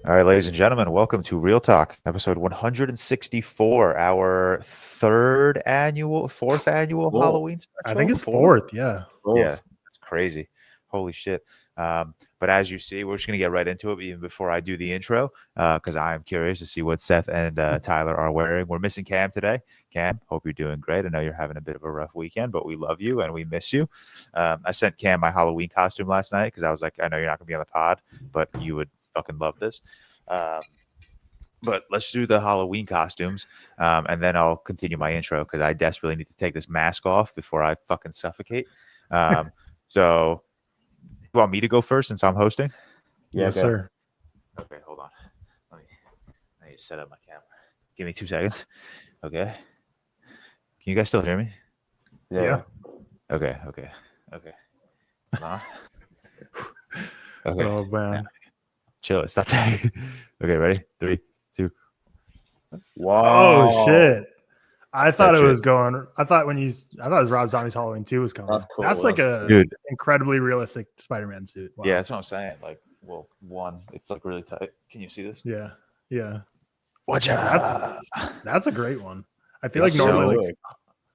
All right, ladies and gentlemen, welcome to Real Talk, episode 164, our fourth annual Halloween special. I think it's fourth. Yeah. Yeah, that's crazy. Holy shit. But as you see, we're just going to get right into it even before I do the intro, because I am curious to see what Seth and Tyler are wearing. We're missing Cam today. Cam, hope you're doing great. I know you're having a bit of a rough weekend, but we love you and we miss you. I sent Cam my Halloween costume last night because I was like, I know you're not going to be on the pod, but you would fucking love this. But let's do the Halloween costumes, and then I'll continue my intro because I desperately need to take this mask off before I fucking suffocate. So you want me to go first since I'm hosting? Yes, sir. Okay, hold on. I need to set up my camera. Give me 2 seconds. Okay. Can you guys still hear me? Yeah. Okay. Hold on. Okay. Oh man. Chill. Stop that. Okay, ready? 3, 2. Wow. Oh shit. I thought it was going. I thought it was Rob Zombie's Halloween 2 was coming. That's cool. That's like a incredibly realistic Spider-Man suit. Wow. Yeah, that's what I'm saying. Like, well, it's like really tight. Can you see this? Yeah. Watch out. That's a great one. I feel like normally like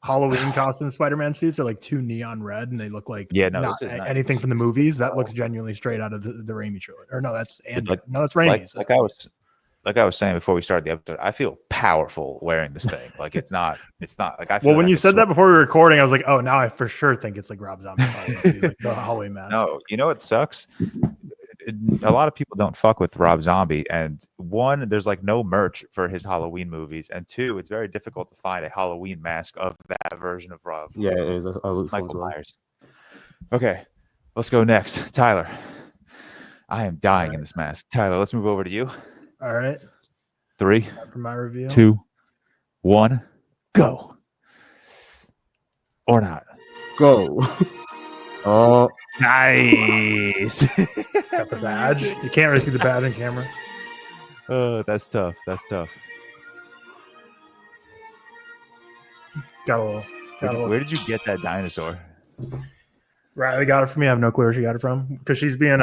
Halloween costume Spider-Man suits are like too neon red and they look like not anything from the movies. That looks genuinely straight out of the Raimi trilogy. Or no, that's Raimi's. Like I was saying before we started the episode, I feel powerful wearing this thing. Like it's not like I feel. Well, when you said that before we were recording, I was like, oh, now I for sure think it's like Rob Zombie, like the Halloween mask. No, you know what sucks? A lot of people don't fuck with Rob Zombie, and one, there's like no merch for his Halloween movies, and two, it's very difficult to find a Halloween mask of that version of Rob. Yeah, it is. Michael Myers. Okay, let's go next. Tyler, I am dying in this mask. Tyler, let's move over to you. All right. 3, for my review. 2, 1, go. Or not. Go. Oh, nice. Got the badge. You can't really see the badge on camera. Oh, that's tough. Where did you get that dinosaur? Riley got it from me. I have no clue where she got it from because she's being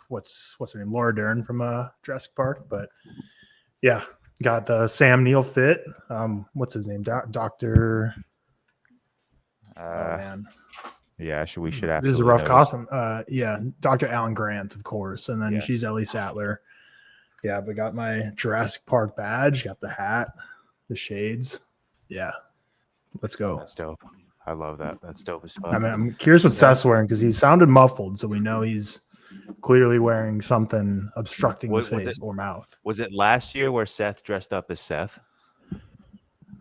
what's her name? Laura Dern from Jurassic Park. But yeah, got the Sam Neill fit. What's his name? Doctor. Man. Yeah, we should have. This is a rough costume. Yeah, Dr. Alan Grant, of course, and then she's Ellie Sattler. Yeah, but got my Jurassic Park badge, got the hat, the shades. Yeah, let's go. That's dope. I love that. That's dope as fuck. I mean, I'm curious what Seth's wearing because he sounded muffled, so we know he's clearly wearing something obstructing the face or mouth. Was it last year where Seth dressed up as Seth?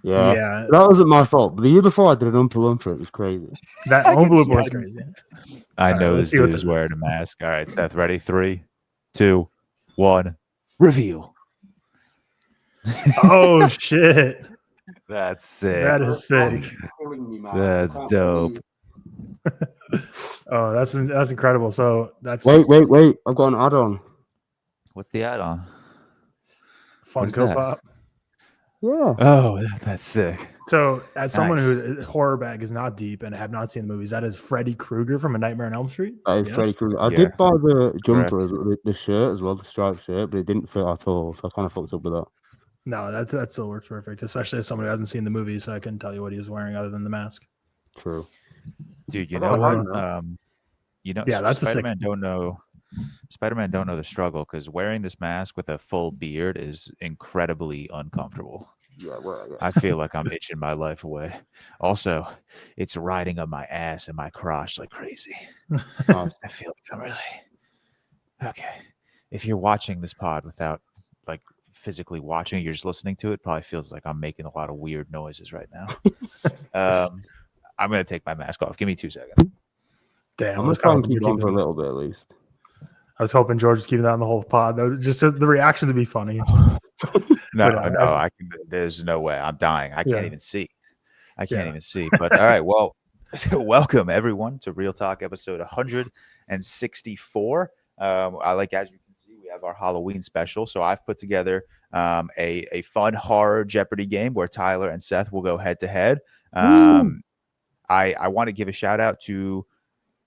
Yeah. That wasn't my fault. But the year before I did an Oompa Loompa. It was crazy. That Oompa Loompa was crazy. I know this dude is wearing a mask. All right, Seth, ready? 3, 2, 1, reveal. Oh, shit. That's sick. That is sick. That's dope. Oh, that's incredible. So that's wait. I've got an add-on. What's the add-on? Funko Pop. Yeah. Oh, that's sick. So, as someone whose horror bag is not deep and have not seen the movies, that is Freddy Krueger from A Nightmare on Elm Street. That is Freddy Krueger. I did buy the jumper, the shirt as well, the striped shirt, but it didn't fit at all. So I kind of fucked up with that. No, that still works perfect, especially as someone who hasn't seen the movie, so I couldn't tell you what he was wearing other than the mask. True. Dude, you know what? That's Spider-Man don't know the struggle because wearing this mask with a full beard is incredibly uncomfortable. Yeah, I feel like I'm itching my life away. Also, it's riding up my ass and my crotch like crazy. I feel like I'm really okay. If you're watching this pod without like physically watching, you're just listening to it, probably feels like I'm making a lot of weird noises right now. I'm gonna take my mask off. Give me 2 seconds. Damn, I'm gonna try and keep on for a little bit at least. I was hoping George was keeping that on the whole pod, though. Just the reaction to be funny. No. There's no way. I'm dying. I can't even see. Even see. But all right. Well, welcome everyone to Real Talk episode 164. As you can see, we have our Halloween special. So I've put together a fun horror Jeopardy game where Tyler and Seth will go head to head. I want to give a shout out to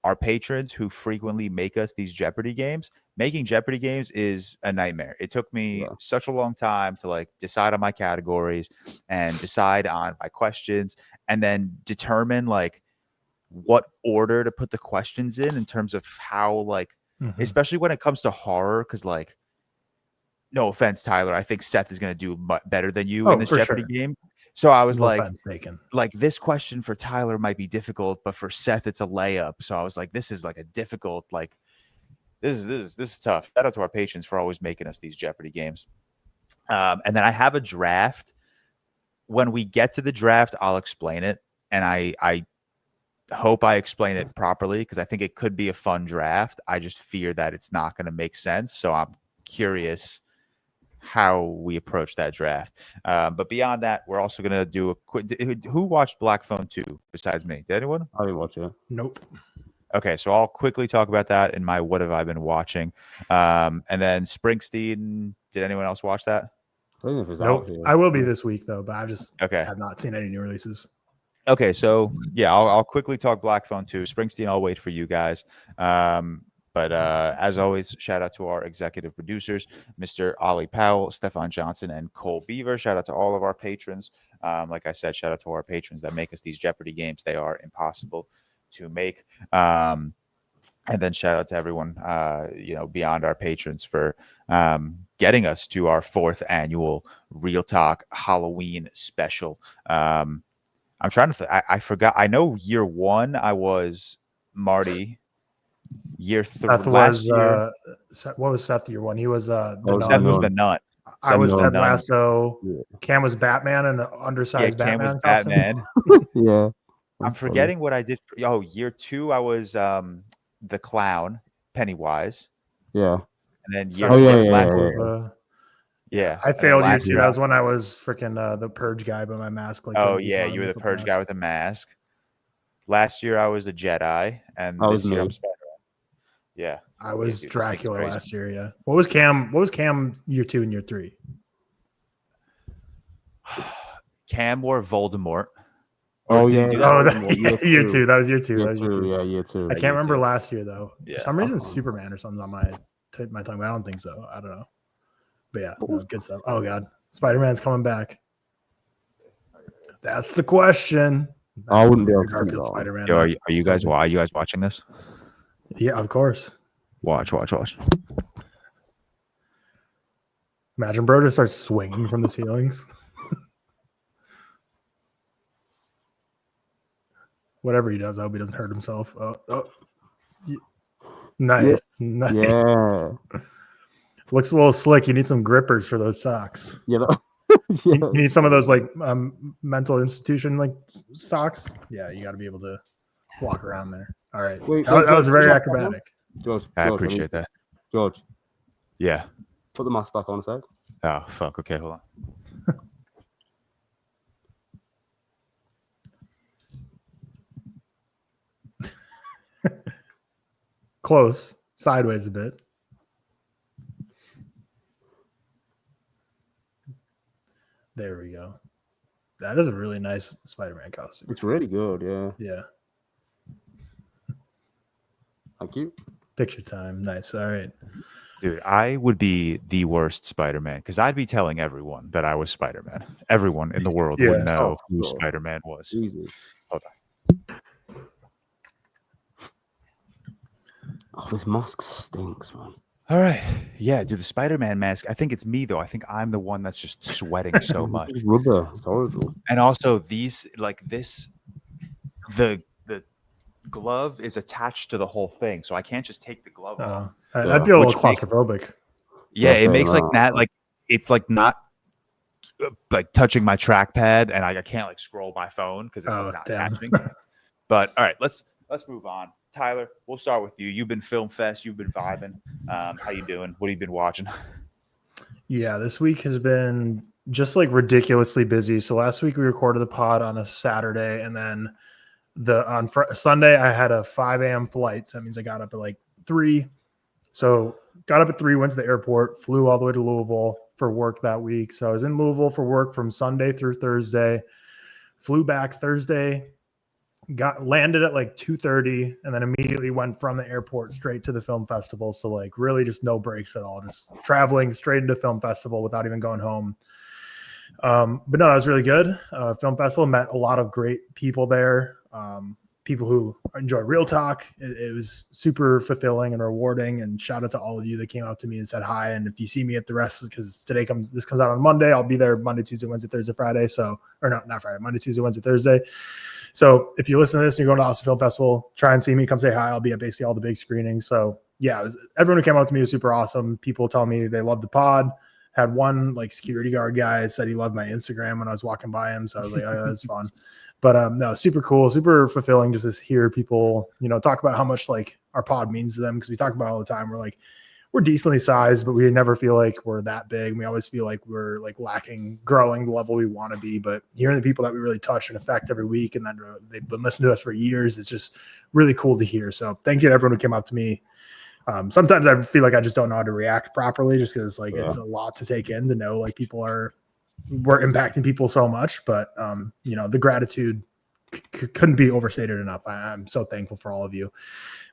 our patrons who frequently make us these Jeopardy games. Making Jeopardy games is a nightmare. It took me such a long time to like decide on my categories and decide on my questions and then determine like what order to put the questions in terms of how like, especially when it comes to horror, because like, no offense, Tyler, I think Seth is going to do better than you in this Jeopardy game. So I was like, this question for Tyler might be difficult, but for Seth, it's a layup. So I was like, this is like a difficult, like, this is tough. Shout out to our patrons for always making us these Jeopardy games. And then I have a draft. When we get to the draft, I'll explain it. And I hope I explain it properly because I think it could be a fun draft. I just fear that it's not going to make sense. So I'm curious how we approach that draft. But beyond that, we're also going to do a quick. Who watched Black Phone 2 besides me? Did anyone? I didn't watch it. Nope. Okay, so I'll quickly talk about that in my what have I been watching. And then Springsteen. Did anyone else watch that? I don't know if it's Nope. out here. I will be this week though, but I just Okay. have not seen any new releases. Okay, so yeah, I'll quickly talk Black Phone 2. Springsteen, I'll wait for you guys. But as always, shout out to our executive producers, Mr. Ollie Powell, Stefan Johnson, and Cole Beaver. Shout out to all of our patrons. Like I said, shout out to our patrons that make us these Jeopardy games. They are impossible to make. And then shout out to everyone, beyond our patrons for getting us to our 4th annual ReelTok Halloween Special. I'm trying to. I forgot. I know year 1 I was Marty. Year 3 last year. What was Seth year 1? He was Seth was the nut. I was Ted Lasso. Yeah. Cam was Batman and the undersized Batman. Cam was Batman. Yeah. I'm forgetting what I did. Year 2 I was the clown Pennywise. Yeah. And then year yeah. I failed year 2. That was when I was freaking the Purge guy, but my mask. Like, you were the Purge guy with the mask. Last year I was a Jedi, and this year I'm Spider-Man. Yeah, I was Dracula last year. Yeah. What was Cam? What was Cam year 2 and year 3? Cam wore Voldemort. Year 2. That was year 2. That was year 2. Yeah, year 2. I can't remember last year though. Yeah. For some reason, Superman or something's on my tongue, but I don't think so. I don't know. But yeah, good stuff. Oh god, Spider-Man's coming back. That's the question. I wouldn't be able to Garfield Spider-Man. Yo, are you guys watching this? Yeah, of course. Watch. Imagine bro just starts swinging from the ceilings. Whatever he does, I hope he doesn't hurt himself. Nice. Yeah. Looks a little slick. You need some grippers for those socks. Yeah. You need some of those like mental institution like socks. Yeah, you got to be able to walk around there. All right. That was very acrobatic. George, I appreciate that. George. Yeah. Put the mask back on a sec. Oh, fuck. Okay, hold on. Close. Sideways a bit. There we go. That is a really nice Spider-Man costume. It's really good, yeah. Yeah. Thank you. Picture time. Nice. All right. Dude, I would be the worst Spider-Man because I'd be telling everyone that I was Spider-Man. Everyone in the world would know who Spider-Man was. Jesus. Hold on. Oh, this mask stinks, man. All right. Yeah, dude, the Spider-Man mask. I think it's me, though. I think I'm the one that's just sweating so much. It's rubber. It's horrible. And also the glove is attached to the whole thing. So I can't just take the glove off. I'd feel a little claustrophobic. It makes like that. Like, it's like not like touching my trackpad and I can't like scroll my phone because it's like, not attaching. But all right, let's move on. Tyler, we'll start with you. You've been Film Fest. You've been vibing. How you doing? What have you been watching? Yeah, this week has been just like ridiculously busy. So last week we recorded the pod on a Saturday, and then on Sunday I had a 5 a.m. flight. So that means I got up at like 3. So got up at 3, went to the airport, flew all the way to Louisville for work that week. So I was in Louisville for work from Sunday through Thursday. Flew back Thursday. got landed at like 2:30 and then immediately went from the airport straight to the film festival. So like really just no breaks at all, just traveling straight into film festival without even going home. But no, that was really good. Film festival, met a lot of great people there. People who enjoy ReelTok. It was super fulfilling and rewarding. And shout out to all of you that came up to me and said hi. And if you see me at the rest, because this comes out on Monday, I'll be there Monday, Tuesday, Wednesday, Thursday, Friday. So, or not Friday, Monday, Tuesday, Wednesday, Thursday. So if you listen to this and you're going to Austin Film Festival, try and see me, come say hi. I'll be at basically all the big screenings. So yeah, everyone who came up to me was super awesome. People tell me they loved the pod. Had one like security guard guy said he loved my Instagram when I was walking by him. So I was like, oh yeah, that's fun. But no, super cool, super fulfilling just to hear people, talk about how much like our pod means to them, because we talk about it all the time. We're decently sized, but we never feel like we're that big. We always feel like we're like lacking growing the level we want to be. But hearing the people that we really touch and affect every week, and then they've been listening to us for years, it's just really cool to hear. So thank you to everyone who came up to me. Sometimes I feel like I just don't know how to react properly, just because like it's a lot to take in to know like we're impacting people so much. But the gratitude couldn't be overstated enough. I'm so thankful for all of you.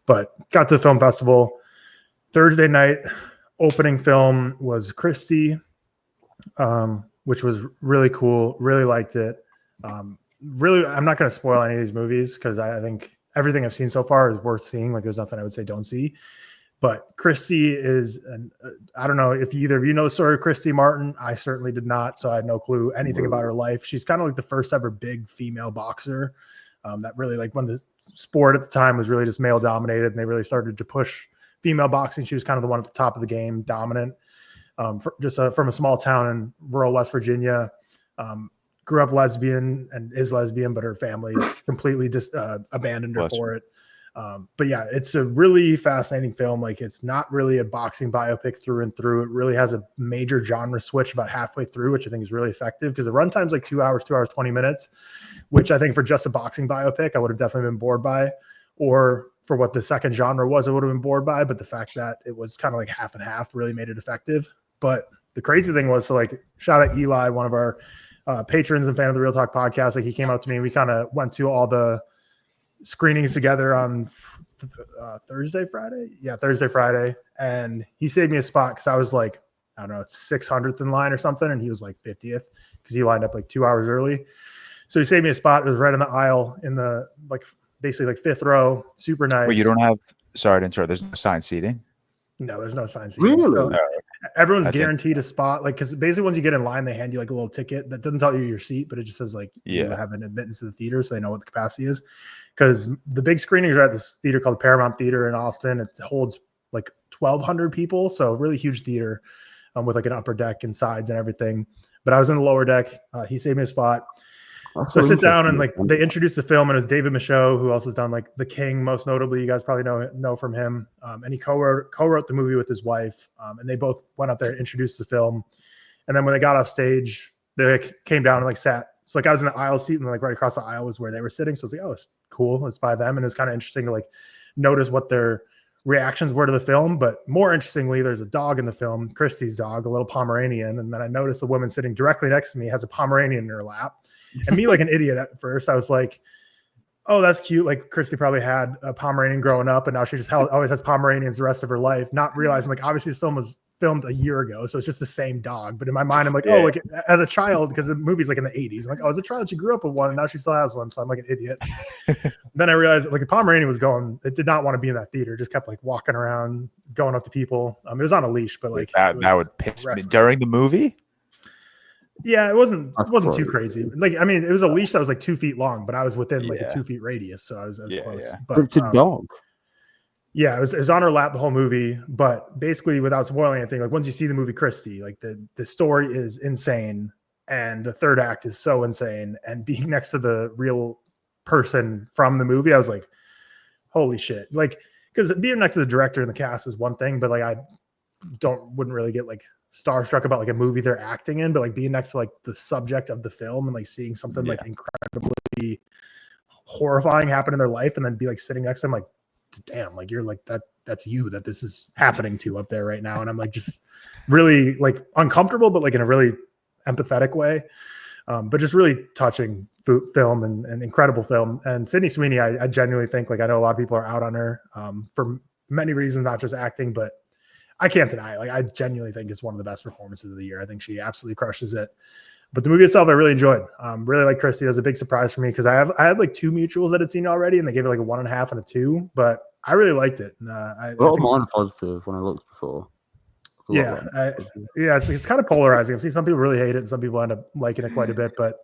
But got to the film festival Thursday night. Opening film was Christie, which was really cool. Really liked it. Really, I'm not going to spoil any of these movies because I think everything I've seen so far is worth seeing. Like there's nothing I would say don't see. But Christie is, I don't know if either of you know the story of Christie Martin. I certainly did not, so I had no clue anything about her life. She's kind of like the first ever big female boxer that really, like when the sport at the time was really just male dominated, and they really started to push female boxing. She was kind of the one at the top of the game, dominant. From a small town in rural West Virginia. Grew up lesbian and is lesbian, but her family completely just abandoned her for it. But yeah, it's a really fascinating film. Like it's not really a boxing biopic through and through. It really has a major genre switch about halfway through, which I think is really effective because the runtime's like 2 hours, 20 minutes, which I think for just a boxing biopic, I would have definitely been bored by, or for what the second genre was, I would have been bored by. But the fact that it was kind of like half and half really made it effective. But the crazy thing was, so like shout out Eli, one of our patrons and fan of the ReelTok podcast. Like he came up to me and we kind of went to all the screenings together on Thursday, Friday. And he saved me a spot because I was like, I don't know, 600th in line or something. And he was like 50th because he lined up like 2 hours early. So he saved me a spot. It was right in the aisle in the basically like fifth row. Super nice. Well, you don't have, sorry to interrupt, there's no assigned seating? No, there's no assigned seating. Really? So everyone's guaranteed a spot. Like, because basically once you get in line, they hand you like a little ticket that doesn't tell you your seat, but it just says like you have an admittance to the theater, so they know what the capacity is. Because the big screenings are at this theater called the Paramount Theater in Austin. It holds like 1,200 people, so really huge theater with like an upper deck and sides and everything. But I was in the lower deck. He saved me a spot. So I sit down and like they introduced the film, and it was David Michôd, who also has done like The King, most notably. You guys probably know from him. And he co-wrote the movie with his wife. And they both went up there and introduced the film. And then when they got off stage, they like came down and like sat. So like I was in the aisle seat, and like right across the aisle was where they were sitting. So I was like, oh, it's cool. It's by them. And it was kind of interesting to like notice what their reactions were to the film. But more interestingly, there's a dog in the film, Christie's dog, a little Pomeranian. And then I noticed the woman sitting directly next to me has a Pomeranian in her lap. And me, like an idiot at first, I was like, oh, that's cute. Like Christy probably had a Pomeranian growing up, and now she just always has Pomeranians the rest of her life, not realizing like obviously this film was filmed a year ago, so it's just the same dog. But in my mind, I'm like, oh, like as a child, because the movie's like in the 80s, I'm like, oh, as a child, she grew up with one, and now she still has one, so I'm like an idiot. Then I realized like the Pomeranian was it did not want to be in that theater, it just kept like walking around, going up to people. It was on a leash, but like that would piss me during the movie. Yeah, it wasn't too crazy. Like, I mean, it was a leash that was like 2 feet long, but I was within like a 2 feet radius, so I was close. Yeah. But it's a dog. Yeah, it was on her lap the whole movie. But basically, without spoiling anything, like once you see the movie Christie, like the story is insane, and the third act is so insane. And being next to the real person from the movie, I was like, holy shit! Like, because being next to the director and the cast is one thing, but like I wouldn't really get like starstruck about like a movie they're acting in, but like being next to like the subject of the film and like seeing something like incredibly horrifying happen in their life, and then be like sitting next to them, like, damn, like you're like that's you that this is happening to up there right now. And I'm like just really like uncomfortable, but like in a really empathetic way. But just really touching film and incredible film. And Sydney Sweeney, I genuinely think, like, I know a lot of people are out on her for many reasons, not just acting, but I can't deny it. Like, I genuinely think it's one of the best performances of the year. I think she absolutely crushes it. But the movie itself, I really enjoyed. Really like Christy. That was a big surprise for me because I had like 2 mutuals that had seen it already, and they gave it like a 1.5 and a 2. But I really liked it. And, a lot of mine are positive when I looked before. Yeah, it's kind of polarizing. I've seen some people really hate it, and some people end up liking it quite a bit. But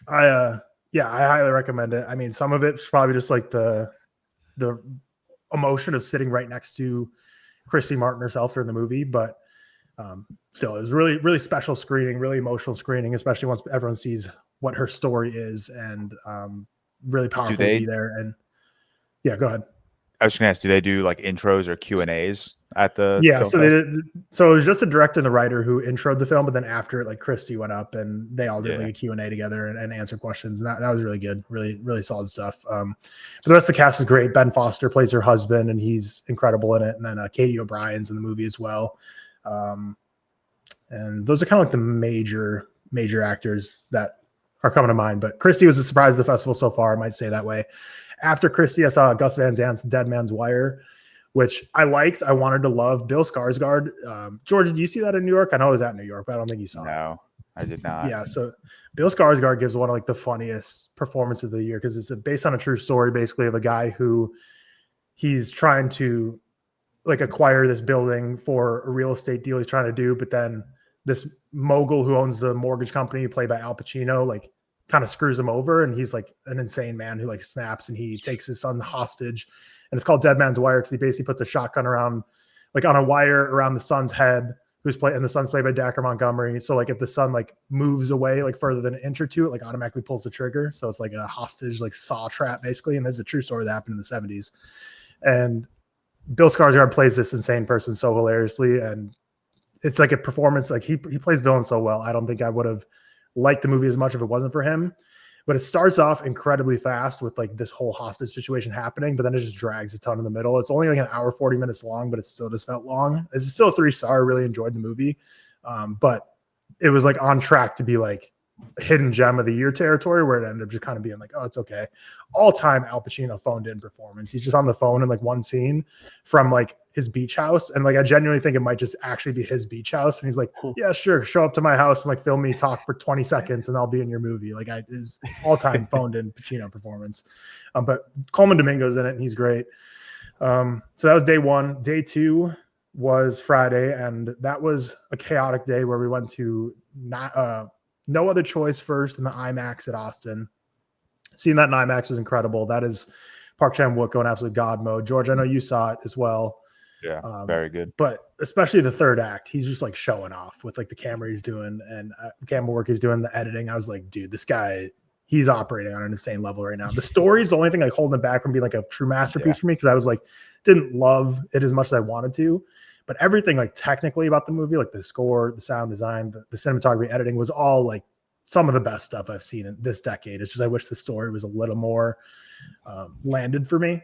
I highly recommend it. I mean, some of it's probably just like the emotion of sitting right next to Christy Martin herself during the movie, but still, it was really, really special screening, really emotional screening, especially once everyone sees what her story is, and really powerful to be there. And yeah, go ahead. I was going to ask, do they do like intros or Q&As at the film so fest? They did. So it was just the director and the writer who introed the film, but then after it, like Christy went up and they all did like a Q&A together and answered questions. And that was really good. Really, really solid stuff. But the rest of the cast is great. Ben Foster plays her husband and he's incredible in it. And then Katie O'Brien's in the movie as well. And those are kind of like the major actors that are coming to mind. But Christy was a surprise of the festival so far, I might say that way. After Christy, I saw Gus Van Sant's Dead Man's Wire, which I liked. I wanted to love. Bill Skarsgård. George, did you see that in New York? I know it was at New York, but I don't think you saw it. No, I did not. Yeah, so Bill Skarsgård gives one of like the funniest performances of the year because it's based on a true story, basically, of a guy who he's trying to like acquire this building for a real estate deal he's trying to do, but then this mogul who owns the mortgage company, played by Al Pacino, like kind of screws him over, and he's like an insane man who like snaps, and he takes his son hostage, and it's called Dead Man's Wire because he basically puts a shotgun around, like on a wire around the son's head, and the son's played by Dacker Montgomery. So like if the son like moves away like further than an inch or two, it like automatically pulls the trigger. So it's like a hostage like saw trap basically, and there's a true story that happened in the 70s. And Bill Skarsgård plays this insane person so hilariously, and it's like a performance. Like he plays villain so well. I don't think I would have liked the movie as much if it wasn't for him. But it starts off incredibly fast with like this whole hostage situation happening, but then it just drags a ton in the middle. It's only like an hour, 40 minutes long, but it still just felt long. It's still a 3-star. I really enjoyed the movie. But it was like on track to be like hidden gem of the year territory, where it ended up just kind of being like, oh, it's okay. All-time Al Pacino phoned in performance. He's just on the phone in like one scene from like his beach house, and like I genuinely think it might just actually be his beach house, and he's like, yeah, sure, show up to my house and like film me talk for 20 seconds and I'll be in your movie. Like his all-time phoned in Pacino performance. But Coleman Domingo's in it and he's great. So that was day one. Day two was Friday, and that was a chaotic day where we went to No Other Choice first in the IMAX at Austin. Seeing that in IMAX was incredible. That is Park Chan-wook going absolute God mode. George, I know you saw it as well. Yeah, very good. But especially the third act, he's just like showing off with like the camera he's doing and camera work he's doing, the editing. I was like, dude, this guy, he's operating on an insane level right now. The story is the only thing like holding him back from being like a true masterpiece for me, because I was like, didn't love it as much as I wanted to. But everything like technically about the movie, like the score, the sound design, the cinematography, editing, was all like some of the best stuff I've seen in this decade. It's just I wish the story was a little more landed for me.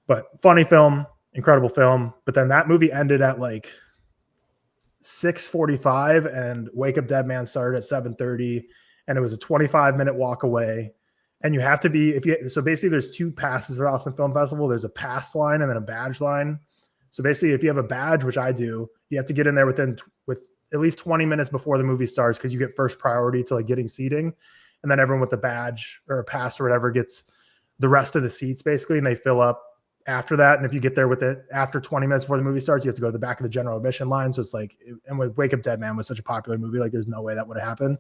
But funny film, incredible film. But then that movie ended at like 6:45, and Wake Up Dead Man started at 7:30, and it was a 25-minute walk away. And you have to be, so basically there's 2 passes for Austin Film Festival. There's a pass line and then a badge line. So basically, if you have a badge, which I do, you have to get in there with at least 20 minutes before the movie starts, because you get first priority to like getting seating, and then everyone with the badge or a pass or whatever gets the rest of the seats basically, and they fill up after that. And if you get there with it after 20 minutes before the movie starts, you have to go to the back of the general admission line. So it's like, and with Wake Up Dead Man was such a popular movie, like there's no way that would have happened.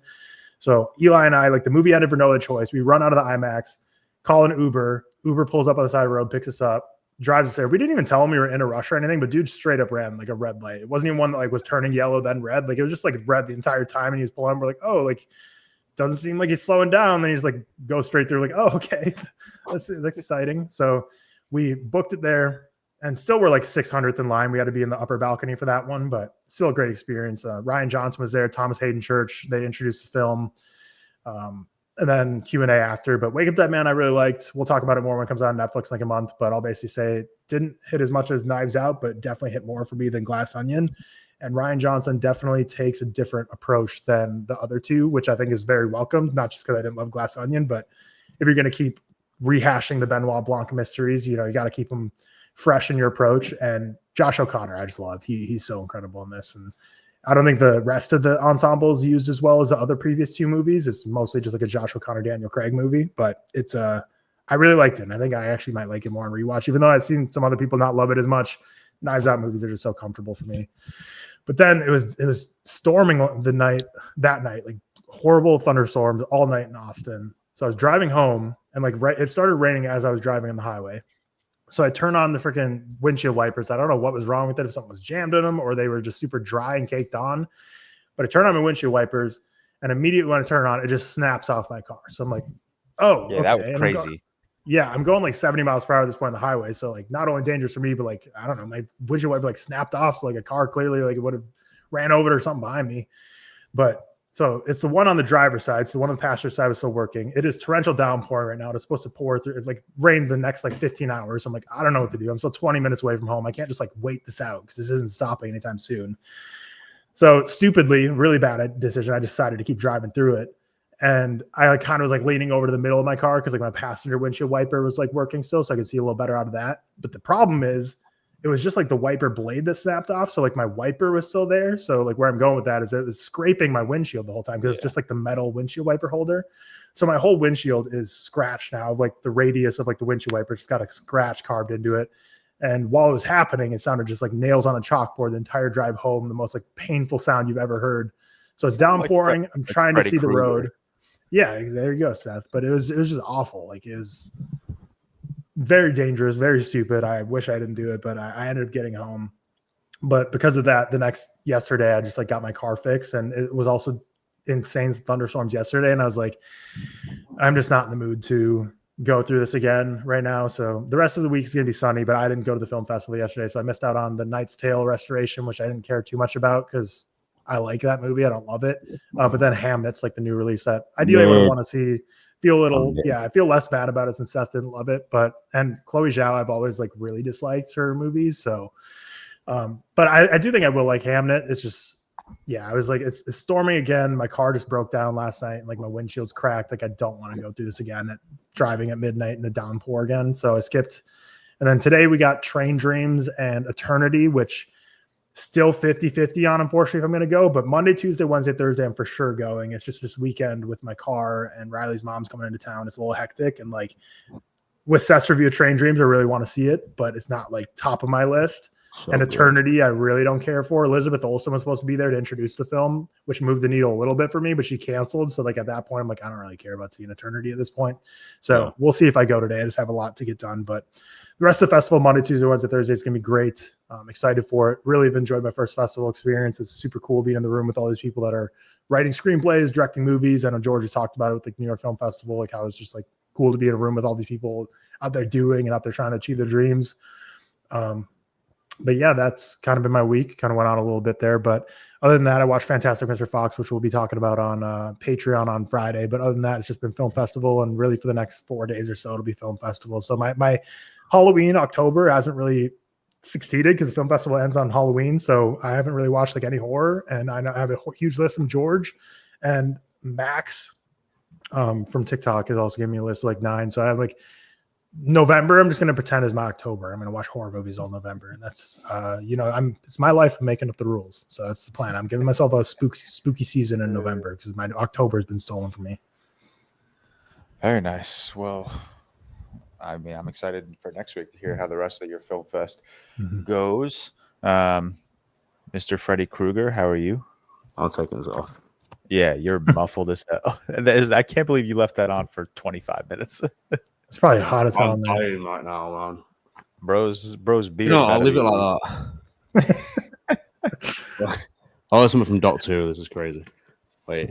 So Eli and I, like the movie ended for No Other Choice. We run out of the IMAX, call an Uber. Uber pulls up on the side of the road, picks us up, drives us there. We didn't even tell him we were in a rush or anything, but dude straight up ran like a red light. It wasn't even one that like was turning yellow then red. Like it was just like red the entire time, and he was pulling. We're like, oh, like doesn't seem like he's slowing down. Then he's like go straight through. Like, oh, okay, that's exciting. So we booked it there, and still we're like 600th in line. We had to be in the upper balcony for that one, but still a great experience. Ryan Johnson was there, Thomas Hayden Church. They introduced the film. And then Q&A after. But Wake Up Dead Man I really liked. We'll talk about it more when it comes out on Netflix in like a month, but I'll basically say it didn't hit as much as Knives Out, but definitely hit more for me than Glass Onion. And Rian Johnson definitely takes a different approach than the other two, which I think is very welcome, not just because I didn't love Glass Onion, but if you're going to keep rehashing the Benoit Blanc mysteries, you got to keep them fresh in your approach. And Josh O'Connor, I just love. He's so incredible in this. And I don't think the rest of the ensemble is used as well as the other previous two movies. It's mostly just like a Josh O'Connor, Daniel Craig movie, but it's I really liked it. And I think I actually might like it more on rewatch, even though I've seen some other people not love it as much. Knives Out movies are just so comfortable for me. But then it was storming that night, like horrible thunderstorms all night in Austin. So I was driving home and it started raining as I was driving on the highway. So I turned on the freaking windshield wipers. I don't know what was wrong with it, if something was jammed in them or they were just super dry and caked on. But I turned on my windshield wipers, and immediately when I turn it on, it just snaps off my car. So I'm like, oh, yeah, okay. that was crazy. I'm going like 70 miles per hour at this point on the highway. So like not only dangerous for me, but like, I don't know, my windshield wiper like snapped off. So like a car clearly like it would have ran over it or something behind me. But so it's the one on the driver's side. So the one on the passenger side was still working. It is torrential downpouring right now. It's supposed to pour through, like rain the next like 15 hours. I'm like, I don't know what to do. I'm still 20 minutes away from home. I can't just like wait this out because this isn't stopping anytime soon. So stupidly, really bad decision. I decided to keep driving through it. And I like kind of was like leaning over to the middle of my car because like my passenger windshield wiper was like working still. So I could see a little better out of that. But the problem is it was just like the wiper blade that snapped off. So like my wiper was still there. So like where I'm going with that is it was scraping my windshield the whole time because it's just like the metal windshield wiper holder. So my whole windshield is scratched now. Like the radius of like the windshield wiper, it's got a scratch carved into it. And while it was happening, it sounded just like nails on a chalkboard the entire drive home, the most like painful sound you've ever heard. So it's downpouring. I'm trying to see the road. Yeah, there you go, Seth. But it was just awful. Like it was very dangerous, very stupid. I wish I didn't do it, but I ended up getting home. But because of that, yesterday, I just like got my car fixed, and it was also insane thunderstorms yesterday. And I was like, I'm just not in the mood to go through this again right now. So the rest of the week is going to be sunny, but I didn't go to the film festival yesterday. So I missed out on the Knight's Tale restoration, which I didn't care too much about because I like that movie. I don't love it. But then Hamnet's like the new release that ideally I would want to see. I feel less bad about it since Seth didn't love it. And Chloe Zhao, I've always like really disliked her movies. So, but I do think I will like Hamnet. It's just, I was like, it's storming again. My car just broke down last night. And like my windshield's cracked. Like I don't want to go through this again driving at midnight in a downpour again. So I skipped. And then today we got Train Dreams and Eternity, which still 50-50 on, unfortunately, if I'm going to go. But Monday, Tuesday, Wednesday, Thursday, I'm for sure going. It's just this weekend with my car, and Riley's mom's coming into town. It's a little hectic. And like with Seth's review of Train Dreams, I really want to see it, but it's not like top of my list. So and Eternity, I really don't care for. Elizabeth Olsen was supposed to be there to introduce the film, which moved the needle a little bit for me, but she canceled. So like at that point, I'm like, I don't really care about seeing Eternity at this point. So we'll see if I go today. I just have a lot to get done, but the rest of the festival, Monday, Tuesday, Wednesday, Thursday, is going to be great. I'm excited for it. Really have enjoyed my first festival experience. It's super cool being in the room with all these people that are writing screenplays, directing movies. I know George has talked about it with the New York Film Festival, like how it's just like cool to be in a room with all these people out there doing and out there trying to achieve their dreams. But yeah, that's kind of been my week. Kind of went on a little bit there. But other than that, I watched Fantastic Mr. Fox, which we'll be talking about on Patreon on Friday. But other than that, it's just been film festival. And really for the next 4 days or so, it'll be film festival. So my Halloween, October hasn't really succeeded because the film festival ends on Halloween. So I haven't really watched like any horror. And I have a huge list from George and Max from TikTok is also giving me a list of like 9. So I have like November, I'm just going to pretend is my October. I'm going to watch horror movies all November. And that's, it's my life. I'm making up the rules. So that's the plan. I'm giving myself a spooky season in November because my October has been stolen from me. Very nice. Well, I mean, I'm excited for next week to hear how the rest of your film fest goes. Mr. Freddy Krueger, how are you? I'll take this off. Yeah, you're muffled as hell. I can't believe you left that on for 25 minutes. It's probably hot as hell. I'm dying right now, man. Bro's beard. I'll leave it like that. Oh, there's something from Doctor Who. This is crazy. Wait.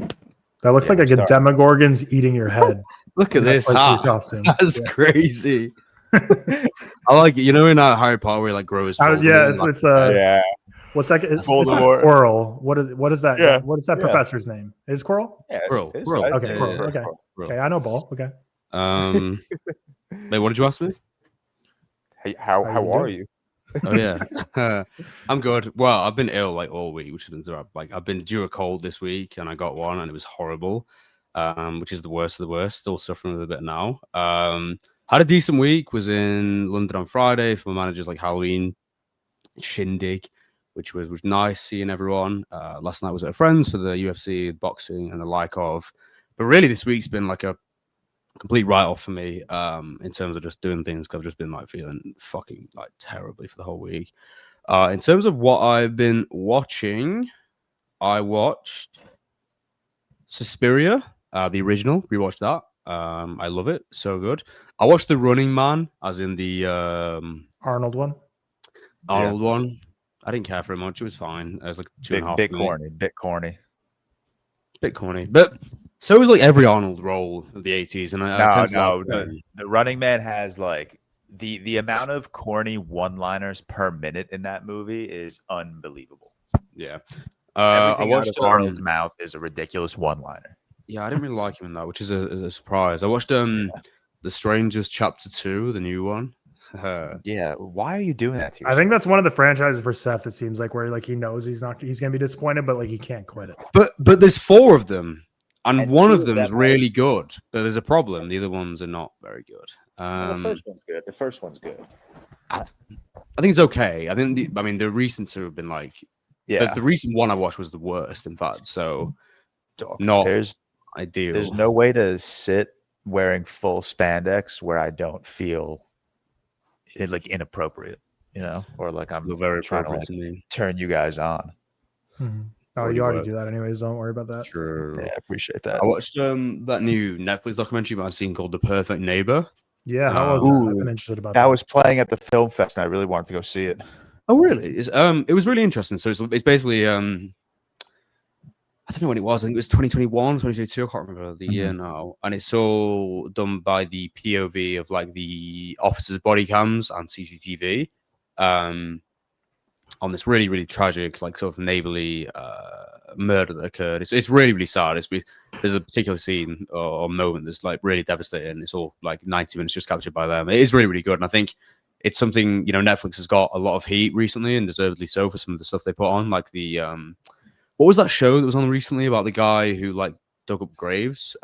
That looks like a Demogorgon's eating your head. Look at this costume. That's crazy. I like it. You know in Harry Potter where he like grows. What's that? It's Quirrell. What is that? Yeah. What is that professor's name? Is Quirrell? Yeah, Quirrell. Okay, Quirrell. Okay. Okay, I know Ball. Okay. Wait, what did you ask me? Hey, how are you? Oh yeah, I'm good. Well, I've been ill like all week, which has been like I've been due a cold this week, and I got one, and it was horrible. Which is the worst of the worst. Still suffering with a bit now. Had a decent week. Was in London on Friday for my manager's like Halloween shindig, which was nice seeing everyone. Last night was at a friend's for the UFC, boxing, and the like of. But really, this week's been like a complete write-off for me in terms of just doing things, because I've just been like feeling fucking like terribly for the whole week. In terms of what I've been watching, I watched Suspiria, the original. Rewatched that. I love it. So good. I watched The Running Man, as in the Arnold one. Arnold one. I didn't care for it much. It was fine. It was like 2.5. Bit corny. Bit corny. But so was like every Arnold role of the 80s. And the Running Man has like the amount of corny one-liners per minute in that movie is unbelievable. Yeah. I watched Arnold's mouth is a ridiculous one-liner. Yeah, I didn't really like him in that, which is a surprise. I watched The Strangers Chapter 2, the new one. Yeah, why are you doing that to yourself? I think that's one of the franchises for Seth. It seems like where like he knows he's gonna be disappointed, but like he can't quit it. But there's 4 of them, and one of them is really good. But there's a problem. The other ones are not very good. The first one's good. The first one's good. I think it's okay. I think the recent 2 have been like, yeah. The recent one I watched was the worst, in fact. So not ideal. There's no way to sit wearing full spandex where I don't feel it like inappropriate, or like I'm very trying to like, turn you guys on. Mm-hmm. Oh, you already do that anyways. Don't worry about that. Sure. Yeah, I appreciate that. I watched that new Netflix documentary I've seen called The Perfect Neighbor. Yeah, how was that? I've been interested about that. That was playing at the film fest, and I really wanted to go see it. Oh, really? It was really interesting. So it's basically I don't know when it was. I think it was 2021, 2022. I can't remember the year now. And it's all done by the POV of like the officers' body cams and CCTV on this really, really tragic, like sort of neighborly murder that occurred. It's really, really sad. There's a particular scene or moment that's like really devastating. It's all like 90 minutes just captured by them. It is really, really good. And I think it's something, Netflix has got a lot of heat recently, and deservedly so, for some of the stuff they put on, like the what was that show that was on recently about the guy who like dug up graves?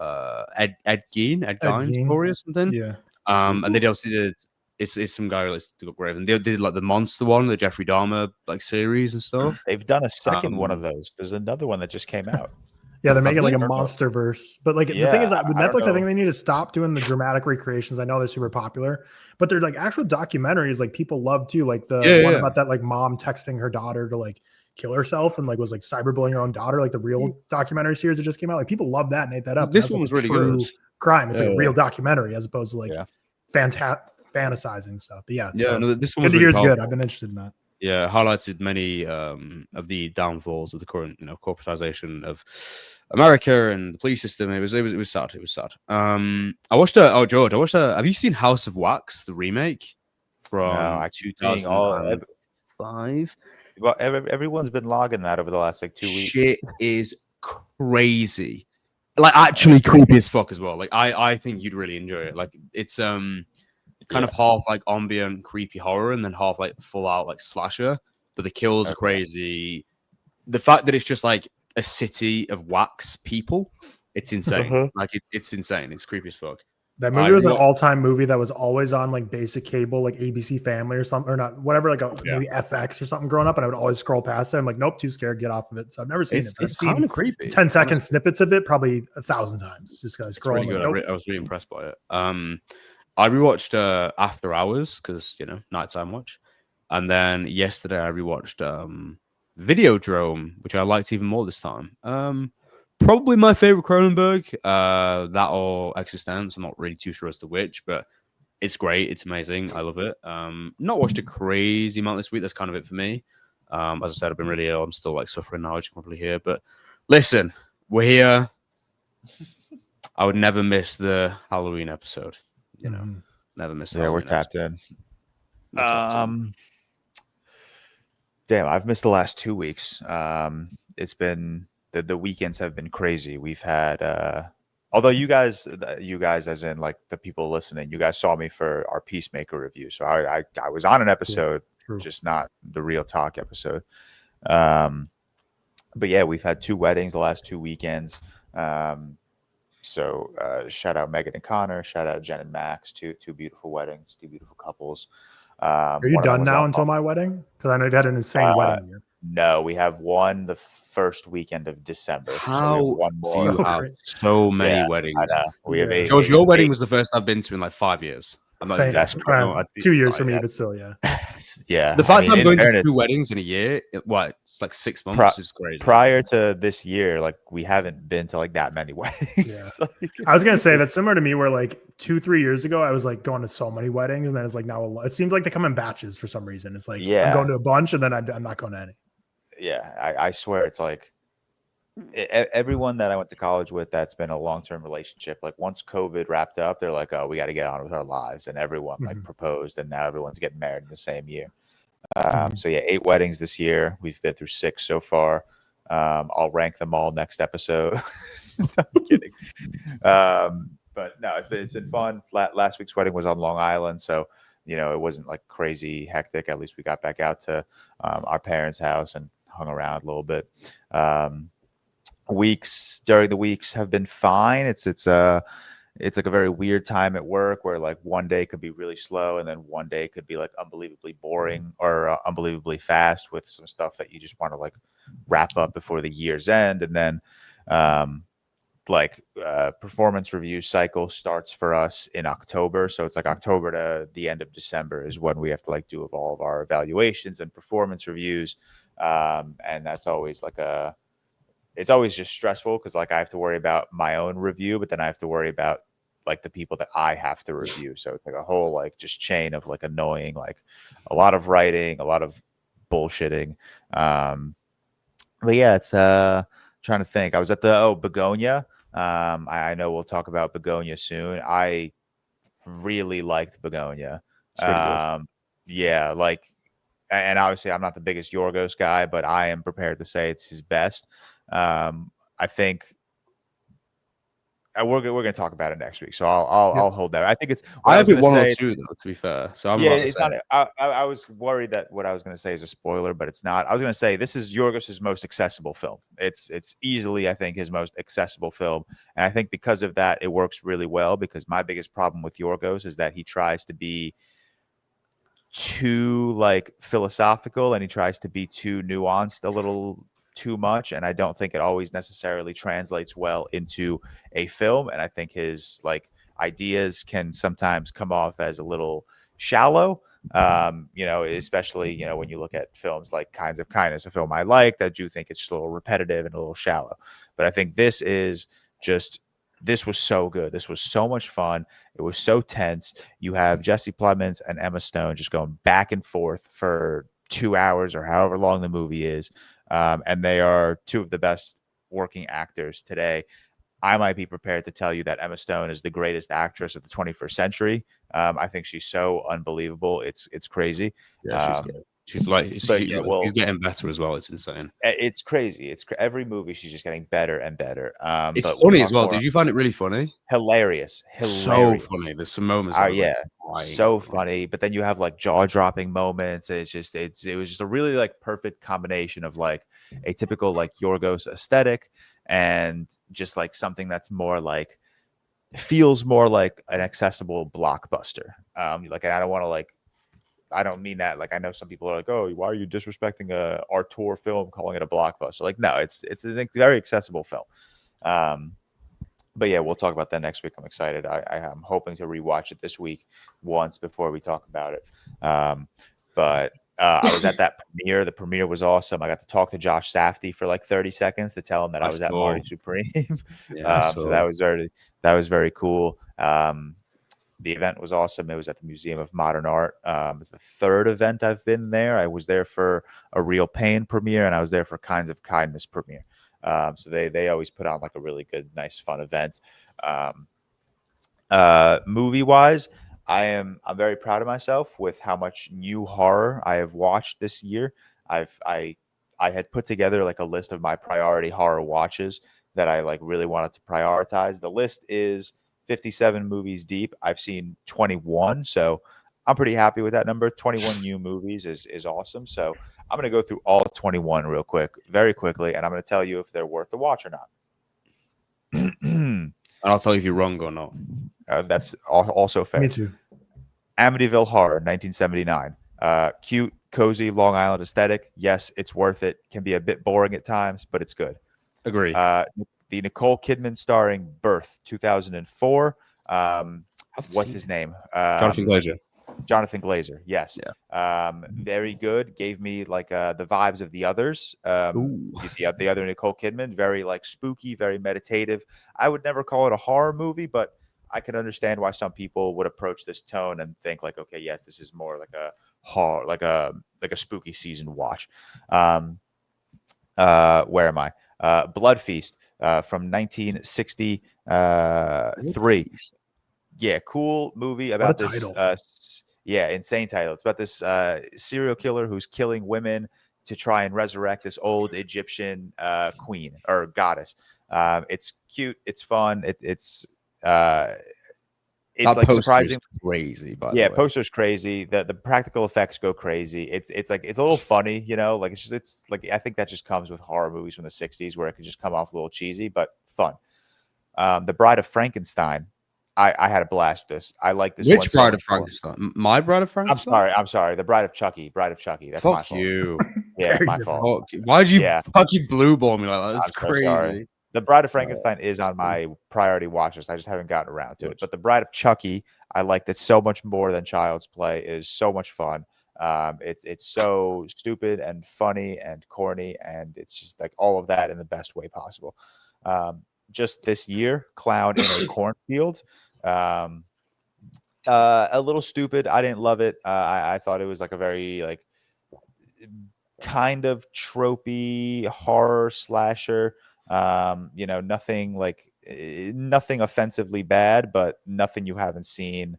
Ed Gein's story or something. Yeah. And they obviously did. It's some guy who like dug up graves, and they did like the Monster one, the Jeffrey Dahmer like series and stuff. They've done a second one of those. There's another one that just came out. Yeah, they're making like a monster verse. But like the thing is that with Netflix, I think they need to stop doing the dramatic recreations. I know they're super popular, but they're like actual documentaries like people love too. Like the one about that like mom texting her daughter to like kill herself and like was like cyberbullying her own daughter, like the real documentary series that just came out. Like people love that and ate that up. This one was really good. Crime. It's like a real documentary as opposed to like fantasizing stuff. But this one was really good. I've been interested in that. Yeah, highlighted many of the downfalls of the current, corporatization of America and the police system. It was sad. It was sad. I watched George. Have you seen House of Wax, the remake from 2005? Well, everyone's been logging that over the last like 2 weeks. Shit is crazy. Like actually creepy as fuck as well. Like I think you'd really enjoy it. Like it's kind of half like ambient creepy horror and then half like full out like slasher. But the kills are crazy. The fact that it's just like a city of wax people, it's insane. Like it's insane. It's creepy as fuck. That movie was an all-time movie that was always on like basic cable, like ABC Family or something, or not, whatever, like maybe FX or something growing up, and I would always scroll past it. I'm like, nope, too scared, get off of it. So I've never seen it. It's kind of creepy. 10-second snippets of it, probably 1,000 times. Just guys scrolling. Really good. I was really impressed by it. I rewatched After Hours because nighttime watch, and then yesterday I rewatched Videodrome, which I liked even more this time. Probably my favorite Cronenberg, that or Existence. I'm not really too sure as to which, but it's great. It's amazing. I love it. Not watched a crazy amount this week. That's kind of it for me. As I said, I've been really ill. I'm still like suffering now, as you can probably hear. But listen, we're here. I would never miss the Halloween episode. Never miss. Yeah, we're tapped in. Damn, I've missed the last 2 weeks. It's been. The weekends have been crazy. We've had, although you guys, as in like the people listening, you guys saw me for our Peacemaker review. So I was on an episode just not the Real Talk episode. But yeah, we've had 2 weddings the last 2 weekends. So shout out Megan and Connor, shout out Jen and Max, two beautiful weddings, 2 beautiful couples. Are you done now until my wedding? Because I know you've had an insane wedding year. No, we have one the first weekend of December. How so we have one more. do you have so many weddings? I know. We have 8. George, your wedding was the first I've been to in like 5 years. Same. That's Right. 2 years for me, but still, yeah. Yeah. The fact I'm going to 2 weddings in a year, it's like 6 months is great. Prior to this year, like we haven't been to like that many weddings. Yeah. I was gonna say that's similar to me, where like 2-3 years ago I was like going to so many weddings, and then it's like now it seems like they come in batches for some reason. It's like I'm going to a bunch, and then I'm not going to any. Yeah, I swear it's like everyone that I went to college with that's been a long-term relationship, like once COVID wrapped up, they're like, oh, we got to get on with our lives, and everyone like proposed, and now everyone's getting married in the same year. So yeah, 8 weddings this year. We've been through 6 so far. I'll rank them all next episode. I'm kidding. But no, it's been fun. Last week's wedding was on Long Island, so it wasn't like crazy hectic. At least we got back out to our parents' house and hung around a little bit. Weeks during the weeks have been fine. It's like a very weird time at work where like one day could be really slow, and then one day could be like unbelievably boring or unbelievably fast with some stuff that you just want to like wrap up before the year's end. And then performance review cycle starts for us in October. So it's like October to the end of December is when we have to like do all of our evaluations and performance reviews. And that's always like it's always just stressful because like I have to worry about my own review, but then I have to worry about like the people that I have to review. So it's like a whole like just chain of like annoying, like a lot of writing, a lot of bullshitting. But yeah, it's trying to think. I was at the Begonia. I know we'll talk about Begonia soon. I really liked Begonia. Yeah, like, and obviously I'm not the biggest Yorgos guy, but I am prepared to say it's his best. I think we're going to talk about it next week, so I'll hold that. I think it's. I have it 1 or 2 though, to be fair. So it's not. I was worried that what I was going to say is a spoiler, but it's not. I was going to say this is Yorgos's most accessible film. It's easily, I think, his most accessible film, and I think because of that, it works really well. Because my biggest problem with Yorgos is that he tries to be too like philosophical, and he tries to be too nuanced a little too much, and I don't think it always necessarily translates well into a film. And I think his like ideas can sometimes come off as a little shallow, especially when you look at films like Kinds of Kindness, a film I like, that do think it's a little repetitive and a little shallow. But I think this was so good. This was so much fun. It was so tense. You have Jesse Plemons and Emma Stone just going back and forth for 2 hours or however long the movie is. And they are 2 of the best working actors today. I might be prepared to tell you that Emma Stone is the greatest actress of the 21st century. I think she's so unbelievable. It's crazy. Yeah, she's good. She's getting better as well. It's insane. It's crazy. Every movie she's just getting better and better. It's funny as well. Did you find it really funny? Hilarious. So funny. There's some moments. So funny. But then you have like jaw-dropping moments. It was just a really like perfect combination of like a typical like Yorgos aesthetic and just like something that's more like feels more like an accessible blockbuster. Like I don't want to like. I don't mean that. Like, I know some people are like, oh, why are you disrespecting a auteur film, calling it a blockbuster? Like, no, it's a very accessible film. But yeah, we'll talk about that next week. I'm excited. I am hoping to rewatch it this week once before we talk about it. But I was at that premiere. The premiere was awesome. I got to talk to Josh Safdie for like 30 seconds to tell him that I was at Marty Supreme. So that was very cool. The event was awesome. It was at the Museum of Modern Art. It was the 3rd event I've been there. I was there for a Real Pain premiere, and I was there for Kinds of Kindness premiere. So they always put on like a really good, nice, fun event. Movie-wise, I'm very proud of myself with how much new horror I have watched this year. I had put together like a list of my priority horror watches that I like really wanted to prioritize. The list is 57 movies deep. I've seen 21, so I'm pretty happy with that number. 21 new movies is awesome. So I'm going to go through all 21 real quick, very quickly, and I'm going to tell you if they're worth the watch or not. And I'll tell you if you're wrong or not. That's also fair. Me too. Amityville Horror, 1979. Cute, cozy, Long Island aesthetic. Yes, it's worth it. Can be a bit boring at times, but it's good. Agree. The Nicole Kidman starring Birth, 2004. What's his name? Jonathan Glazer. Jonathan Glazer. Yes. Yeah. Very good. Gave me like the vibes of the others. The other Nicole Kidman, very like spooky, very meditative. I would never call it a horror movie, but I can understand why some people would approach this tone and think like, okay, yes, this is more like a horror, like a spooky season watch. Where am I? Blood Feast from 1963. Yeah, cool movie about this. Title. Insane title. It's about this serial killer who's killing women to try and resurrect this old Egyptian queen or goddess. It's cute. It's fun. It's That like poster surprising. is crazy, by Yeah, the way. poster's crazy. The practical effects go crazy. It's like it's a little funny, you know. Like it's like I think that just comes with horror movies from the '60s, where it can just come off a little cheesy but fun. The Bride of Frankenstein. I had a blast with this. I like this. Which one so Bride much of more. Frankenstein? My Bride of Frankenstein? I'm sorry. The Bride of Chucky. That's my Fuck fault. you. Yeah, Very my different. fault. Why'd you Yeah. fucking blue ball me like that? That's I'm so crazy. sorry. The Bride of Frankenstein is on my priority watch list. I just haven't gotten around to it. But The Bride of Chucky, I liked it so much more than Child's Play. It is so much fun. It's so stupid and funny and corny, and it's just like all of that in the best way possible. Just this year, Clown in a Cornfield. A little stupid. I didn't love it. I thought it was like a very like kind of tropey horror slasher. Nothing offensively bad, but nothing you haven't seen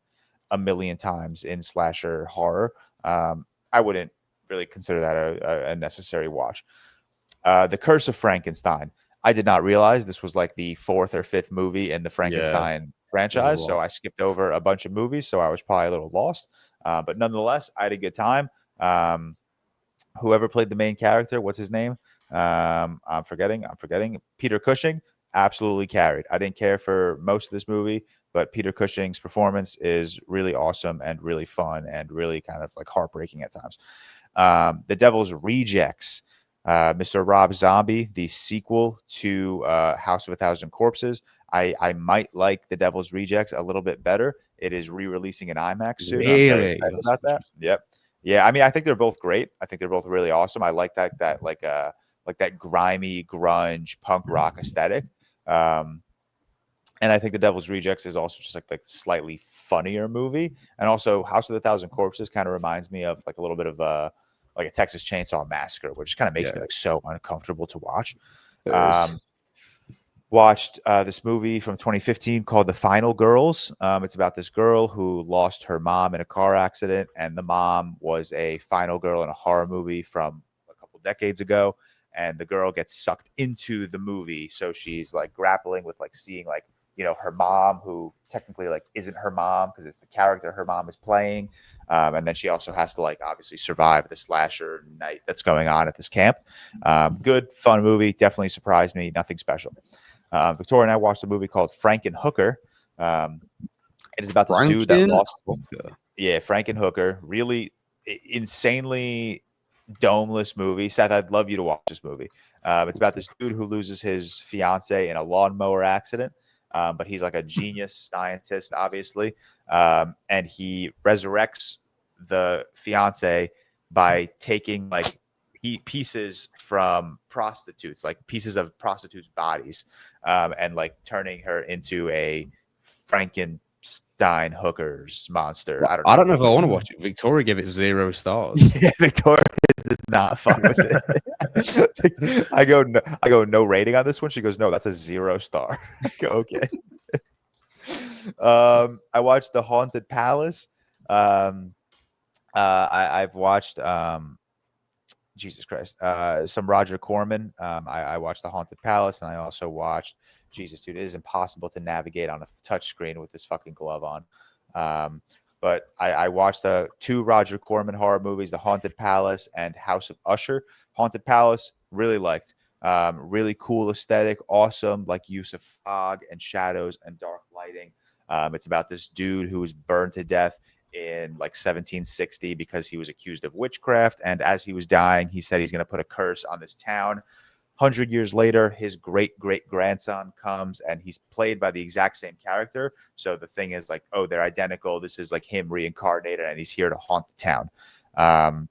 a million times in slasher horror. I wouldn't really consider that a necessary watch. The Curse of Frankenstein. I did not realize this was like the 4th or 5th movie in the Frankenstein franchise, so I skipped over a bunch of movies, so I was probably a little lost. But nonetheless, I had a good time. Whoever played the main character, what's his name? I'm forgetting. Peter Cushing absolutely carried. I didn't care for most of this movie, but Peter Cushing's performance is really awesome and really fun and really kind of like heartbreaking at times. The Devil's Rejects. Mr. Rob Zombie, the sequel to House of a Thousand Corpses. I might like The Devil's Rejects a little bit better. It is re-releasing in IMAX soon. Really? I'm very excited about that. Yep. Yeah, I mean, I think they're both great. I think they're both really awesome. I like that that grimy grunge punk rock aesthetic. And I think The Devil's Rejects is also just like slightly funnier movie. And also House of the Thousand Corpses kind of reminds me of like a little bit of like a Texas Chainsaw Massacre, which kind of makes me like so uncomfortable to watch. Watched this movie from 2015 called The Final Girls. It's about this girl who lost her mom in a car accident, and the mom was a final girl in a horror movie from a couple decades ago. And the girl gets sucked into the movie, so she's like grappling with like seeing like her mom, who technically like isn't her mom because it's the character her mom is playing, and then she also has to like obviously survive the slasher night that's going on at this camp. Good fun movie, definitely surprised me. Nothing special. Victoria and I watched a movie called Frankenhooker. It is about this dude that lost. Yeah, Frankenhooker. Really insanely domeless movie. Seth, I'd love you to watch this movie. It's about this dude who loses his fiance in a lawnmower accident. But he's like a genius scientist, obviously. And he resurrects the fiance by taking like pieces from prostitutes, like pieces of prostitutes' bodies, and like turning her into a Frankenstein hookers monster. I don't know if I want to watch it. Victoria gave it 0 stars. Yeah, Victoria did not fuck with it. I go no rating on this one. She goes, no, that's a 0 star. I go, okay. I watched The Haunted Palace. I've watched Jesus Christ, some Roger Corman. I watched The Haunted Palace, and I also watched Jesus, dude. It is impossible to navigate on a touch screen with this fucking glove on. but I watched the 2 Roger Corman horror movies, The Haunted Palace and House of Usher. Haunted Palace, really liked. Really cool aesthetic, awesome like use of fog and shadows and dark lighting. It's about this dude who was burned to death in like 1760 because he was accused of witchcraft. And as he was dying, he said he's going to put a curse on this town. 100 years later, his great grandson comes and he's played by the exact same character. So the thing is like, oh, they're identical. This is like him reincarnated and he's here to haunt the town.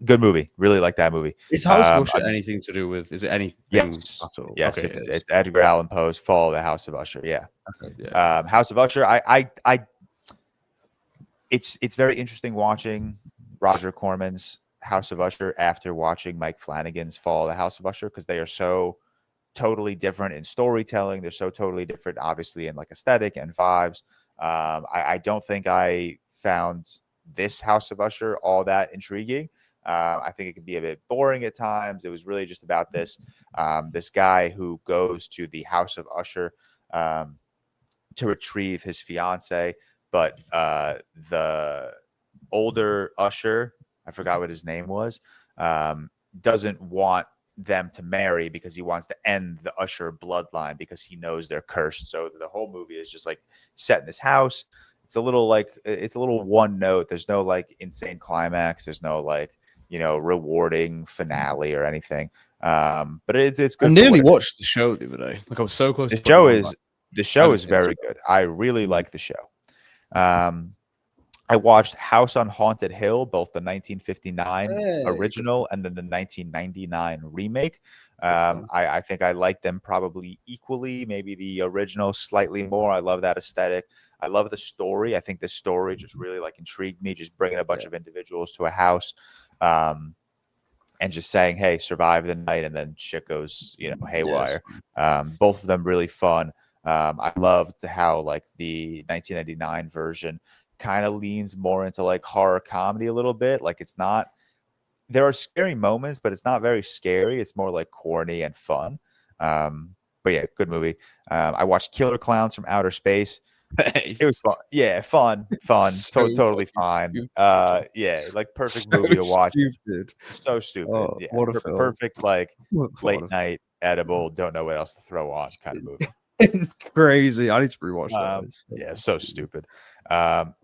Good movie. Really like that movie. Is House of Usher anything to do with? Is it anything? Yes. At all? Yes. Okay, It's Edgar Allan Poe's Fall of the House of Usher. Yeah. Okay, yeah. House of Usher. It's very interesting watching Roger Corman's House of Usher after watching Mike Flanagan's Fall of the House of Usher, because they are so totally different in storytelling. They're so totally different, obviously, in like aesthetic and vibes. I don't think I found this House of Usher all that intriguing. I think it could be a bit boring at times. It was really just about this guy who goes to the House of Usher to retrieve his fiance, but the older Usher, I forgot what his name was, doesn't want them to marry because he wants to end the Usher bloodline because he knows they're cursed. So the whole movie is just like set in this house. It's a little one note. There's no like insane climax. There's no like, rewarding finale or anything. But it's good. I nearly watched the show the other day. Like I was so close. The show is very good. I really like the show. I watched House on Haunted Hill, both the 1959 original and then the 1999 remake. I think I like them probably equally, maybe the original slightly more. I love that aesthetic. I love the story. I think the story just really like intrigued me, just bringing a bunch of individuals to a house and just saying, hey, survive the night, and then shit goes, haywire. Yes. Both of them really fun. I loved how like the 1999 version kind of leans more into like horror comedy a little bit. Like there are scary moments, but it's not very scary. It's more like corny and fun. But yeah, good movie. I watched Killer Clowns from Outer Space. It was fun. Yeah, fun, So totally fine. Yeah, like perfect movie to watch. Stupid. So stupid. Oh, Yeah, what a film. perfect like late night edible, don't know what else to throw on kind of movie. It's crazy. I need to rewatch that. Yeah, so stupid.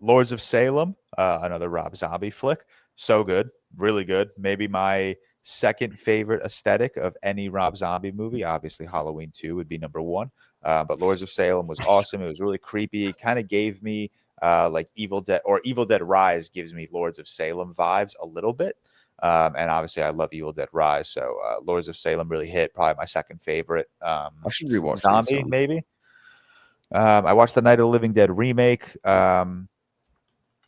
Lords of Salem, another Rob Zombie flick. So good, really good. Maybe my second favorite aesthetic of any Rob Zombie movie. Obviously, Halloween 2 would be number 1. But Lords of Salem was awesome. It was really creepy. It kind of gave me like Evil Dead Rise gives me Lords of Salem vibes a little bit. And obviously, I love Evil Dead Rise. So Lords of Salem really hit. Probably my second favorite. I should rewatch Zombie, maybe. I watched the Night of the Living Dead remake.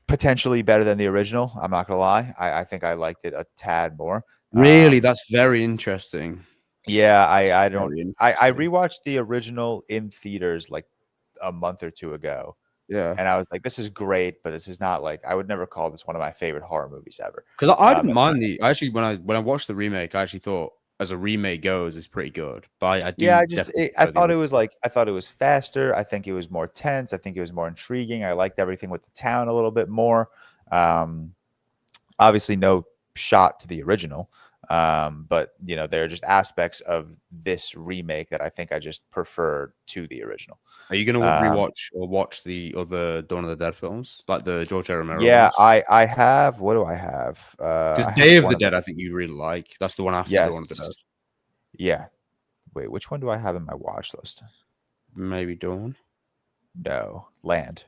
Potentially better than the original. I'm not gonna lie. I think I liked it a tad more. Really, that's very interesting. Yeah, I rewatched the original in theaters like a month or two ago. Yeah, and I was like, this is great, but this is not like, I would never call this one of my favorite horror movies ever. Because I didn't mind when I watched the remake, I actually thought as a remake goes, it's pretty good. But I thought it was faster. I think it was more tense. I think it was more intriguing. I liked everything with the town a little bit more. Obviously, no shot to the original. But there are just aspects of this remake that I think I just prefer to the original. Are you going to rewatch or watch the other Dawn of the Dead films, like the George A. Romero? Yeah, ones? I have. What do I have? Because Day of the Dead, I think you really like. That's the one after Dawn of the Dead. Yeah. Wait, which one do I have in my watch list? Maybe Dawn. No, Land.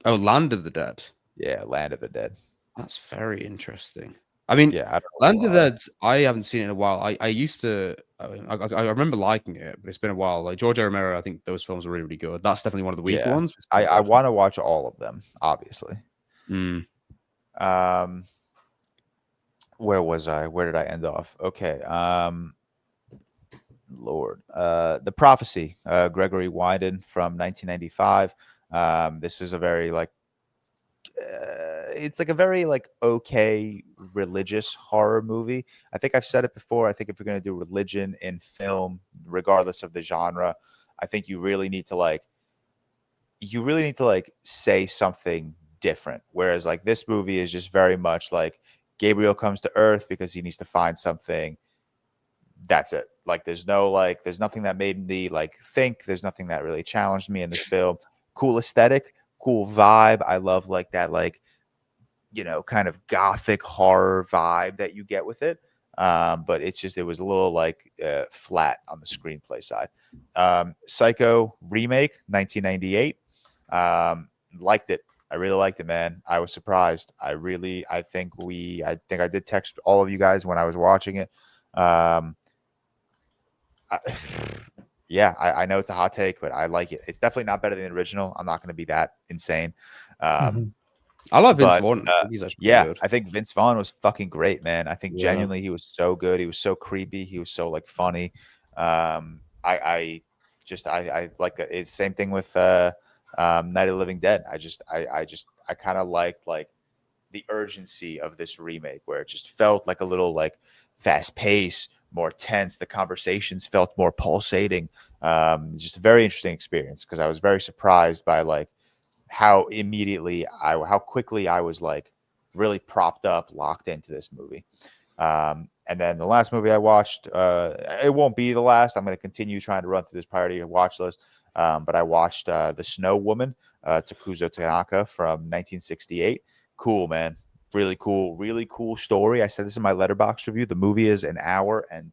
Oh, Land of the Dead. Yeah, Land of the Dead. That's very interesting. I mean, yeah, Land of the Dead, I haven't seen it in a while. I used to, I remember liking it, but it's been a while. Like George A. Romero, I think those films are really, really good. That's definitely one of the weaker ones. I want to watch all of them, obviously. Where was I? Where did I end off? Okay. Lord. The Prophecy, Gregory Wyden from 1995. This is a very it's like a very okay religious horror movie. I think I've said it before. I think if you're going to do religion in film, regardless of the genre, I think you really need to say something different. Whereas like this movie is just very much like Gabriel comes to Earth because he needs to find something. That's it. Like there's nothing that made me like think. There's nothing that really challenged me in this film. Cool aesthetic, cool vibe. I love like that, like, kind of gothic horror vibe that you get with it. But it was a little like flat on the screenplay side. Psycho remake, 1998. Liked it. I really liked it, man. I was surprised. I think I did text all of you guys when I was watching it. I know it's a hot take, but I like it. It's definitely not better than the original. I'm not going to be that insane. I love Vince Vaughn. He's actually good. I think Vince Vaughn was fucking great, man. I think genuinely he was so good. He was so creepy. He was so like funny. I like it. It's the same thing with Night of the Living Dead. I kind of liked like the urgency of this remake, where it just felt like a little like fast pace, more tense. The conversations felt more pulsating. Just a very interesting experience, because I was very surprised by like how quickly I was like really propped up, locked into this movie. And then the last movie I watched, it won't be the last. I'm going to continue trying to run through this priority watch list. But I watched The Snow Woman, Takuzo Tanaka from 1968. Cool, man. Really cool story. I said this in my Letterboxd review. The movie is an hour and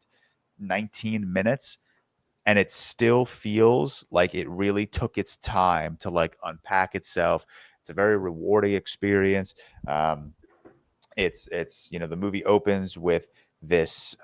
19 minutes. And it still feels like it really took its time to like unpack itself. It's a very rewarding experience. It's the movie opens with this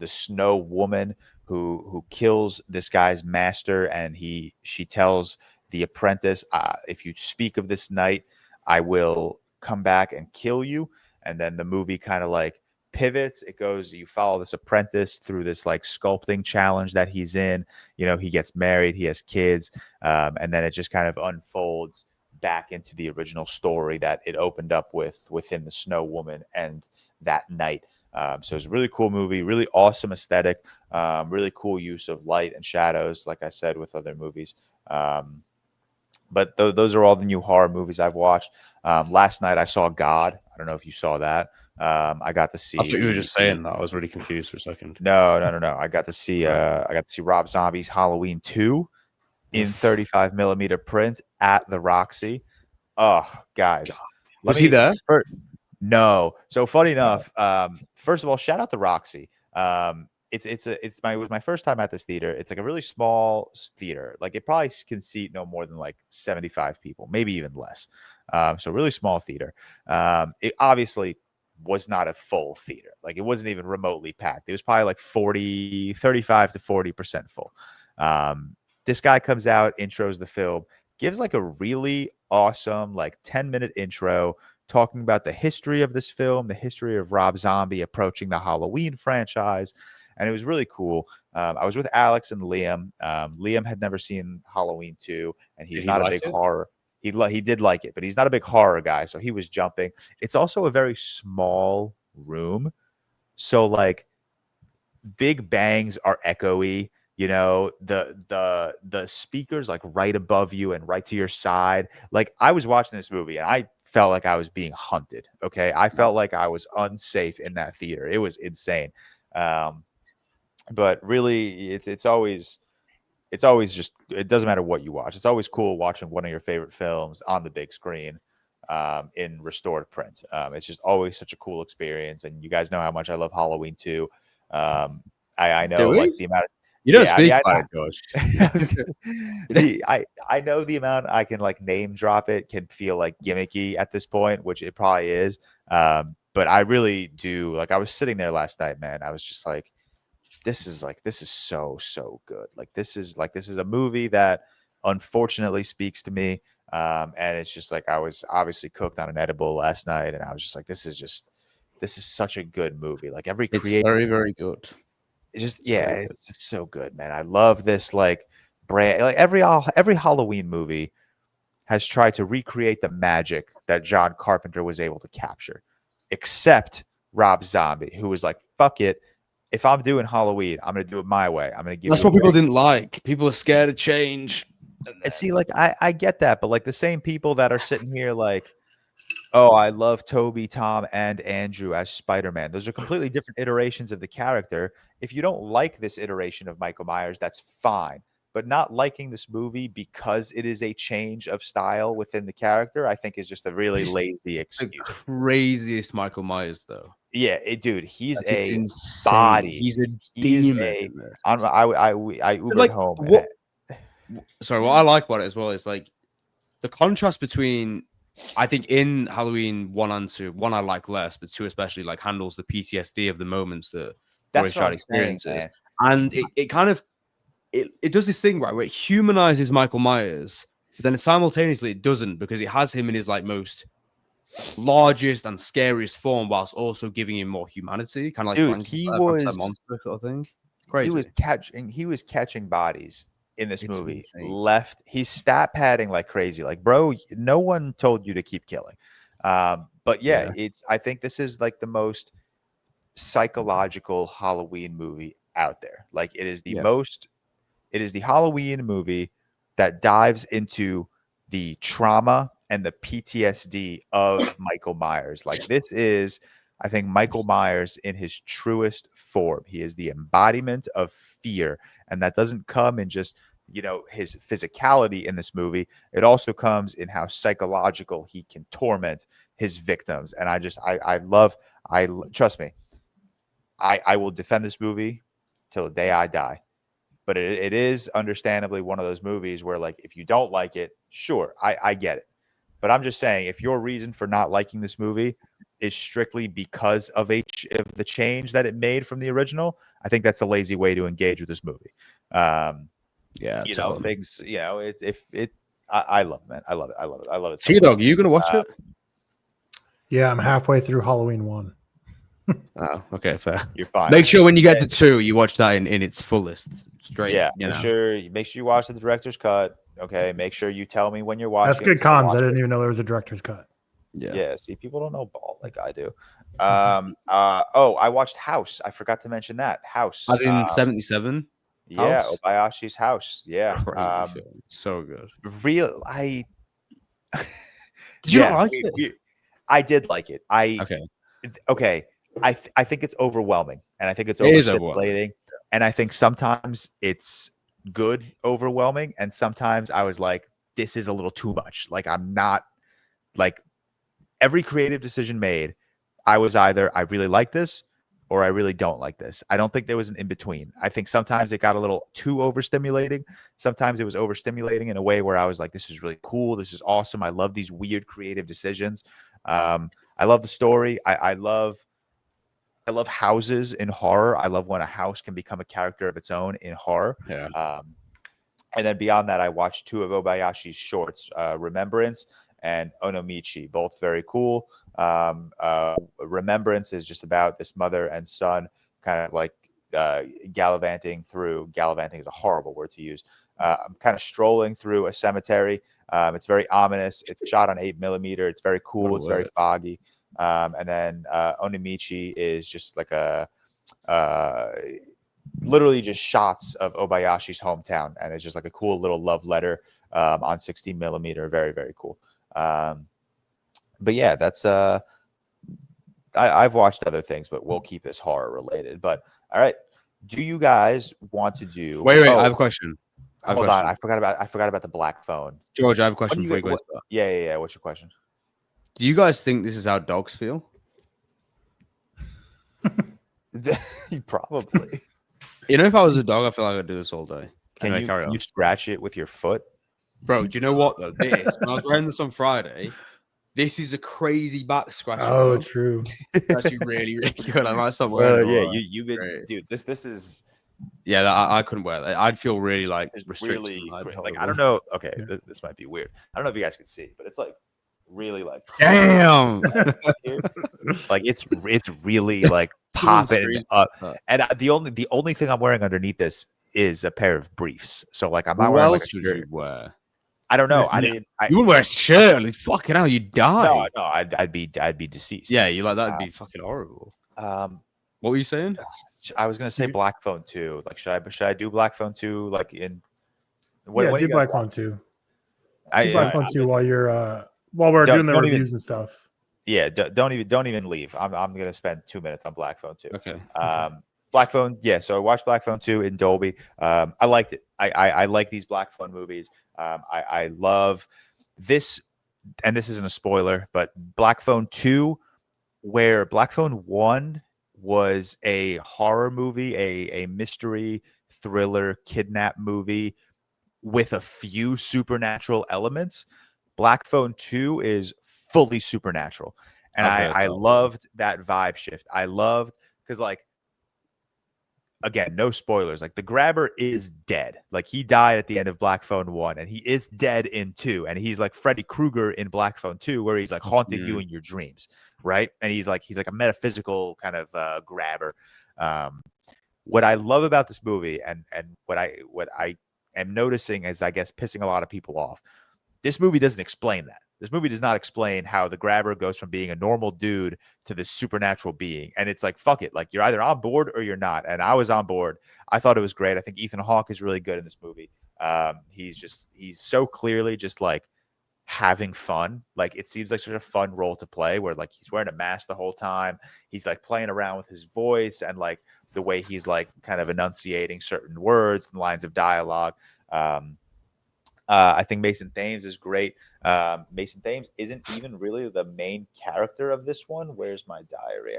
snow woman who kills this guy's master, and she tells the apprentice, if you speak of this night, I will come back and kill you. And then the movie kind of like pivots. It goes, you follow this apprentice through this like sculpting challenge that he's in. He gets married, he has kids, and then it just kind of unfolds back into the original story that it opened up within The Snow Woman and that night. So it's a really cool movie, really awesome aesthetic, really cool use of light and shadows, like I said with other movies. But those are all the new horror movies I've watched. Last night I saw God. I don't know if you saw that. I got to see. I thought you were just saying that. I was really confused for a second. No. I got to see. Rob Zombie's Halloween 2 in 35 millimeter print at the Roxy. Oh, guys, was he there? No. So funny enough. First of all, shout out to Roxy. It was my first time at this theater. It's like a really small theater. Like it probably can seat no more than like 75 people, maybe even less. So really small theater. It obviously was not a full theater. Like it wasn't even remotely packed. It was probably like 35 to 40% full. This guy comes out, intros the film, gives like a really awesome like 10-minute intro talking about the history of this film, the history of Rob Zombie approaching the Halloween franchise. And it was really cool. I was with Alex and Liam. Liam had never seen Halloween 2, and he's not a big horror. He did like it, but he's not a big horror guy, so he was jumping. It's also a very small room, so like big bangs are echoey. The speakers like right above you and right to your side. Like I was watching this movie and I felt like I was being hunted. Okay, I felt like I was unsafe in that theater. It was insane. But really, it's always just, it doesn't matter what you watch. It's always cool watching one of your favorite films on the big screen in restored print. It's just always such a cool experience. And you guys know how much I love Halloween 2. I know like the amount of, you don't speak about it, George. I know the amount I can like name drop it can feel like gimmicky at this point, which it probably is. But I really do. Like I was sitting there last night, man. I was just like, this is so good. Like this is a movie that unfortunately speaks to me. And it's just like I was obviously cooked on an edible last night, and I was just like, this is such a good movie. Like it's very, very good. It's just so good, man. I love this like brand. Like every Halloween movie has tried to recreate the magic that John Carpenter was able to capture, except Rob Zombie, who was like, fuck it. If I'm doing Halloween, I'm going to do it my way. I'm going to give. That's what people didn't like. People are scared of change. And see, like I get that, but like the same people that are sitting here like, oh, I love Toby, Tom, and Andrew as Spider-Man. Those are completely different iterations of the character. If you don't like this iteration of Michael Myers, that's fine. But not liking this movie because it is a change of style within the character, I think is just a really He's lazy the excuse. craziest Michael Myers, though. Yeah, dude, he's Like, it's a insane. body. He's a He's demon. a. in this. I Ubered Like, home. what? Sorry, what I like about it as well is like the contrast between. I think in Halloween 1 and 2, 1 I like less, but 2 especially like handles the PTSD of the moments that Roy Child experiences, and it kind of it does this thing right where it humanizes Michael Myers, but then simultaneously it doesn't because it has him in his like most largest and scariest form, whilst also giving him more humanity, kind of like Dude, Frankenstein, Frankenstein monster sort of thing. Crazy. He was catching bodies in this It's movie. insane. He's stat padding like crazy. Like, bro, no one told you to keep killing. But yeah, I think this is like the most psychological Halloween movie out there. Like, it is the Halloween movie that dives into the trauma and the PTSD of Michael Myers. Like, this is, I think, Michael Myers in his truest form. He is the embodiment of fear, and that doesn't come in just his physicality in this movie. It also comes in how psychological he can torment his victims. And trust me, I will defend this movie till the day I die. But it is understandably one of those movies where, like, if you don't like it, sure, I get it. But I'm just saying, if your reason for not liking this movie is strictly because of the change that it made from the original, I think that's a lazy way to engage with this movie. Things. I love it, man. I love it. I love it. I love it. So T-Dog, you gonna watch it? Yeah, I'm halfway through Halloween 1. Oh, okay, fair. You're fine. Make sure when you get to 2, you watch that in its fullest straight. Yeah, make sure you watch the director's cut. Okay, make sure you tell me when you're watching. That's good comms. I didn't even know there was a director's cut. Yeah. See, people don't know ball like I do. I watched House. I forgot to mention that House. As in 77. Yeah, House? Obayashi's House. Yeah, crazy film. So good. Did you not like it? I did like it. Okay. I think it's overwhelming, and I think it's overstimulating, and I think sometimes it's good overwhelming, and sometimes I was like, this is a little too much. Like, I'm not like every creative decision made. I was either I really like this or I really don't like this. I don't think there was an in between. I think sometimes it got a little too overstimulating. Sometimes it was overstimulating in a way where I was like, this is really cool. This is awesome. I love these weird creative decisions. I love the story. I love houses in horror. I love when a house can become a character of its own in horror. Yeah. And then beyond that, I watched 2 of Obayashi's shorts, Remembrance and Onomichi, both very cool. Remembrance is just about this mother and son kind of like gallivanting is a horrible word to use. Kind of strolling through a cemetery. It's very ominous. It's shot on 8mm. It's very cool. It's very foggy. And then Onomichi is just like literally just shots of Obayashi's hometown, and it's just like a cool little love letter on 16mm. Very, very cool. But yeah, that's I've watched other things, but we'll keep this horror related. But all right, do you guys want to do? Wait, I have a question. Hold on, I forgot about the black phone. George, I have a question before you go. Yeah. What's your question? Do you guys think this is how dogs feel? Probably. If I was a dog, I feel like I'd do this all day. Can you scratch it with your foot? Bro, do you know what though? When I was wearing this on Friday, this is a crazy back scratch. Oh, true. It's actually really, really good. I might stop wearing it. Yeah, you've been, dude. This is. Yeah, I couldn't wear that. I'd feel really like restricted. Really, like, I don't know. Okay, this might be weird. I don't know if you guys can see, but it's like really like damn. Like it's really like popping up. And the only thing I'm wearing underneath this is a pair of briefs. So like I'm not wearing like a shirt. I don't know. You wouldn't wear a shirt. Like, fucking hell, you die. No, I'd be deceased. Yeah, you like that'd be fucking horrible. What were you saying? I was gonna say Black Phone 2. Like, should I do Black Phone 2? Like in When do you guys Black watch? Phone 2. I, Do Black Phone 2 while you're while we're doing the don't reviews even. and stuff. Yeah, don't even leave. I'm gonna spend 2 minutes on Black Phone 2. Okay. Black Phone, yeah. So I watched Black Phone 2 in Dolby. I liked it. I like these Black Phone movies. I love this, and this isn't a spoiler, but Black Phone 2, where Black Phone 1 was a horror movie, a mystery thriller kidnap movie with a few supernatural elements. Black Phone 2 is fully supernatural. And I've heard I that. loved that vibe shift. I loved because, like, again, no spoilers. Like, the grabber is dead. Like, he died at the end of Black Phone 1, and he is dead in 2. And he's like Freddy Krueger in Black Phone 2, where he's like haunting you in your dreams, right? And he's like a metaphysical kind of grabber. What I love about this movie, and what I am noticing is, I guess, pissing a lot of people off. This movie doesn't explain that. This movie does not explain how the grabber goes from being a normal dude to this supernatural being. And it's like, fuck it. Like, you're either on board or you're not. And I was on board. I thought it was great. I think Ethan Hawke is really good in this movie. He's so clearly just like having fun. Like, it seems like such a fun role to play, where like he's wearing a mask the whole time. He's like playing around with his voice and like the way he's like kind of enunciating certain words and lines of dialogue. I think Mason Thames is great. Mason Thames isn't even really the main character of this one. Where's my diary?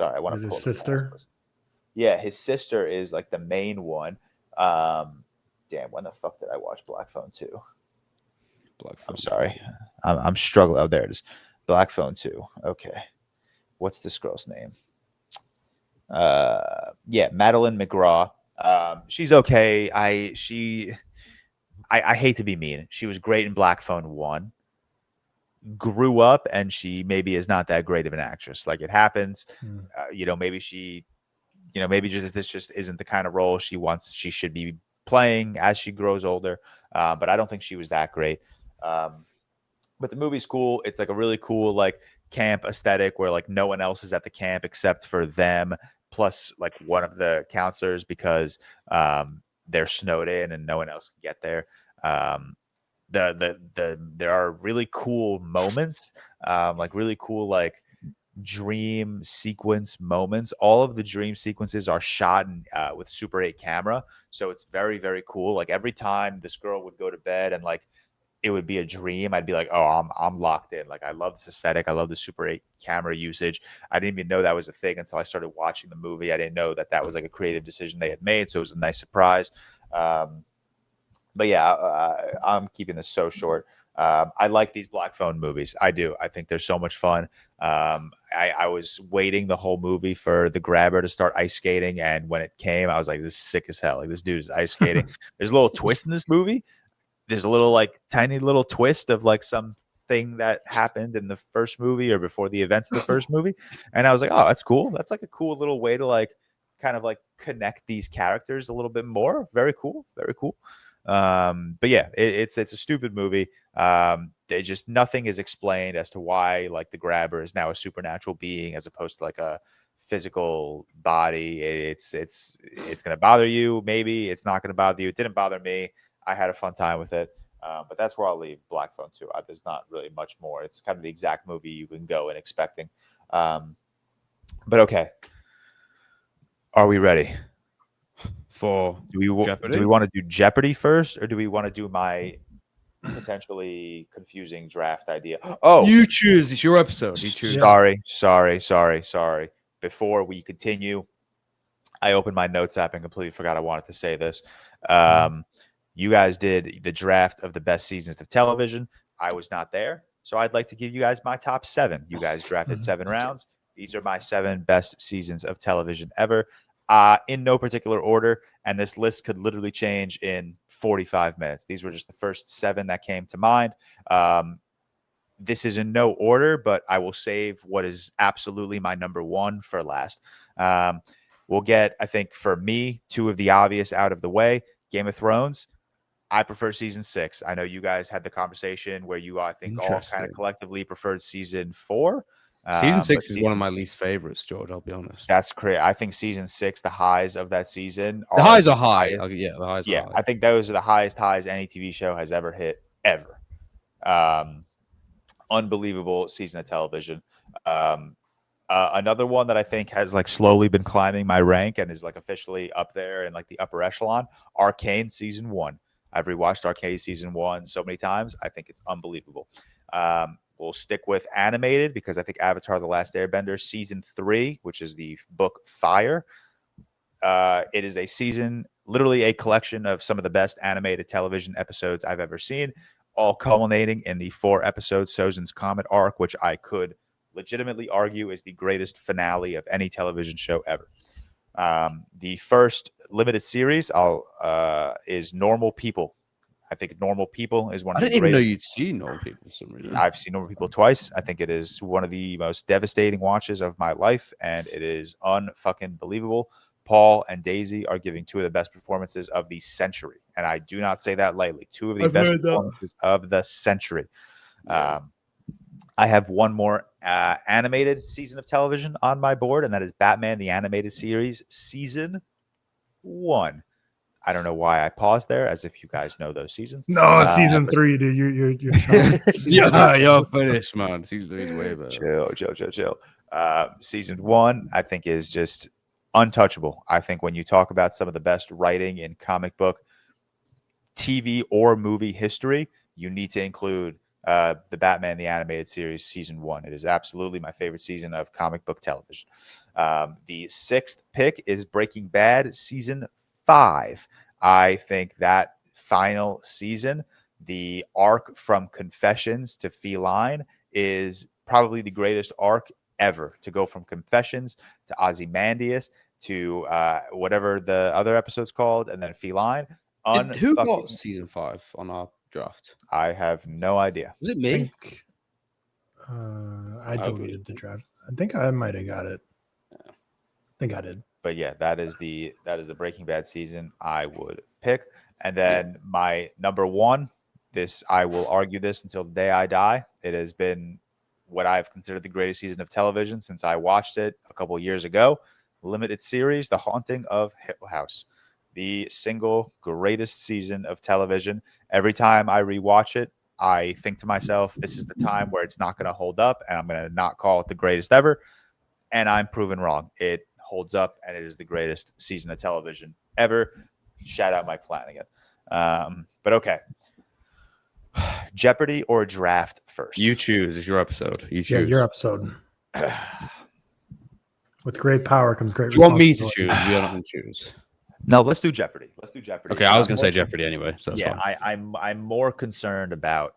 I want to pull his sister. Yeah, his sister is like the main one. Damn, when the fuck did I watch Black Phone 2? I'm sorry. I'm struggling. Oh, there it is. Black Phone 2. Okay. What's this girl's name? Yeah, Madeline McGraw. She's okay. I hate to be mean. She was great in Black Phone 1. Grew up, and she maybe is not that great of an actress. Like, it happens. Maybe she, maybe this just isn't the kind of role she should be playing as she grows older. But I don't think she was that great. But the movie's cool. It's like a really cool, like, camp aesthetic where like no one else is at the camp except for them, plus like one of the counselors, because they're snowed in and no one else can get there. There are really cool moments, like really cool like dream sequence moments. All of the dream sequences are shot with Super 8 camera, so it's very, very cool. Like, every time this girl would go to bed and like it would be a dream, I'd be like, oh, I'm locked in. Like, I love this aesthetic. I love the Super 8 camera usage. I didn't even know that was a thing until I started watching the movie. I didn't know that was like a creative decision they had made, so it was a nice surprise. But yeah, I'm keeping this so short. I like these Black Phone movies. I do. I think they're so much fun. I was waiting the whole movie for the grabber to start ice skating, and when it came, I was like, this is sick as hell. Like, this dude is ice skating. There's a little twist in this movie. There's a little like tiny little twist of like something that happened in the first movie or before the events of the first movie. And I was like, oh, that's cool. That's like a cool little way to like kind of like connect these characters a little bit more. Very cool. Very cool. But yeah, it's a stupid movie. They just, nothing is explained as to why like the grabber is now a supernatural being as opposed to like a physical body. It's going to bother you. Maybe it's not going to bother you. It didn't bother me. I had a fun time with it. But that's where I'll leave Black Phone 2. There's not really much more. It's kind of the exact movie you can go in expecting. But okay. Are we ready? For do we want to do Jeopardy first, or do we want to do my potentially confusing draft idea? Oh, you choose. It's your episode. You choose. Sorry. Before we continue, I opened my notes app and completely forgot I wanted to say this. You guys did the draft of the best seasons of television. I was not there, so I'd like to give you guys my top 7. You guys drafted 7 rounds. These are my 7 best seasons of television ever. In no particular order, and this list could literally change in 45 minutes. These were just the first 7 that came to mind. This is in no order, but I will save what is absolutely my number 1 for last. We'll get, I think, for me, 2 of the obvious out of the way. Game of Thrones. I prefer season 6. I know you guys had the conversation where you, I think, all kind of collectively preferred season 4. Season But 6 is one of my least favorites, George. I'll be honest. That's crazy. I think season 6, the highs of that season, The highs are the high. highest. Yeah, the highs Yeah, are high. I think those are the highest highs any TV show has ever hit, ever. Unbelievable season of television. Another one that I think has like slowly been climbing my rank and is like officially up there in like the upper echelon. Arcane season 1. I've rewatched Arcane season 1 so many times. I think it's unbelievable. We'll stick with animated because I think Avatar: The Last Airbender season 3, which is the book Fire. It is a season, literally a collection of some of the best animated television episodes I've ever seen, all culminating in the 4-episode Sozin's Comet arc, which I could legitimately argue is the greatest finale of any television show ever. The first limited series is Normal People. I think Normal People is one of I the didn't even know greatest. you'd seen Normal People for some reason. I've seen Normal People twice. I think it is one of the most devastating watches of my life, and it is unfucking believable. Paul and Daisy are giving 2 of the best performances of the century, and I do not say that lightly. 2 of the best performances of the century. Yeah. I have one more animated season of television on my board, and that is Batman the Animated Series season 1. I don't know why I paused there, as if you guys know those seasons. No, season 3, dude. You're Yeah, you're finished, man. Season 3 is way better. Chill. Season 1, I think, is just untouchable. I think when you talk about some of the best writing in comic book, TV, or movie history, you need to include the Batman the Animated Series season 1. It is absolutely my favorite season of comic book television. The 6th pick is Breaking Bad season 5. I think that final season, the arc from Confessions to Feline, is probably the greatest arc ever. To go from Confessions to Ozymandias to whatever the other episode's called, and then Feline. Who got season 5 on our draft? I have no idea. Was it me? I deleted the draft. I think I might have got it. I think I did. But yeah, that is the Breaking Bad season I would pick. And then my number 1, I will argue this until the day I die. It has been what I've considered the greatest season of television since I watched it a couple of years ago. Limited series, The Haunting of Hill House. The single greatest season of television. Every time I rewatch it, I think to myself, this is the time where it's not going to hold up, and I'm going to not call it the greatest ever. And I'm proven wrong. It holds up, and it is the greatest season of television ever. Shout out Mike Flanagan. But okay. Jeopardy or draft first? You choose. It's your episode. You choose. Yeah, your episode. With great power comes great Do you want me to responsibility. choose? We are not going to choose. No, let's do Jeopardy. Okay, I was going to say Jeopardy anyway. So that's fine. I'm more concerned about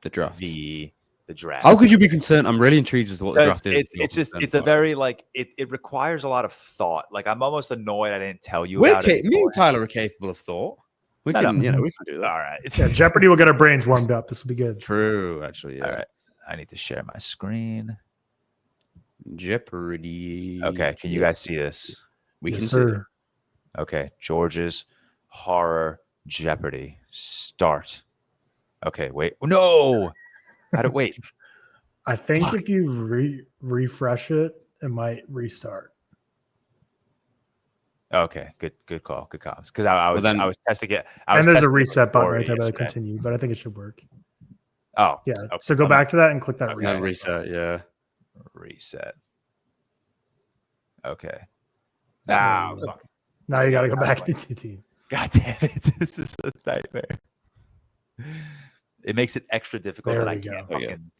the draft. The draft. How could you be concerned? I'm really intrigued as to what the draft is. It's a very it requires a lot of thought. Like, I'm almost annoyed I didn't tell you about it. Me and Tyler are capable of thought. We can do that. All right. Yeah, Jeopardy will get our brains warmed up. This will be good. True, actually. Yeah. All right. I need to share my screen. Jeopardy. Okay, can you guys see this? We Yes, can sir. see. Okay, George's Horror Jeopardy. Start. Okay, wait. No! How do wait? I think if you refresh it, it might restart. Okay, good call. Good calls. Because I was testing it. And there's a reset button right there that continue, but I think it should work. Oh. Yeah. Okay. So go back to that and click that Okay. reset. Yeah. Reset. Okay. Now you got to go back into team. God damn it. This is a nightmare. It makes it extra difficult There that I we can't go. fucking.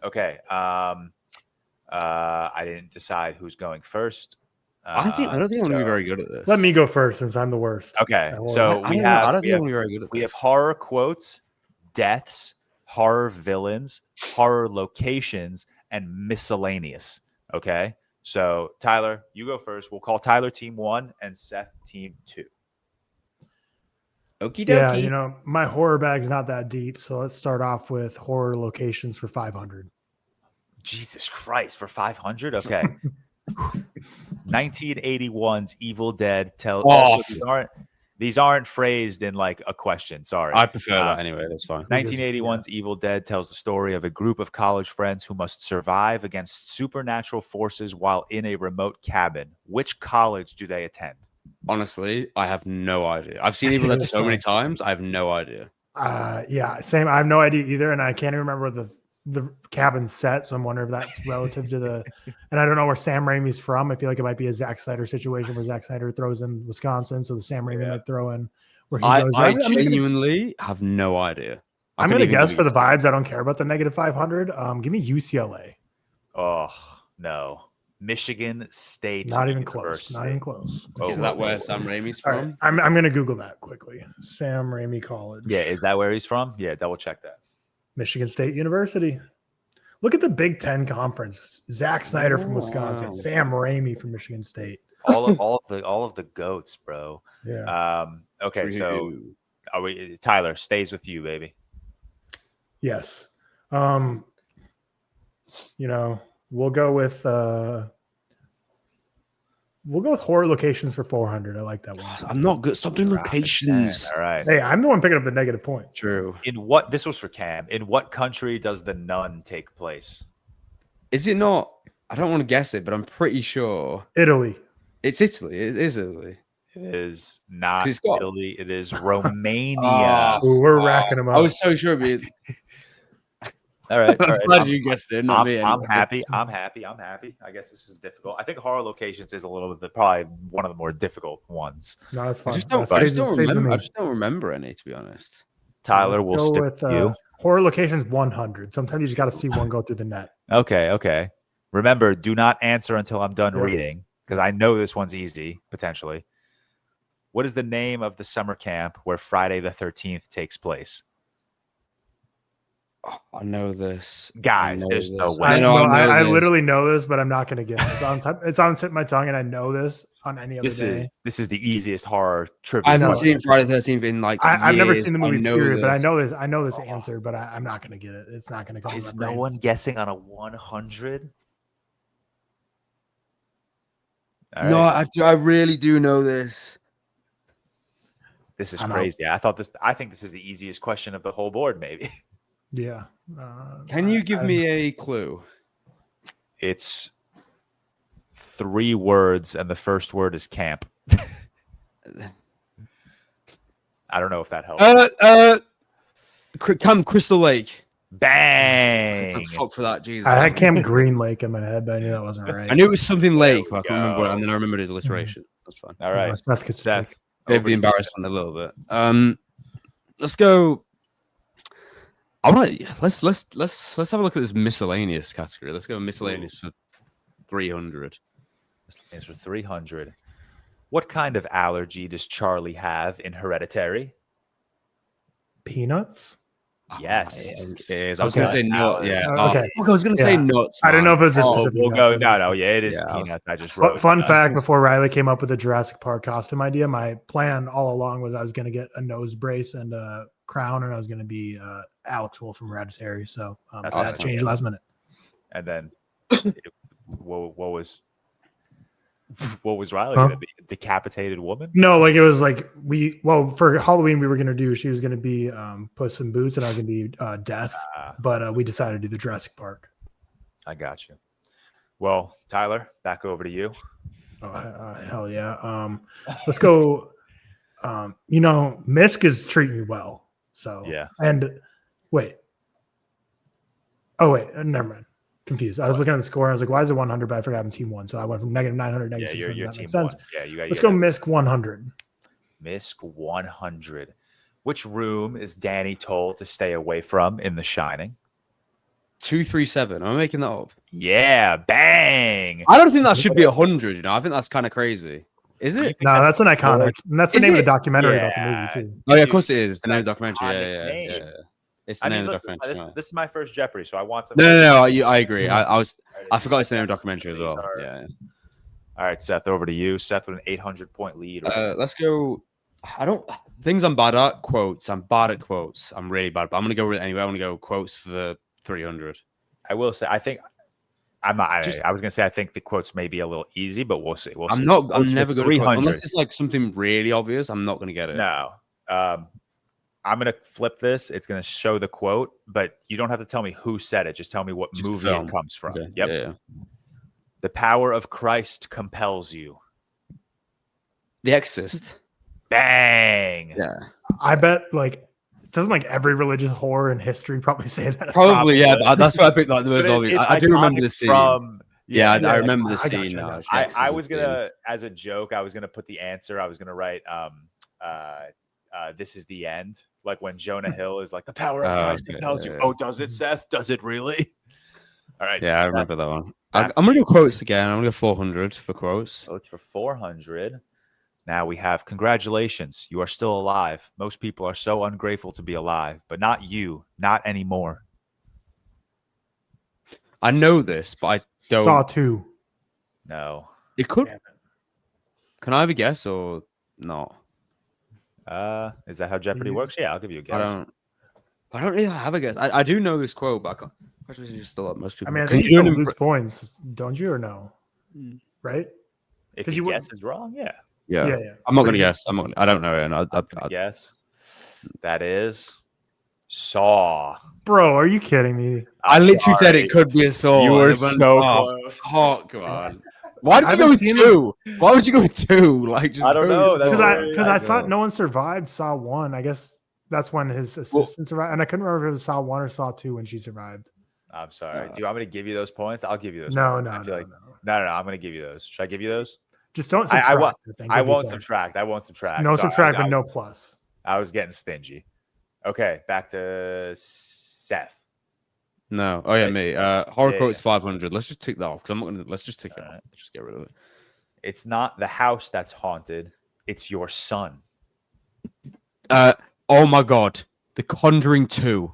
Okay. I didn't decide who's going first. I don't think I'm going to be very good at this. Let me go first since I'm the worst. Okay. Well, So I don't think I'm going to be very good at this. we have horror quotes, deaths, horror villains, horror locations, and miscellaneous. Okay. So Tyler, you go first. We'll call Tyler team 1 and Seth team 2. Okie Yeah, dokie. my horror bag's not that deep, so let's start off with horror locations for 500. Jesus Christ, for 500? Okay. 1981's Evil Dead These aren't phrased in like a question. Sorry. I prefer that anyway. That's fine. 1981's Evil Dead tells the story of a group of college friends who must survive against supernatural forces while in a remote cabin. Which college do they attend? Honestly, I have no idea. I've seen Evil Dead so many times. I have no idea. Yeah, same. I have no idea either, and I can't even remember the cabin set. So I'm wondering if that's relative to the. And I don't know where Sam Raimi's from. I feel like it might be a Zack Snyder situation where Zack Snyder throws in Wisconsin, so the Sam Raimi might throw in where he goes. I genuinely have no idea. I'm gonna guess for the vibes. I don't care about the -500. Give me UCLA. Oh no. Michigan State. Not even University. close. Not even close. Is that where Sam Raimi's from? Right, I'm going to Google that quickly. Sam Raimi College. Yeah, is that where he's from? Yeah, double check that. Michigan State University. Look at the Big Ten Conference. Zack Snyder from Wisconsin. Sam Raimi from Michigan State. all of the goats, bro. Yeah. Okay, so are we? Tyler stays with you, baby. Yes. We'll go with horror locations for 400. I like that one. I'm not good. Stop doing locations. All right. Hey, I'm the one picking up the negative points. True. This was for Cam. In what country does The Nun take place? Is it not? I don't want to guess it, but I'm pretty sure Italy. It's Italy. It is Italy. It is not Italy. It is Romania. Ooh, we're racking them up. I was so sure it'd be. All right. I'm glad you guessed it. Not me. I'm happy. I guess this is difficult. I think horror locations is a little bit probably one of the more difficult ones. No, it's fine. I just don't remember any, to be honest. Tyler, we'll stick with you. Horror locations 100. Sometimes you just got to see one go through the net. Okay. Remember, do not answer until I'm done reading, because I know this one's easy, potentially. What is the name of the summer camp where Friday the 13th takes place? Oh, I know this, guys. There's no way. I literally know this, but I'm not going to get it. It's on the tip of my tongue, and I know this on any other day. This is the easiest horror trivia. I've not seen Friday the 13th in I've never seen the movie period, but I know this. I know this answer, but I'm not going to get it. It's not going to come. Is no one guessing on a 100? No, I really do know this. This is crazy. I think this is the easiest question of the whole board, maybe. Yeah. Can you give me a clue? It's 3 words, and the first word is camp. I don't know if that helps. Crystal Lake. Bang! Fuck for that, Jesus. I had Camp Green Lake in my head, but I knew that wasn't right. I knew it was something lake, but I couldn't remember it, and then I remembered his alliteration. That's fine. All right. Seth, Gave the embarrassment a little bit. Let's go. Let's have a look at this miscellaneous category. Let's go miscellaneous for 300. Miscellaneous for 300. What kind of allergy does Charlie have in Hereditary? Peanuts? Yes. I was going to say nuts. Yeah. Okay. I was going to say nuts. I don't know if it was a specific. We'll go. No. Yeah, it is peanuts. I just wrote. Fun fact: before Riley came up with the Jurassic Park costume idea, my plan all along was I was going to get a nose brace and a crown, and I was going to be Alex Wolff from Hereditary. So that changed last minute. And then, what was Riley going to be? A decapitated woman? No, like it was like for Halloween we were going to do. She was going to be Puss in Boots, and I was going to be Death. But we decided to do the Jurassic Park. I got you. Well, Tyler, back over to you. Oh, hell yeah. Let's go. Misk is treating me well. So yeah. And wait. Oh wait, never mind. Confused. I was looking at the score. I was like, why is it 100? But I forgot I'm team 1. So I went from -900, -600. You're that team makes sense. 1. Yeah, you got. Let's go Misk 100. Misk 100. Which room is Danny told to stay away from in The Shining? 237. Am I making that up? Yeah, bang. I don't think that should be 100. I think that's kind of crazy. Is it? No, that's an iconic. And that's the name of the documentary about the movie too. Oh yeah, of course it is. The name of the documentary. Yeah. It's the name of the documentary. This is my first Jeopardy, so I want some. No. I agree. I forgot it's the name of the documentary as well. Yeah. All right, Seth, over to you. Seth with an 800-point lead. Let's go. Things I'm bad at. Quotes. I'm bad at quotes. I'm really bad. But I'm gonna go with it anyway. I want to go quotes for the 300. I will say, I think I'm not. I was gonna say I think the quotes may be a little easy, but we'll see. We'll see. I'm not. I'm Quotes for never going to 300. unless it's like something really obvious. I'm not going to get it. No. I'm gonna flip this. It's gonna show the quote, but you don't have to tell me who said it. Just tell me what Just the movie film. it comes from. Okay. Yep. Yeah. The power of Christ compels you. The Exorcist. Bang. Yeah. I bet like doesn't like every religious horror in history probably say that. Probably. Yeah. That's why I picked like the most But obvious. it's I do remember iconic the scene. from. Yeah, I yeah, remember the I got scene you, I now. got It's the I Exorcist was scene. gonna, as a joke, I was gonna put the answer. I was gonna write, "This is the end." Like when Jonah Hill is like, "The power of Christ okay, compels you." yeah. Oh, does it, Seth? Does it really? All right. Yeah, I Seth, remember that one. back I'm to gonna you. go quotes again. I'm gonna go 400 for quotes. Votes for 400. Now we have congratulations. You are still alive. Most people are so ungrateful to be alive, but not you. Not anymore. I know this, but I don't. Saw 2. No. It could. Damn it. Can I have a guess or not? Is that how Jeopardy You- works? Yeah, I'll give you a guess. I don't really have a guess. I do know this quote, but I can't. Actually, just still up most I people. mean, I Can think you you do still an lose points, don't you, or no? Right? If 'Cause you you guess is wrong, yeah. Yeah. Yeah. I'm not But gonna you guess. I don't know it. And I Guess. That is Saw. Bro, are you kidding me? literally said sorry. it could be a sword. You were and it went, so oh, close. Oh, come on. Why did I you go haven't with seen 2? Why would you go with 2? Like, just I don't go know. with That's sword. Because I thought no one survived Saw 1. I guess that's when his assistant survived. And I couldn't remember if it was Saw 1 or Saw 2 when she survived. I'm sorry. Do you want me to give you those points? I'll give you those. No, points. no, I no, feel like no. no. I'm going to give you those. Should I give you those? Just don't I subtract. won't- think, I to be won't fair. subtract. I won't subtract. No Sorry, subtract, but I, no plus. I was getting stingy. Okay, back to Seth. No. Oh yeah, Right. me. Horror Yeah, quote's 500. Let's just tick that off because I'm not gonna. Let's just tick it All off. right. Let's just get rid of it. It's not the house that's haunted. It's your son. Oh my god, The Conjuring 2.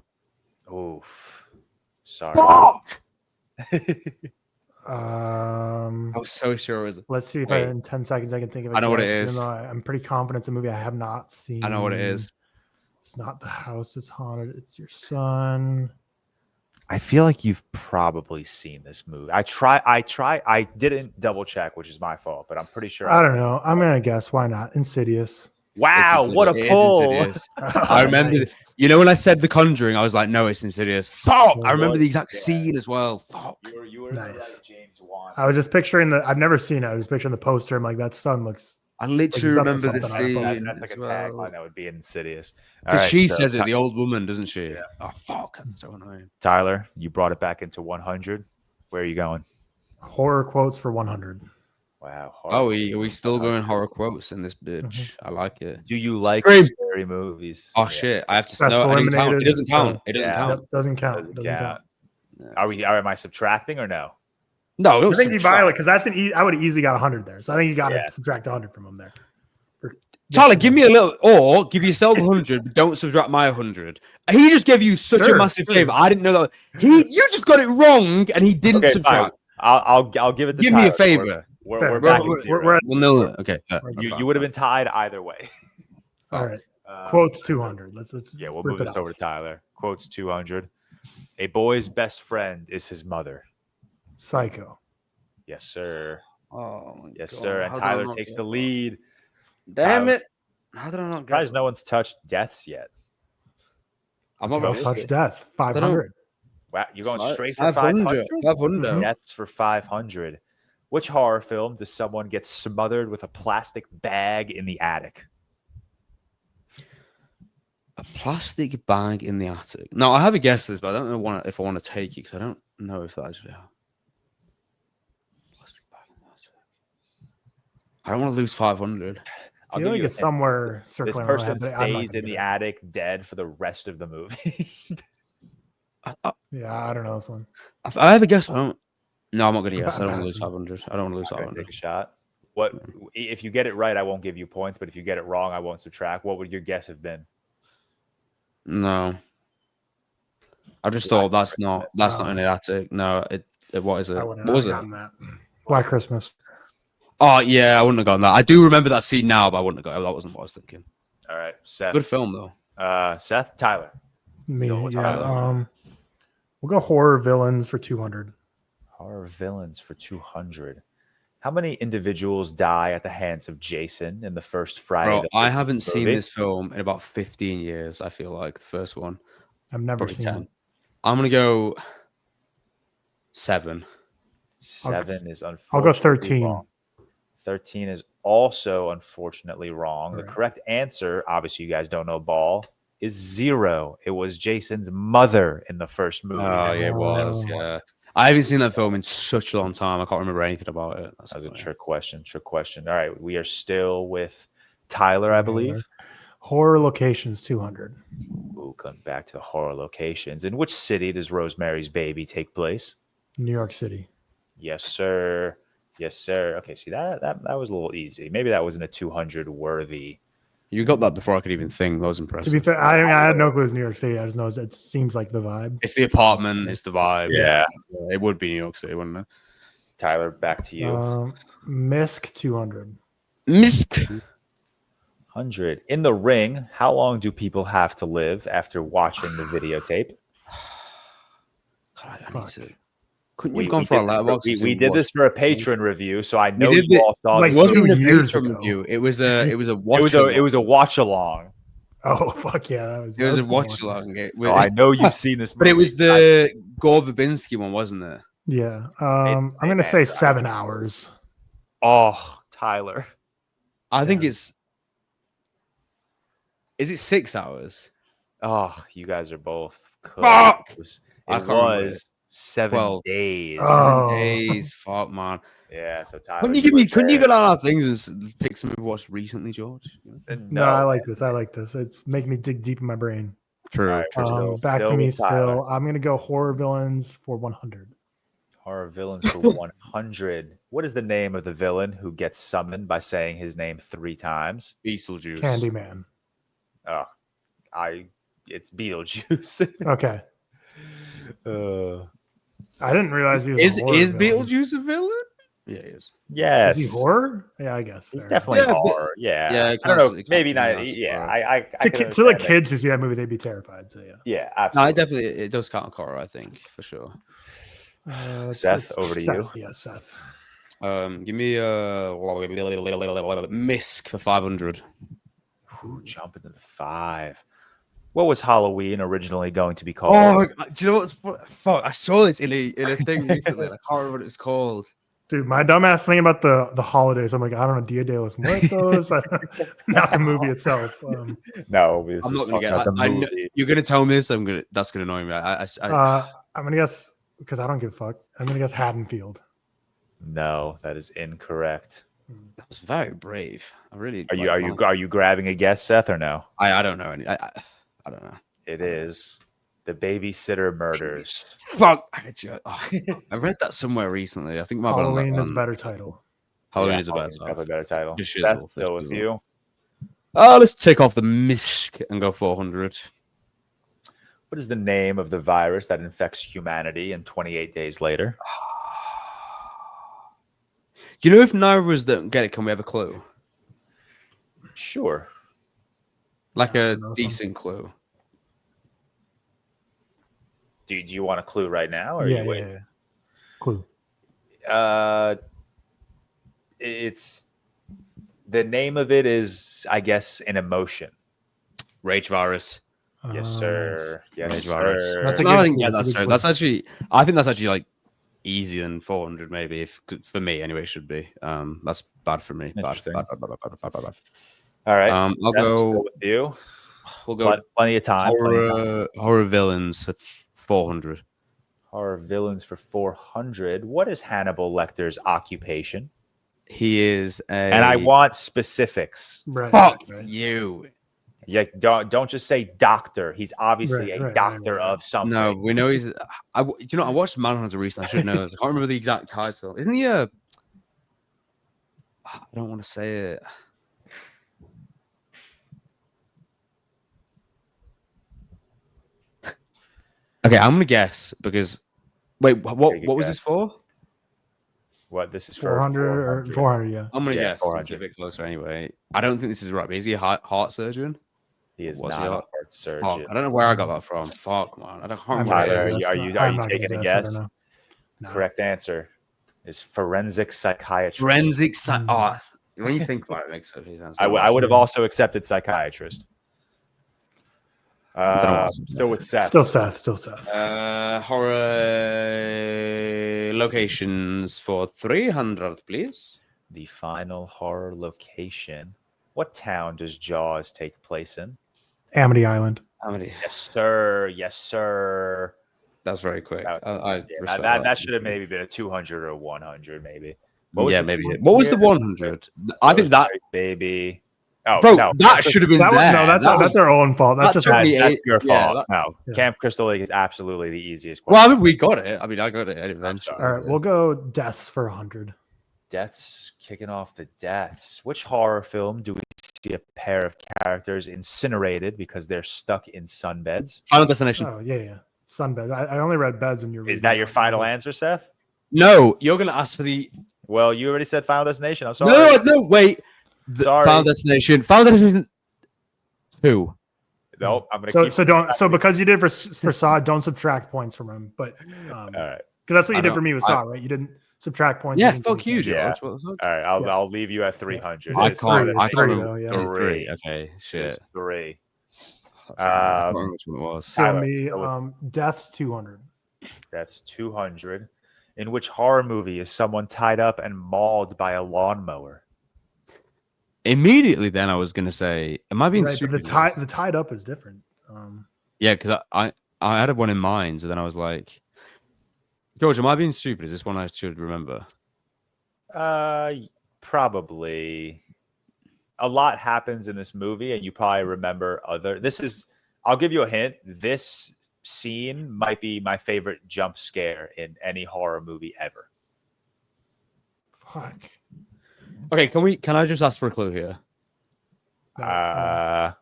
Oof. Sorry. Fuck! I was so sure it was. Let's see if Wait. in 10 seconds I can think of it. I know what it is. I'm pretty confident it's a movie I have not seen. I know what it is. It's not the house that's haunted. It's your son. I feel like you've probably seen this movie. I didn't double check, which is my fault, but I'm pretty sure. I don't know. I'm gonna guess. Why not? Insidious. Wow, It's what a Insidious. It is pull! Insidious. I remember. Nice. You know when I said The Conjuring, I was like, no, it's Insidious. Fuck! I remember What? the exact Yeah. scene as well. Fuck. You were Nice. right, James Wan. I was just picturing the. I've never seen it. I was picturing the poster. I'm like, that son looks. I literally he's up to remember the something, I scene. That's like a as well. tagline that would be Insidious. All Because right, she so says it, the old woman, doesn't she? Yeah. Oh fuck, that's so annoying. Tyler, you brought it back into 100. Where are you going? Horror quotes for 100. Wow. Oh, are we still going horror quotes in this bitch? I like it. Do you like Scream. scary movies? Oh Yeah. shit! I have to That's know. I didn't count. It eliminated. doesn't count. It doesn't Yeah. count. Yep, doesn't count. Doesn't Doesn't count. count. Am I subtracting or no? No, I think you violate because that's an. I would have easily got 100 there. So I think you got to Yeah. subtract 100 from him there. Tyler, give me a little, or give yourself 100, but don't subtract my 100. He just gave you such a Sure, massive sure. favor. I didn't know that. You just got it wrong, and he didn't Okay, subtract. I'll give it to Give me a Tyler. favor. We're Fair. back We're- in zero. at- Well, no, okay. fair. You would have been tied either way. all right. Um, Quotes 200. Let's Yeah, we'll rip move it this over off. to Tyler. Quotes 200. A boy's best friend is his mother. Psycho. Yes, sir. Oh, my Yes, God. sir. And How did I Tyler not takes get the that? lead. Damn Tyler. it. How did I not get Surprised that? no one's touched deaths yet. I'm not Don't ready. touch death. 500. Wow, you're going Fi- straight for 500? 500. That's for 500. Which horror film does someone get smothered with a plastic bag in the attic? A plastic bag in the attic. No, I have a guess this, but I don't know if I want to take it because I don't know if that actually. Plastic bag in the attic. I don't want to lose 500. I feel like it's somewhere This circling around my person head, but I'm not stays gonna in the get it. attic dead for the rest of the movie. Yeah, I don't know this one. I have a guess. I don't. No, I'm not going to guess. I I'm don't want to lose passing. 500. I don't want to lose I'm gonna 500. take a shot. What if you get it right? I won't give you points, but if you get it wrong, I won't subtract. What would your guess have been? No. I just Black thought that's not Christmas. in the attic. No, it what is it? I What wouldn't was have it? gotten that. Black Christmas. Oh yeah, I wouldn't have gotten that. I do remember that scene now, but I wouldn't have got it. That wasn't what I was thinking. All right, Seth. Good film though. Seth, Tyler. Me, Go with yeah. Tyler. We'll go horror villains for 200. Horror villains for 200. How many individuals die at the hands of Jason in the first Friday? Bro, I haven't seen this film in about 15 years. I feel like the first one. I've never Probably seen 10. it. I'm gonna go 7. 7 is unfortunately I'll go 13. wrong. 13 is also unfortunately wrong. The Right. correct answer, obviously you guys don't know ball, is 0. It was Jason's mother in the first movie. Oh, yeah, it was. Oh. Yeah. I haven't seen that film in such a long time. I can't remember anything about it. That's That was a funny. trick question. All right, we are still with Tyler, I believe. Horror locations 200. Ooh, coming back to the horror locations. In which city does Rosemary's Baby take place? New York City. Yes, sir. Yes, sir. Okay, see that was a little easy. Maybe that wasn't a 200 worthy. You got that before I could even think. That was impressive. To be fair, I had no clue it was New York City. I just know it seems like the vibe. It's the apartment. It's the vibe. Yeah. It would be New York City, wouldn't it? Tyler, back to you. Misk 200. Misk. 100. In the ring, how long do people have to live after watching the videotape? God, I need Fuck. to. Couldn't you have gone for a letterbox? We did this for a patron review, so I know did you it, all saw like, this. It wasn't Two even a years patron ago. review. It was a watch. It was a watch along. Oh fuck yeah, that was. It was a fun. watch along. So I know you've seen this movie. But it was the Gore Verbinski one, wasn't it? Yeah. I'm gonna say 7 hours. Oh, Tyler. I think Yeah. it's. Is it 6 hours? Oh, you guys are both Fuck! close. I It can't remember was 7 12 days. Oh. Days, fuck man. Yeah, so Tyler. Couldn't you get on our things and pick some we've watched recently, George? No, I like this. I like this. It's making me dig deep in my brain. True. All right, we're still- Back to still me with Tyler. still. I'm gonna go horror villains for 100. Horror villains for 100. What is the name of the villain who gets summoned by saying his name 3 times? Beetlejuice. Candyman. Oh, it's Beetlejuice. Okay. I didn't realize he was. Is a horror villain. Beetlejuice a villain? Yeah, he is. Yes. Is he horror? Yeah, I guess. He's fair. definitely Yeah, horror. Yeah. yeah, I it don't know. can't- it Maybe can't not. be Yeah. horror. I To, can to the understand that. kids who see that movie, they'd be terrified. So yeah. Yeah, No, absolutely. it definitely it does count horror, I think, for sure. Seth, over to you. Yeah, Seth. Give me a Misk for 500. Ooh, jumping to the 5. What was Halloween originally going to be called? Oh my god! Do you know what's fuck? I saw this in a thing recently. And I can't remember what it's called. Dude, my dumbass thing about the holidays. I'm like, I don't know, Dia de los Muertos. Not the movie itself. No, this I'm is not gonna talking get. about the I know, movie. you're gonna tell me this. That's gonna annoy me. I'm gonna guess because I don't give a fuck. I'm gonna guess Haddonfield. No, that is incorrect. That was very brave. I really. Are you grabbing a guess, Seth, or no? I don't know any. I don't know. It is the Babysitter Murders. Fuck! I read that somewhere recently. I think my Halloween is a better title. Halloween Yeah, is a better Halloween's definitely title. a better title. Just Seth, shizzle, still with shizzle. you. Let's take off the Misk and go 400. What is the name of the virus that infects humanity and 28 days later? Do you know if neither of us don't get it, can we have a clue? Sure. Like I a don't know, decent clue. Do you want a clue right now, or Yeah, you wait? yeah. Clue. It's the name of it is, I guess, an emotion. Rage virus. Yes, sir. Yes, Rage virus. sir. That's a No, good I didn't clue, get that's a that. good Sorry. clue. That's actually. I think that's actually like easier than 400, maybe. If for me, anyway, it should be. That's bad for me. Bad. Interesting. Bad. All right. I'll Seth, go. still with you. We'll go. Plenty of time. Plenty of time. Horror villains for 400. Horror villains for 400. What is Hannibal Lecter's occupation? He is a. And I want specifics. Right. Fuck right. you. Yeah, don't just say doctor. He's obviously Right, a right, doctor right, right. of something. No, we know he's. I watched Manhunter recently. I should know this. I can't remember the exact title. Isn't he a? I don't want to say it. Okay, I'm gonna guess because. Wait, what Take a was this guess. for? What this is for 400 or 400, yeah. I'm gonna Yeah, guess. 400. It's a bit closer anyway. I don't think this is right. But is he a heart surgeon? He is Was not he a a- heart Fuck, surgeon. I don't know where I got that from. Fuck, man. I can't remember. Tyler, what it is. are you I'm not taking gonna a guess, I guess? don't know. No. Correct answer is forensic psychiatrist. Forensic when you think about it, it makes sense. I would have also accepted psychiatrist. don't know what Still with Seth. Still Seth. Horror locations for 300, please. The final horror location. What town does Jaws take place in? Amity Island. Amity. Yes, sir. Yes, sir. That's very quick. That should have maybe been a 200 or 100, maybe. What was maybe. What was the 100? I think that baby. Oh, bro, no, that should have been That was, there. no, that's our own fault. That's just took me that's your yeah, fault. No, yeah. Camp Crystal Lake is absolutely the easiest Well, question. I mean, we got it. I mean, I got it eventually. all right. We'll go deaths for 100. Deaths, kicking off the deaths. Which horror film do we see a pair of characters incinerated because they're stuck in sunbeds? Final Destination. Oh yeah. Sunbed. I only read beds when you were. Is that your final answer, Seth? No, you're gonna ask for the. Well, you already said Final Destination. I'm sorry. No, wait. Sorry. Final Destination 2. Nope. I'm gonna keep. So because you did for Saw, don't subtract points from him. But All right. because that's what you did for me with Saw, right? You didn't subtract points. Yeah, from fuck you, Joe. Yeah. That's what the fuck? All right. I'll leave you at 300. I It's can't. three, I it's three, can't. though, yeah. Three. Okay, shit. It's 3. I don't know which one it was. So Tyler, me, go deaths 200. That's 200. In which horror movie is someone tied up and mauled by a lawnmower? Immediately, then I was gonna say, am I being Right, but stupid? the tied up is different. Yeah, because I had one in mind, so then I was like, George, am I being stupid? Is this one I should remember? Probably. A lot happens in this movie, and you probably remember other. I'll give you a hint. This scene might be my favorite jump scare in any horror movie ever. Fuck. Okay, can I just ask for a clue here? I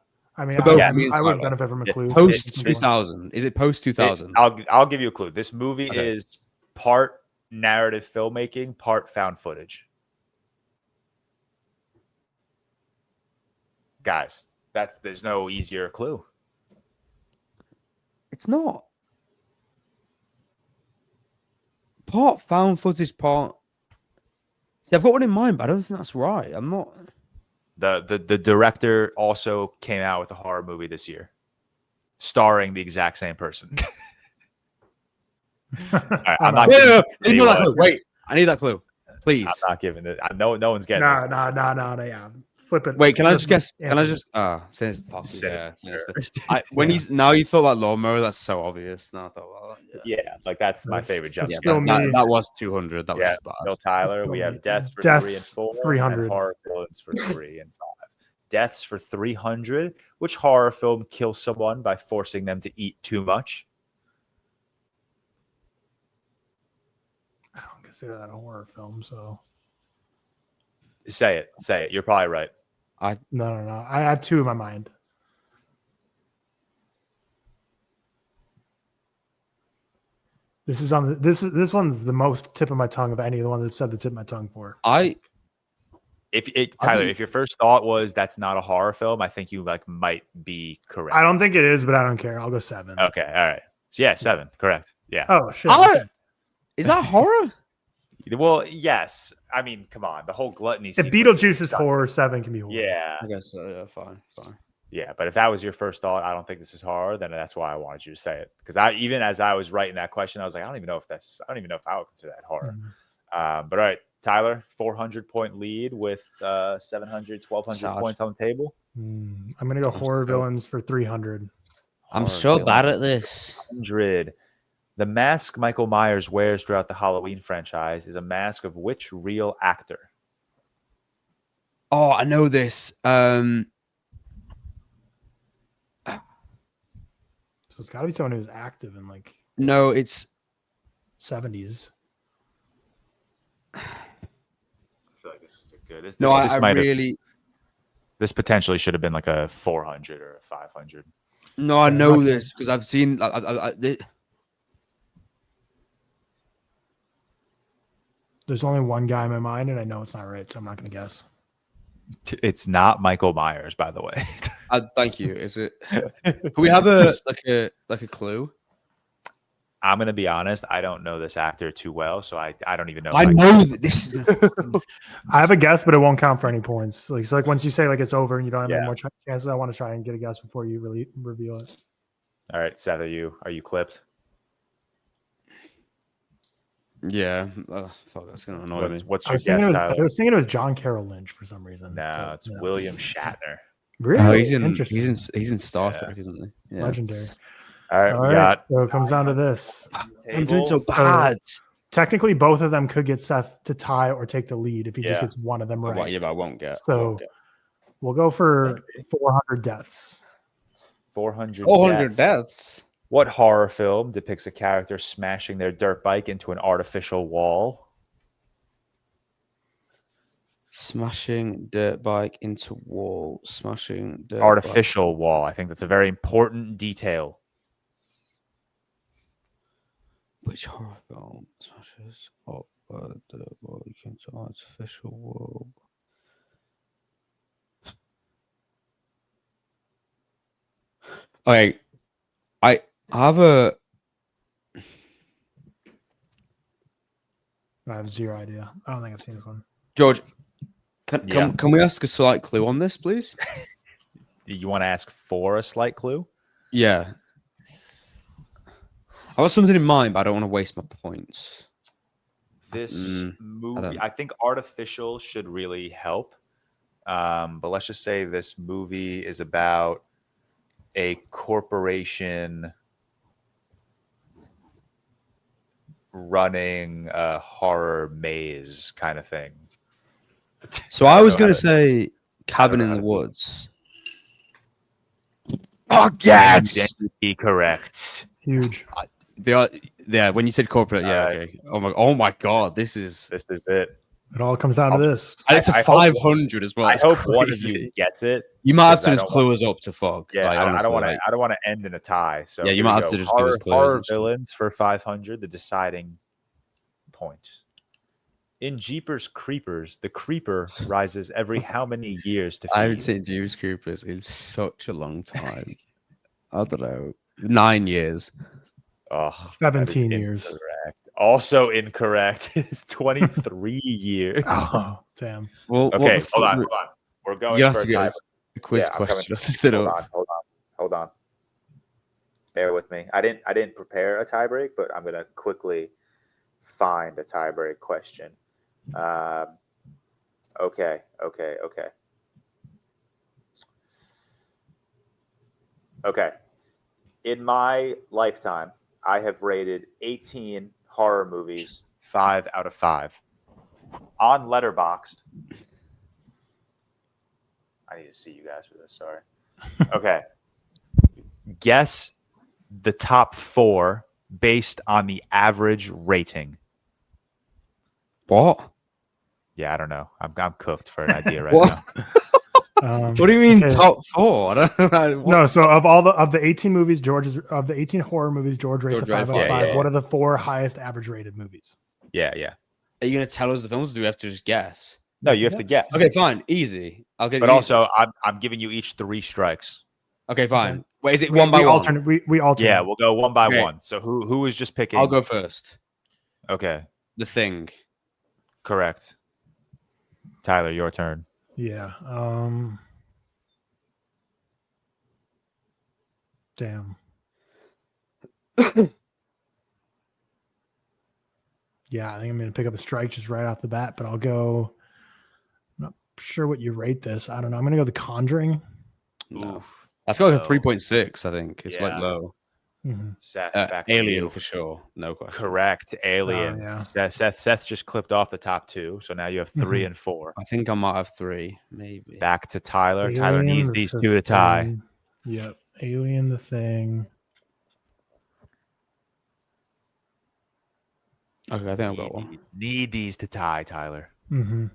mean, both I me and would Tyler. benefit from a clue. Post So- 2000. Is it post 2000? I'll give you a clue. This movie Okay. is part narrative filmmaking, part found footage. Guys, there's no easier clue. It's not. Part found footage, part. See, I've got one in mind, but I don't think that's right. I'm not. The director also came out with a horror movie this year, starring the exact same person. All right, I'm not. No, giving that anyone- clue. Wait, I need that clue, please. I'm not giving it. No one's getting No, this. yeah. Flip it. Wait, can I just guess? answer Can I it. just? Since fuck yeah, Sinister. when you thought about lawnmower, that's so obvious. No, I thought about that. Yeah, like that's my favorite jump Yeah, scare. Still that was 200. That was Yeah, just bad. Still Tyler. Still We have me. deaths for Deaths, 3 and 4, 300. and horror films for 3 and 5. Deaths for 300. Which horror film kills someone by forcing them to eat too much? I don't consider that a horror film. So Say it. You're probably right. no. I have two in my mind. This is on the, this one's the most tip of my tongue of any of the ones I've said the tip of my tongue for. Tyler, think- if your first thought was that's not a horror film, I think you might be correct. I don't think it is, but I don't care. I'll go 7. Okay, all right. So yeah, 7. Correct. Yeah. Oh shit. Oh, okay. is that horror? Well, yes. I mean, come on. The whole gluttony. If sequence Beetlejuice is stuck. horror, 7 can be horror. Yeah, I guess so. Yeah, fine. yeah. But if that was your first thought, I don't think this is horror. Then that's why I wanted you to say it. Because even as I was writing that question, I was like, I don't even know if I would consider that horror. Mhm. But all right, Tyler, 400-point lead with 700, 1,200 Sad. points on the table. I'm gonna go horror villains for 300. I'm Horror so villain, bad at this. 100. The mask Michael Myers wears throughout the Halloween franchise is a mask of which real actor? Oh, I know this. So it's got to be someone who's active in like No, it's 70s. I feel like this is a good. This, no. this I might have- really. This potentially should have been like a 400 or a 500. No, I Yeah, know not- this because I've seen. There's only one guy in my mind, and I know it's not right, so I'm not gonna guess. It's not Michael Myers, by the way. Thank you. Is it? Can we have a like a clue? I'm gonna be honest. I don't know this actor too well, so I don't even know. I know that this. I have a guess, but it won't count for any points. Like, so like once you say like it's over and you don't have Yeah. any more chances, I want to try and get a guess before you really reveal it. All right, Seth, are you clipped? Yeah. Fuck, that's gonna annoy me. What's I your was, thinking guess, it was, Tyler? I was thinking it was John Carroll Lynch for some reason. No, but it's William Shatner. Really? Oh, he's in Interesting. he's in Star Yeah. Trek, isn't he? Yeah. Legendary. All right, All we right. got. So it comes down to this. I'm doing so table. bad. Technically, both of them could get Seth to tie or take the lead if he just Yeah. gets one of them right. Yeah, but I won't get. So we'll go for 400 deaths. 400 400 deaths. deaths. What horror film depicts a character smashing their dirt bike into an artificial wall? Smashing dirt bike into wall. Smashing dirt Artificial wall. I think that's a very important detail. Which horror film smashes up dirt bike into artificial wall? Okay, I have a. I have zero idea. I don't think I've seen this one. George, Yeah. can we ask a slight clue on this, please? You want to ask for a slight clue? Yeah. I got something in mind, but I don't want to waste my points. This movie, don't- I think artificial should really help. But let's just say this movie is about a corporation running a horror maze kind of thing. So I was going to to say Cabin know in how the to- Woods. Oh, yes! Correct. Huge. Yeah, when you said corporate, yeah, Alright. okay. Oh my god, this is This is it. It all comes down to this. and it's I a hope- 500 as well. I That's hope one of crazy. you gets it. You might have because to I just don't clue us up to fuck. Yeah, like, I don't honestly, want to. like- I don't want to end in a tie. So Yeah, you here might we have to go. just give us clues horror and shit. villains for 500. The deciding point. In Jeepers Creepers, the creeper rises every how many years to feed? I haven't seen Jews Creepers in such a long time. I don't know, 9 years. Oh, 17 years. Incorrect. Also incorrect. It's 23 years. Oh, damn. Well, Okay, hold on. We're going You have for to a get tie. us a quiz Yeah, I'm coming. question. Instead of- Hold on. Bear with me. I didn't prepare a tiebreak, but I'm gonna quickly find a tiebreak question. Okay. In my lifetime, I have rated 18 horror movies 5 out of 5. On Letterboxd, I need to see you guys for this. Sorry. Okay. Guess the top 4 based on the average rating. What? Yeah, I don't know. I'm cooked for an idea right What? now. What do you mean okay. top 4? I don't know. No, so of the 18 movies, of the 18 horror movies, George rates George a 5 out rates- of yeah, 5. yeah. What are the 4 highest average rated movies? Yeah. Are you going to tell us the films, or do we have to just guess? No, you have to guess. Okay, fine. Easy. I'll get But you- also, I'm giving you each 3 strikes. Okay, fine. Okay. Wait, is it one by we one? alternate. We alternate. Yeah, we'll go one by Okay. one. So who is just picking? I'll go first. Okay, The Thing. correct. Tyler, your turn. Yeah. Damn. Yeah, I think I'm going to pick up a strike just right off the bat, but I'll go. I'm not sure what you rate this. I don't know. I'm going to go The Conjuring. No. Oof. That's got like a No. 3.6, I think. It's like Yeah. low. Mhm. Seth, back to Alien you. for sure. No question. Correct. Alien. yeah. Seth just clipped off the top 2, so now you have 3 and 4. I think I might have 3, maybe. Back to Tyler. Tyler Alien, needs The these 2 to tie. Thing. Yep. Alien, The Thing. Okay, I think I've got one. Need these to tie, Tyler. Mm-hmm.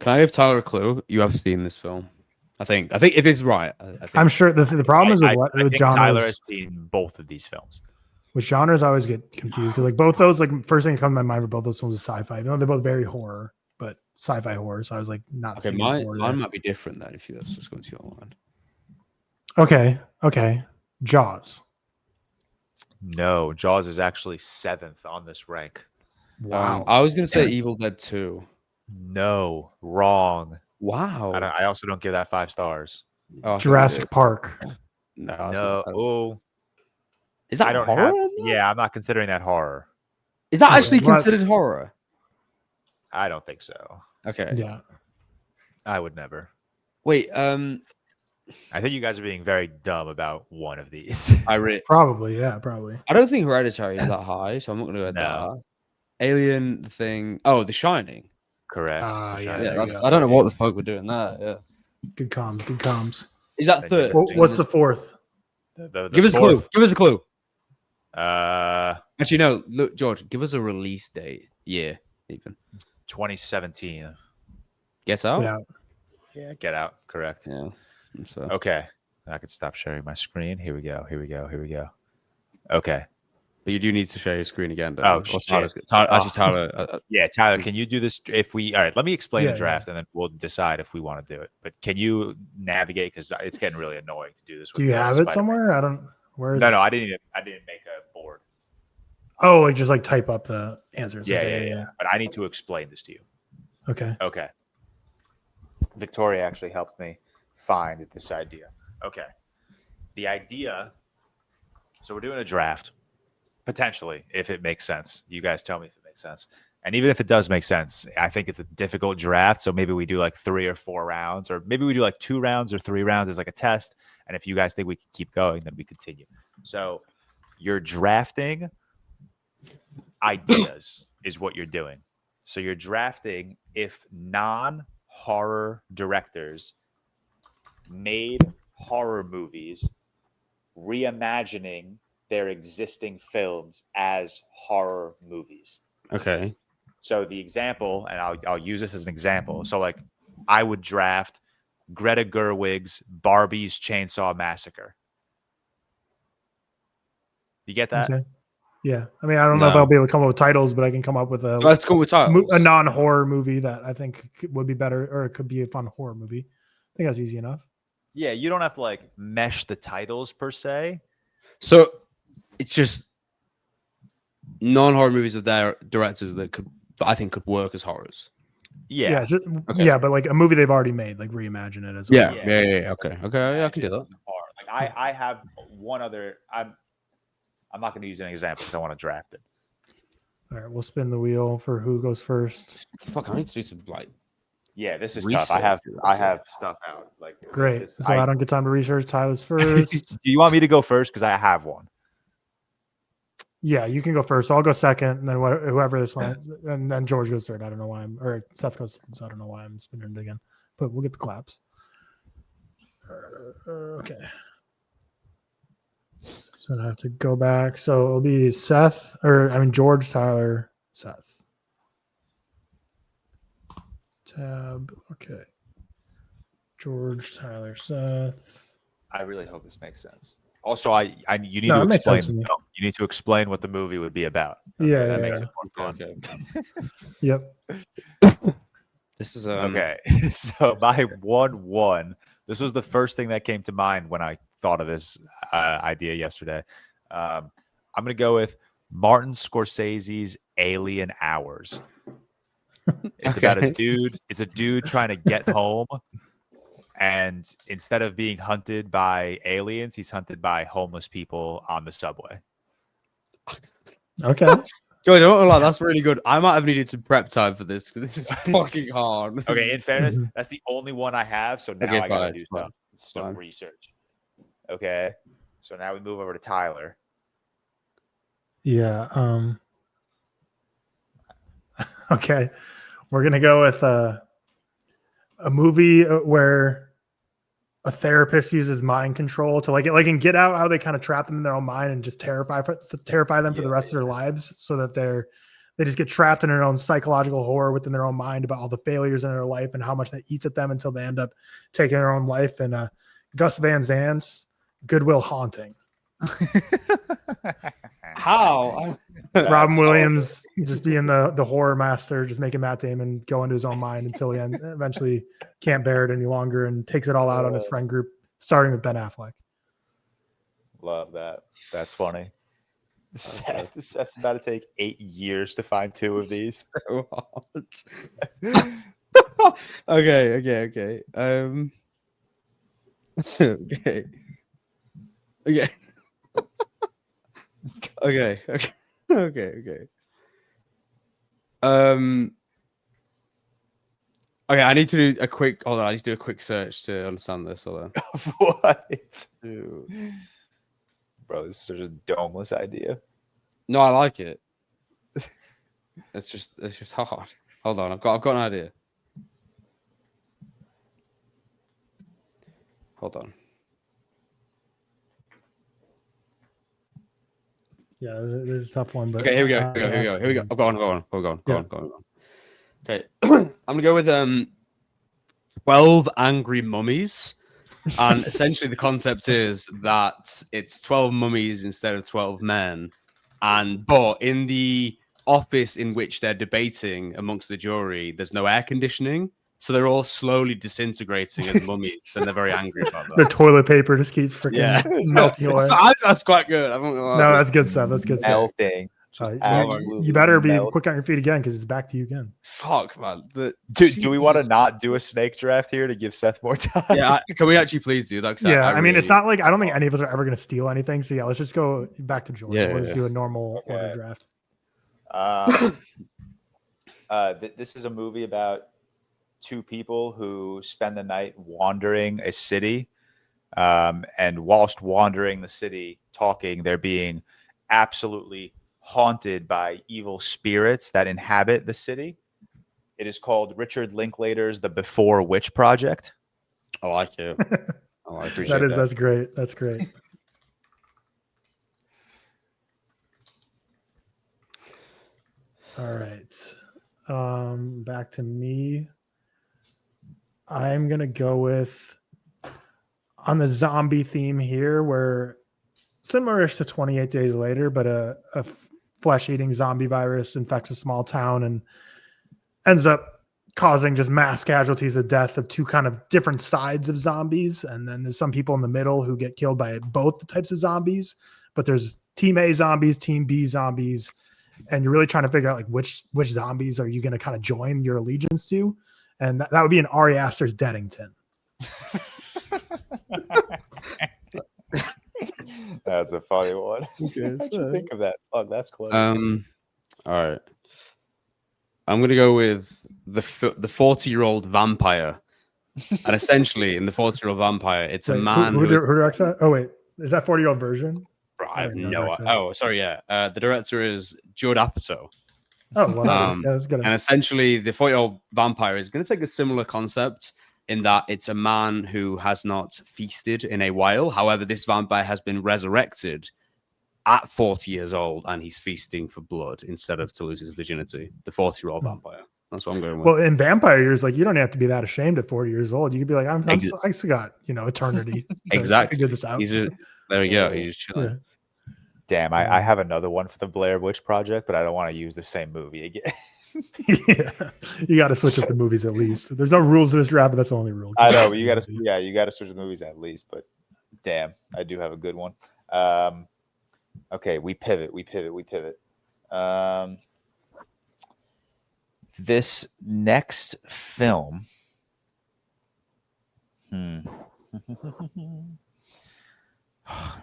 Can I give Tyler a clue? You have seen this film. I think if it's right. I think. I'm sure the problem is with I with think genres. Tyler has seen both of these films. With genres, I always get confused because like both those, like first thing that comes to my mind for both those films is sci-fi. Even though they're both very horror, but sci-fi horror, so I was like not. Okay, thinking mine horror there. might be different then if that's what's going to your mind. Okay. Jaws. No, Jaws is actually 7th on this rank. Wow. I was going to say Evil Dead 2. No, wrong. Wow. I also don't give that 5 stars. Oh, I thought you Jurassic did. Park. No, that's No, not- oh, is that I don't horror? have. on that? Yeah, I'm not considering that horror. Is that Okay, actually well, considered horror? I don't think so. Okay. Yeah. I would never. Wait. I think you guys are being very dumb about one of these. Probably. Yeah. Probably. I don't think Hereditary is that high, so I'm not going to go with No. that. Alien, The Thing. Oh, The Shining. Correct. Ah, For yeah, sure. there Yeah, you that's, go. I don't know what the fuck we're doing there. Yeah. Good comms. Is that Then third? you What's the fourth? The Give us a clue. fourth, Give us a clue. Uh, Actually, no. Look, George, give us a release date. Yeah, even. 2017. Guess out? Yeah. Yeah, Get Out. Correct. Yeah. So. Okay. I could stop sharing my screen. Here we go. Okay. But you do need to share your screen again. Oh, Or shit. Tyler, Yeah, Tyler, can you do this? All right, let me explain Yeah, the draft and then we'll decide if we want to do it. But can you navigate? Because it's getting really annoying to do this. Do you have it Spider-Man. somewhere? I don't. Where is No, it? no, I didn't make a board. Oh, like just like type up the answers. Yeah, Okay, yeah. But I need to explain this to you. Okay. Okay. Victoria actually helped me find this idea. Okay. The idea. So we're doing a draft, potentially, if it makes sense. You guys tell me if it makes sense. And even if it does make sense, I think it's a difficult draft. So maybe we do like 3 or 4 rounds, or maybe we do like 2 rounds or 3 rounds as like a test. And if you guys think we can keep going, then we continue. So you're drafting ideas is what you're doing. So you're drafting if non-horror directors made horror movies reimagining their existing films as horror movies. Okay. So the example, and I'll use this as an example. So like I would draft Greta Gerwig's Barbie's Chainsaw Massacre. You get that? Okay. Yeah. I mean, I don't know if No. I'll be able to come up with titles, but I can come up with Let's go with titles. a non-horror movie that I think would be better, or it could be a fun horror movie. I think that's easy enough. Yeah, you don't have to like mesh the titles per se. So it's just non-horror movies of their directors that I think could work as horrors. Yeah. it's just- Okay. yeah, but like a movie they've already made, like reimagine it as well. Yeah. Okay. Yeah, I can do that. Like I have one other. I'm not going to use an example because I want to draft it. All right, we'll spin the wheel for who goes first. Fuck, I need to do some like. Yeah, this is Research. tough. I have stuff out. Like Great. this- So I don't get time to research. Tyler's first. Do you want me to go first? Because I have one. Yeah, you can go first. So I'll go second, and then whoever this one, and then George goes third. I don't know why or Seth goes third, so I don't know why I'm spinning it again. But we'll get the claps. Okay. So I have to go back. So it'll be George, Tyler, Seth. Tab. Okay. George, Tyler, Seth. I really hope this makes sense. Also, you need No, to it makes explain. sense to me. You need to explain what the movie would be about. Yeah, that yeah, makes yeah. it more fun. Okay. Yep. This is Okay, so my 1-1. This was the first thing that came to mind when I thought of this idea yesterday. I'm going to go with Martin Scorsese's Alien Hours. It's about a dude. It's a dude trying to get home, and instead of being hunted by aliens, he's hunted by homeless people on the subway. Okay. George, I don't lie, that's really good. I might have needed some prep time for this because this is fucking hard. Okay, in fairness, Mhm. that's the only one I have. So now Okay, I gotta fine, do fine, some fine. research. Okay, so now we move over to Tyler. Yeah. Okay. We're gonna go with a movie where a therapist uses mind control to like in Get Out, how they kind of trap them in their own mind and just terrify them for the rest of their lives, so that they just get trapped in their own psychological horror within their own mind about all the failures in their life and how much that eats at them until they end up taking their own life. And Gus Van Zant's Goodwill Haunting. How? Robin Williams just being the horror master, just making Matt Damon go into his own mind until he eventually can't bear it any longer and takes it all out on his friend group, starting with Ben Affleck. Love that. That's funny. Seth's about to take 8 years to find 2 of these. Okay. Okay. Okay, I need to do a quick. Hold on, I need to do a quick search to understand this. Hold on. What? Bro, this is such a domeless idea. No, I like it. It's just hard. Hold on, I've got an idea. Hold on. Yeah, there's a tough one, but Okay, here we go. Go on. Okay, I'm gonna go with 12 Angry Mummies, and essentially the concept is that it's 12 mummies instead of 12 men, but in the office in which they're debating amongst the jury, there's no air conditioning. So they're all slowly disintegrating as mummies, and they're very angry about that. The toilet paper just keeps freaking melting away. That's quite good. No, that's good stuff. That's good stuff. Melting. You better be quick on your feet again because it's back to you again. Fuck, man. Do we want to not do a snake draft here to give Seth more time? Yeah, can we actually please do that? Yeah, I mean, it's not like I don't think any of us are ever going to steal anything. So yeah, let's just go back to George. We'll just do a normal order draft. This is a movie about 2 people who spend the night wandering a city, and whilst wandering the city, talking, they're being absolutely haunted by evil spirits that inhabit the city. It is called Richard Linklater's The Before Witch Project. I like it. I appreciate that. That's great. That's great. All right. Back to me. I'm going to go with on the zombie theme here, where similar-ish to 28 Days Later, but a flesh-eating zombie virus infects a small town and ends up causing just mass casualties of death of 2 kind of different sides of zombies. And then there's some people in the middle who get killed by both the types of zombies, but there's Team A zombies, Team B zombies, and you're really trying to figure out like which zombies are you going to kind of join your allegiance to. And that would be an Ari Aster's Deadington. That's a funny one. Okay, how'd you think of that? Oh, that's close. All right. I'm gonna go with the 40-year-old vampire, and essentially in the 40-year-old vampire, it's a man who directs that? Oh wait, is that 40-year-old version? I have no idea. Oh, sorry, yeah. The director is Judd Apatow. Oh, well, that's good. And essentially, the 40-year-old vampire is going to take a similar concept in that it's a man who has not feasted in a while. However, this vampire has been resurrected at 40 years old, and he's feasting for blood instead of to lose his virginity. The 40-year-old vampire. That's what I'm going with. Well, in vampire years, like you don't have to be that ashamed at 40 years old. You could be like, I still got eternity. Exactly. Figure this out. There we go. He's chilling. Yeah. Damn, I have another one for the Blair Witch Project, but I don't want to use the same movie again. Yeah, you got to switch up the movies at least. There's no rules to this draft, but that's the only rule. I know, but you got to switch the movies at least. But damn, I do have a good one. Okay, we pivot. This next film.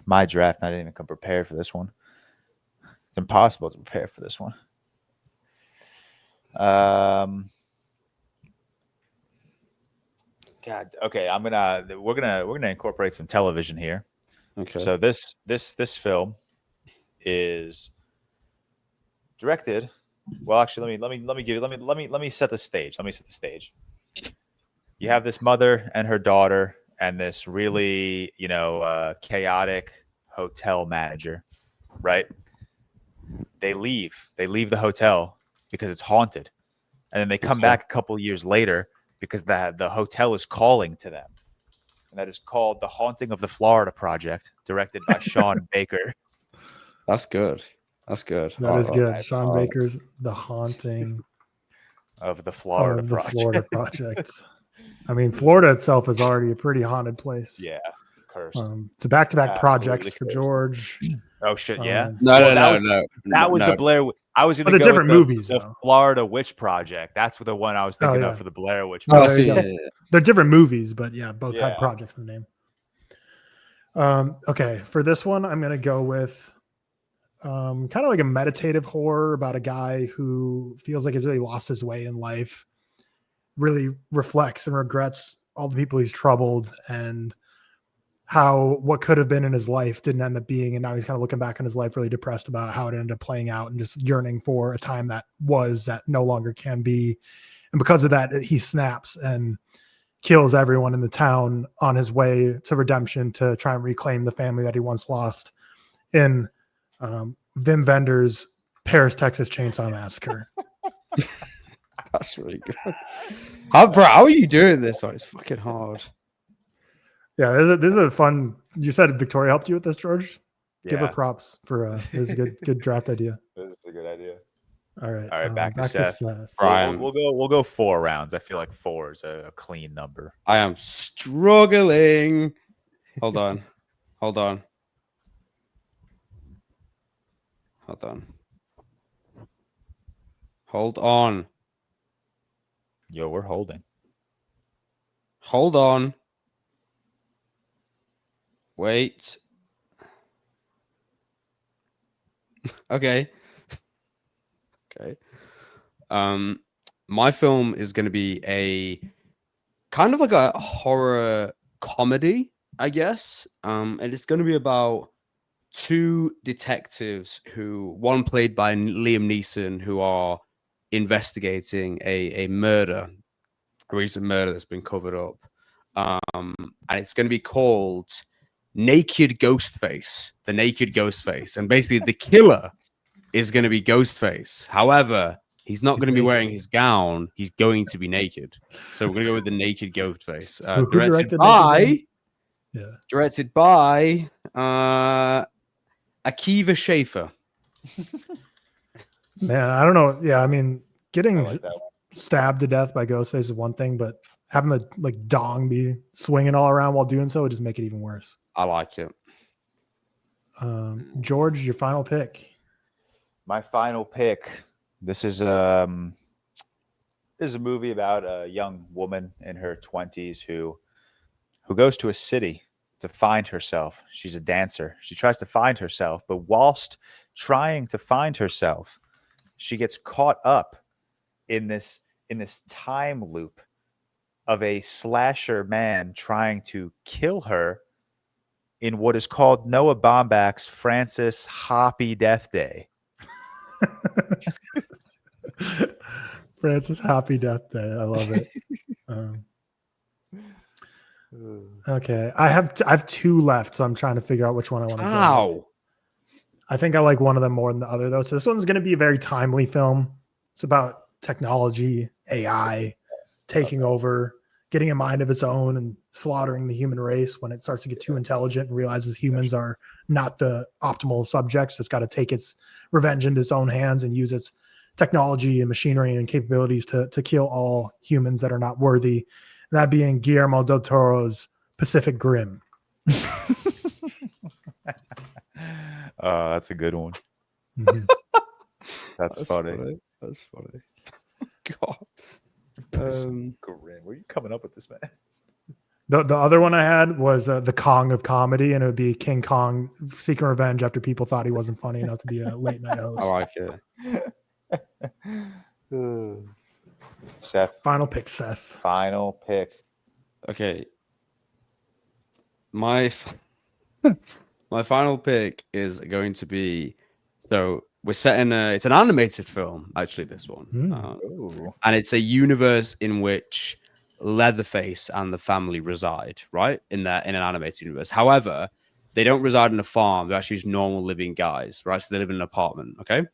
My draft, I didn't even come prepared for this one. It's impossible to prepare for this one. God. Okay, we're gonna incorporate some television here. Okay. So this film is directed. Well, actually, let me set the stage. Let me set the stage. You have this mother and her daughter and this really, chaotic hotel manager, right? They leave the hotel because it's haunted. And then they come back a couple years later because the hotel is calling to them. And that is called The Haunting of the Florida Project, directed by Sean Baker. That's good. That's good. That is good. right. Sean Baker's The Haunting Of the Florida of the Project. Florida Project. I mean, Florida itself is already a pretty haunted place. Yeah, cursed. It's a back-to-back Absolutely projects for cursed. George. Oh shit, yeah. No, Well, no. That was the Blair. I was But going to they're go different with movies, the though. Florida Witch Project. That's the one I was thinking yeah. of for the Blair Witch Oh, I Project. see. There you Yeah, go. They're different movies, but yeah, both Yeah. had projects in the name. Okay, for this one, I'm going to go with kind of like a meditative horror about a guy who feels like he's really lost his way in life, really reflects and regrets all the people he's troubled and how what could have been in his life didn't end up being. And now he's kind of looking back on his life, really depressed about how it ended up playing out and just yearning for a time that no longer can be. And because of that, he snaps and kills everyone in the town on his way to redemption to try and reclaim the family that he once lost in Wim Wenders' Paris, Texas Chainsaw Massacre. that's really good. How are you doing this one? It's fucking hard. Yeah, this is a fun. You said Victoria helped you with this, George. Give her Yeah, props for this is a good draft idea. this is a good idea. All right, Back to Seth. Brian. We'll go 4 rounds. I feel like 4 is a clean number. I am struggling. Hold on. Hold on. Hold on. Hold on. Yo, we're holding. Hold on. Wait. Okay. Okay. My film is going to be a kind of like a horror comedy, I guess. And it's going to be about 2 detectives who, one played by Liam Neeson, who are investigating a murder, a recent murder that's been covered up. And it's going to be called Naked Ghostface, the Naked Ghostface. And basically the killer is going to be Ghostface. However, he's not going to be wearing his gown. He's going to be naked. So we're going to go with the Naked Ghostface. Directed by Akiva Schaffer. Man, I don't know. Yeah, I mean, getting I like that one. stabbed to death by Ghostface is one thing, but having the dong be swinging all around while doing so would just make it even worse. I like it. George, your final pick. My final pick. This is a movie about a young woman in her 20s who goes to a city to find herself. She's a dancer. She tries to find herself, but whilst trying to find herself, she gets caught up in this time loop of a slasher man trying to kill her in what is called Noah Baumbach's Francis Hoppy Death Day. Francis, happy death day. I love it. Okay, I have 2 left, so I'm trying to figure out which one I want to go with. I think I like one of them more than the other, though. So this one's going to be a very timely film. It's about technology, AI taking over, getting a mind of its own, and slaughtering the human race when it starts to get too intelligent and realizes humans are not the optimal subjects. So it's got to take its revenge into its own hands and use its technology and machinery and capabilities to kill all humans that are not worthy. That being Guillermo del Toro's Pacific Rim. That's a good one. Mhm. That's funny. That's funny. God. Grim. Where are you coming up with this, man? The other one I had was the Kong of comedy, and it would be King Kong seeking revenge after people thought he wasn't funny enough to be a late night host. I like it. Seth. Final pick, Seth. Final pick. Okay. My final pick is going to be, so we're setting it's an animated film, actually, this one. And it's a universe in which Leatherface and the family reside, right? In an animated universe. However, they don't reside in a farm. They're actually just normal living guys, right? So they live in an apartment, okay?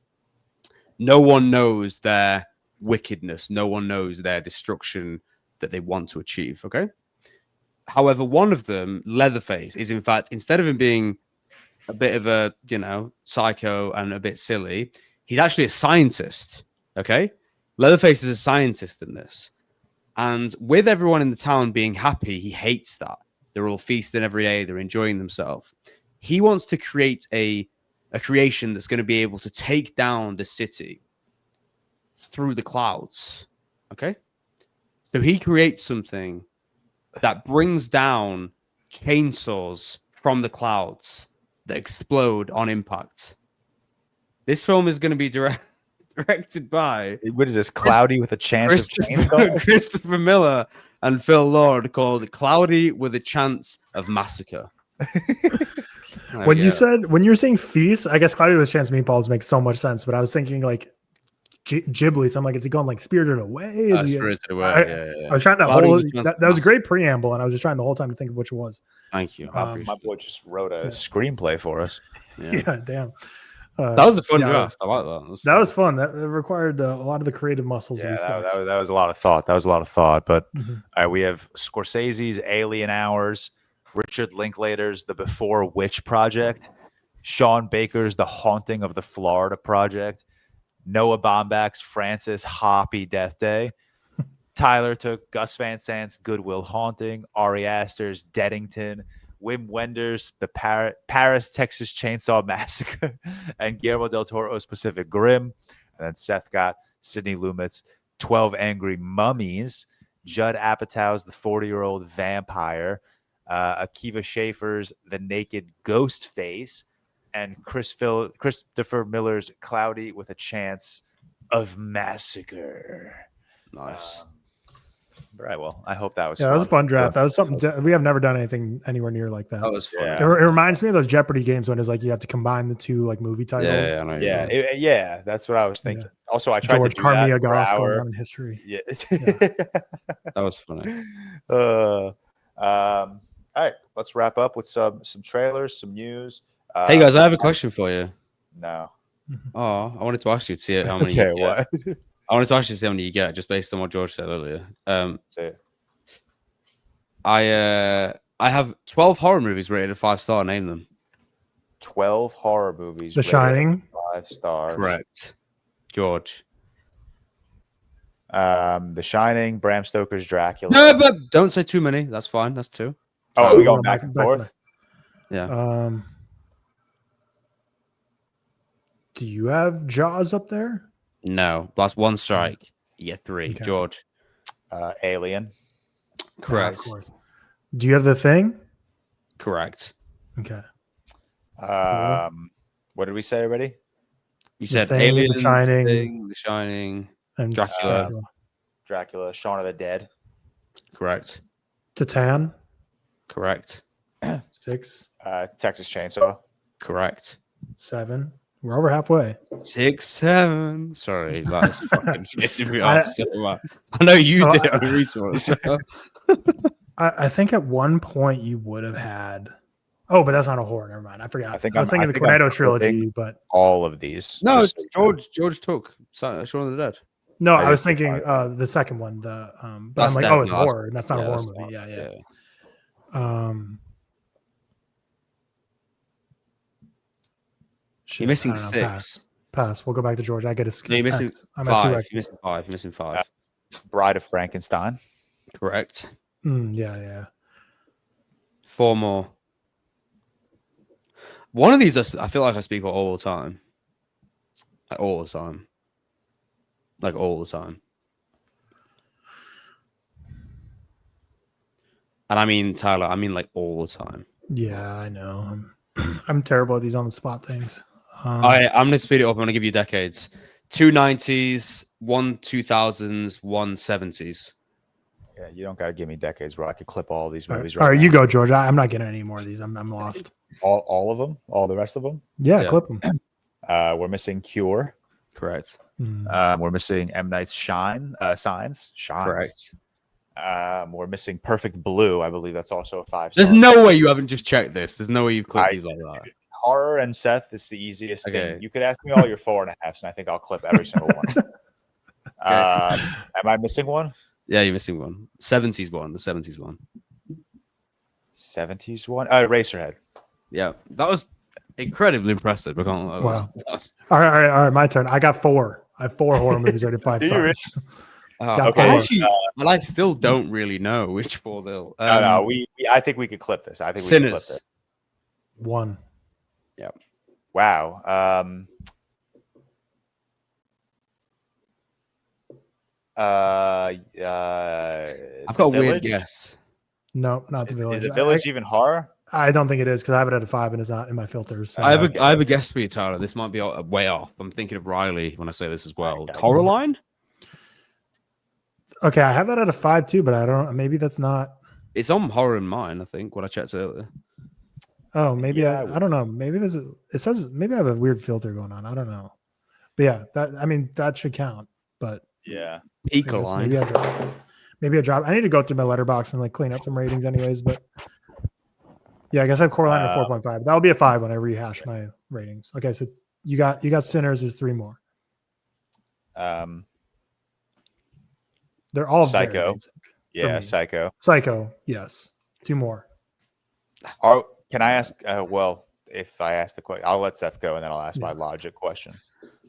No one knows their wickedness. No one knows their destruction that they want to achieve, okay? However, one of them, Leatherface, is in fact, instead of him being a bit of a, psycho and a bit silly. He's actually a scientist. Okay. Leatherface is a scientist in this. And with everyone in the town being happy, he hates that. They're all feasting every day. They're enjoying themselves. He wants to create a creation that's going to be able to take down the city through the clouds. Okay. So he creates something that brings down chainsaws from the clouds that explode on impact. This film is going to be directed by... What is this? Cloudy with a chance of chainsaws? Christopher Miller and Phil Lord, called Cloudy with a Chance of Massacre. When you were saying feast, I guess Cloudy with a Chance of Meatballs makes so much sense, but I was thinking like Ghibli. So I'm like, is he going like Spirited Away? Spirited Away. Yeah. I was trying to hold that was a great preamble, and I was just trying the whole time to think of which it was. Thank you. My boy just wrote a screenplay for us. Yeah, damn. That was a fun draft. I like that. That was fun. That required a lot of the creative muscles. Yeah, that was a lot of thought. But we have Scorsese's Alien Hours, Richard Linklater's The Before Witch Project, Sean Baker's The Haunting of the Florida Project, Noah Baumbach's Francis Hoppy Death Day. Tyler took Gus Van Sant's Goodwill Haunting, Ari Aster's Deadington, Wim Wenders' The Paris, Texas Chainsaw Massacre, and Guillermo del Toro's Pacific Rim. And then Seth got Sidney Lumet's 12 Angry Mummies, Judd Apatow's The 40-Year-Old Vampire, Akiva Schaffer's The Naked Ghost Face, and Christopher Miller's Cloudy with a Chance of Massacre. Nice. Right. Well, I hope that was fun. That was a fun draft. That was something we have never done anything anywhere near like that. That was fun. It reminds me of those Jeopardy games when it's like you have to combine the two like movie titles. Yeah, that's what I was thinking. Yeah. Also, I tried George to do Carmi that for golf our... going on in history. Yeah. That was funny. All right, let's wrap up with some trailers, some news. Hey guys, I have a question for you. No. Oh, I wanted to ask you to see how many. Okay, what? I wanted to actually see how many you get, just based on what George said earlier. I have 12 horror movies rated a 5-star. Name them. 12 horror movies. The Shining. 5 stars. Correct. George. The Shining, Bram Stoker's Dracula. No, but don't say too many. That's fine. That's 2. Oh, are we going back and forth? Yeah. Do you have Jaws up there? No, that's 1 strike. You get 3. Okay. George. Alien. Correct. Of course. Do you have The Thing? Correct. Okay. What did we say already? You said Thing, Alien, The Shining, The Shining, and Dracula, Shaun of the Dead. Correct. Titan. Correct. 6. Texas Chainsaw. Correct. 7. We're over halfway. 6, 7. Sorry, that's fucking pissing me off so much. I know you did it on resource. I think at one point you would have had. Oh, but that's not a horror. Never mind. I forgot. I was thinking the Cornetto trilogy, but all of these. No, George took Shaun of the Dead. No, I was thinking the second one. But I'm like, it's horror, and that's not a horror movie. Yeah. You're missing 6. Pass. We'll go back to George. I get a skip. No, you're missing 5. You're missing 5. Bride of Frankenstein. Correct. Yeah. 4 more. One of these, I feel like I speak about all the time. Like all the time. And I mean, Tyler, I mean like all the time. Yeah, I know. I'm terrible at these on the spot things. I'm going to speed it up. I'm going to give you decades. 2 90s, 1 2000s, 1 70s. Yeah, you don't got to give me decades, bro. I could clip all these movies right now. All right, you go, George. I'm not getting any more of these. I'm lost. All of them? All the rest of them? Yeah. Clip them. We're missing Cure. Correct. We're missing M. Night's Signs. Correct. We're missing Perfect Blue. I believe that's also a 5-star. There's no way you haven't just checked this. There's no way you've clipped these like that. Horror and Seth is the easiest thing. You could ask me all your 4.5s, and I think I'll clip every single one. Am I missing one? Yeah, you're missing one. 70s one. The 70s one. 70s one? Eraserhead. Yeah, that was incredibly impressive. I can't lie. Wow. All right. My turn. I got 4. I have 4 horror movies rated 5 Do you really? stars. Okay. I still don't really know which 4 they'll. No. I think we could clip this. I think we could clip Sinners. this. 1. Yeah. Wow. I've got a weird guess. No, not the Village. Is the Village even horror? I don't think it is because I have it at a 5 and it's not in my filters. So I have a guess for you, Tyler. This might be way off. I'm thinking of Riley when I say this as well. Okay. Coraline? Okay, I have that at a 5 too, but I don't. Maybe that's not. It's on horror in mine, I think, when I checked earlier. Oh, maybe Yeah, I don't know. Maybe it says maybe I have a weird filter going on. I don't know. But yeah, that should count. But Yeah. Ecoline. Maybe I drop. I need to go through my letterbox and like clean up some ratings anyways. But yeah, I guess I have Coraline at 4.5. That'll be a 5 when I rehash my ratings. Okay, so you got Sinners. There's 3 more. They're all Psycho. very Yeah, Psycho. Psycho. Yes, 2 more. Can I ask? Well, if I ask the question, I'll let Seth go, and then I'll ask my logic question.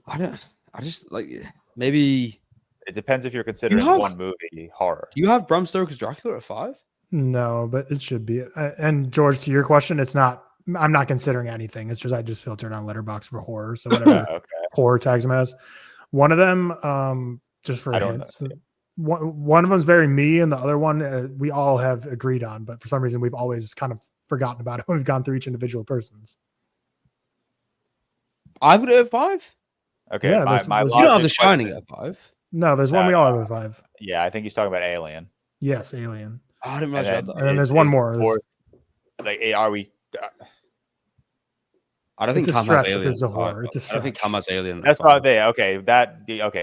I just like maybe. It depends if you're considering one movie horror. Do you have Bram Stoker's Dracula at 5? No, but it should be. And George, to your question, it's not. I'm not considering anything. It's just I just filtered on Letterboxd for horror. So whatever horror tags them as. One of them, just for hints. One of them's very me, and the other one we all have agreed on, but for some reason we've always kind of forgotten about it when we've gone through each individual person's. I would have 5. Okay, yeah, my you don't have The Shining at 5. No, there's one we all have at 5. Yeah, I think he's talking about Alien. Yes, Alien. Oh, I didn't realize you had that. And then there's one more. Like, are we? I don't think it's a Cam stretch has if Alien. it's a horror. It's a I don't think stretch. Cam has Alien. That's why they okay.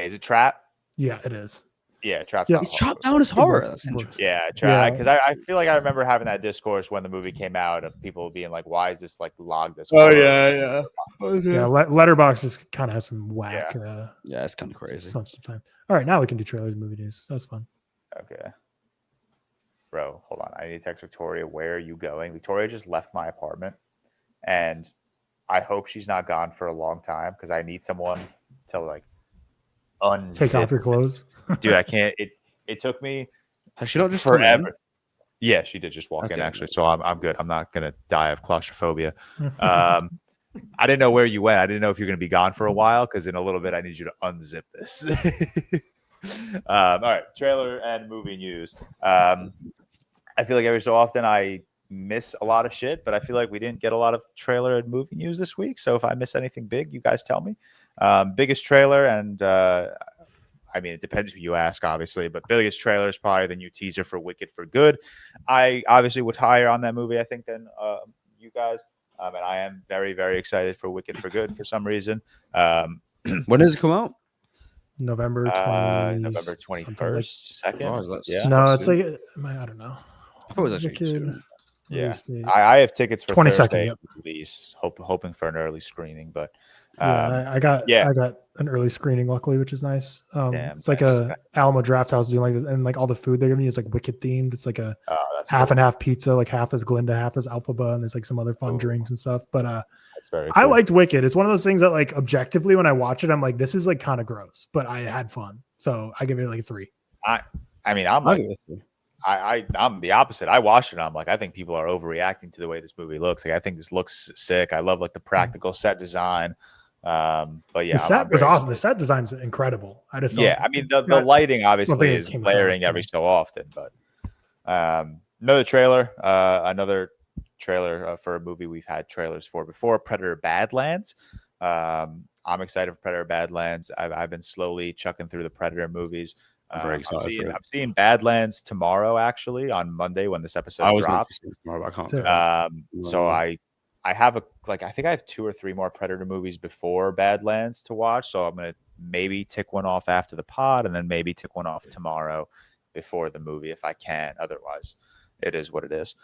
Is it Trap? Yeah, it is. Yeah, Trap's Yeah. not It's horror. trapped down as horror. That's interesting. Yeah, Trap. Because I feel like I remember having that discourse when the movie came out of people being like, "Why is this like logged this?" Oh horror? yeah. Letterboxd just kind of has some whack. Yeah, it's kind of crazy. Sometimes. All right, now we can do trailers and movie news. That's fun. Okay. Bro, hold on. I need to text Victoria. Where are you going? Victoria just left my apartment, and I hope she's not gone for a long time because I need someone to like unzip. Take off your clothes. Dude, I can't. It took me Has she not just forever. Yeah, she did just walk in actually, so I'm good. I'm not gonna die of claustrophobia. I didn't know where you went. I didn't know if you're gonna be gone for a while because in a little bit I need you to unzip this. All right, trailer and movie news. I feel like every so often I miss a lot of shit, but I feel like we didn't get a lot of trailer and movie news this week. So if I miss anything big, you guys tell me. Biggest trailer, and I mean, it depends who you ask, obviously, but biggest trailer is probably the new teaser for Wicked for Good. I obviously was higher on that movie, I think, than you guys. And I am very, very excited for Wicked for Good for some reason. When does it come out? November 20, November 21st, second. Yeah. No, it's like I don't know. I thought it was actually soon. Yeah, I have tickets for 22nd, Thursday release, hoping for an early screening, but I got an early screening, luckily, which is nice. It's like a Alamo Draft House doing like this, and like all the food they're giving you is like Wicked themed. It's like a half and half pizza, like half is Glinda, half is Alphaba, and there's like some other fun drinks and stuff. But that's very cool. I liked Wicked. It's one of those things that like objectively when I watch it, I'm like, this is like kind of gross, but I had fun, so I give it like a 3. I mean, I'm like. I'm the opposite. I watched it. And I'm like, I think people are overreacting to the way this movie looks. Like, I think this looks sick. I love like the practical set design. But yeah, the set was awesome. The set design's incredible. I mean, the lighting obviously is blaring every so often. But another trailer for a movie we've had trailers for before, Predator Badlands. I'm excited for Predator Badlands. I've been slowly chucking through the Predator movies. I'm very excited. I'm seeing Badlands tomorrow, actually, on Monday when this episode drops. So I have I think I have 2 or 3 more Predator movies before Badlands to watch. So I'm gonna maybe tick one off after the pod, and then maybe tick one off tomorrow before the movie if I can. Otherwise, it is what it is.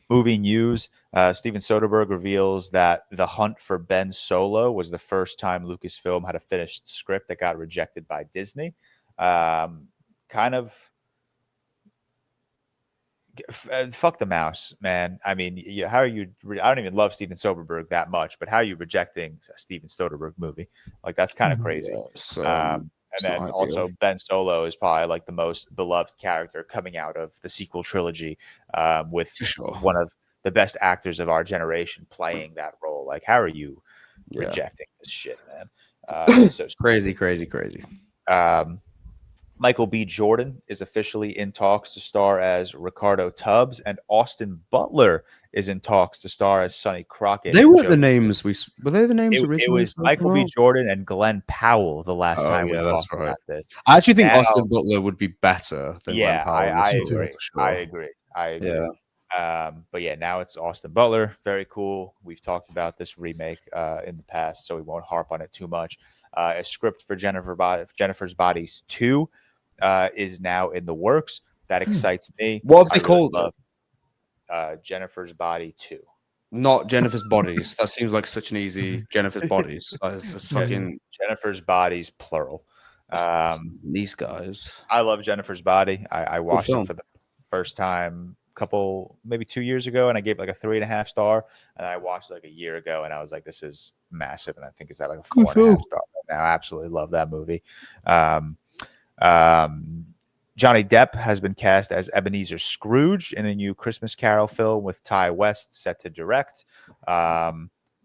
Movie news: Steven Soderbergh reveals that The Hunt for Ben Solo was the first time Lucasfilm had a finished script that got rejected by Disney. Kind of Fuck the mouse, man. I mean, how are you? I don't even love Steven Soderbergh that much, but how are you rejecting a Steven Soderbergh movie? Like that's kind of crazy. Yeah, so And then also Ben Solo is probably like the most beloved character coming out of the sequel trilogy, with one of the best actors of our generation playing that role. Like, how are you rejecting this shit, man? It's so crazy. Michael B. Jordan is officially in talks to star as Ricardo Tubbs, and Austin Butler is in talks to star as Sonny Crockett. They were the names were they the names originally? It was Michael B. Jordan and Glenn Powell the last time we talked about this. I actually think Austin Butler would be better than Glenn Powell. I agree. Sure. I agree. Yeah. But yeah, now it's Austin Butler. Very cool. We've talked about this remake in the past, so we won't harp on it too much. A script for Jennifer's Bodies 2 is now in the works. That excites me. What have they called it? Jennifer's Body 2. Not Jennifer's Bodies. That seems like such an easy Jennifer's Bodies. That's fucking Jennifer's Bodies, plural. These guys. I love Jennifer's Body. I watched it for the first time maybe 2 years ago, and I gave it like a 3.5 star. And I watched it like a year ago, and I was like, this is massive. And I think it's at like a 4.5 star right now. I absolutely love that movie. Johnny Depp has been cast as Ebenezer Scrooge in a new Christmas Carol film with Ty West set to direct.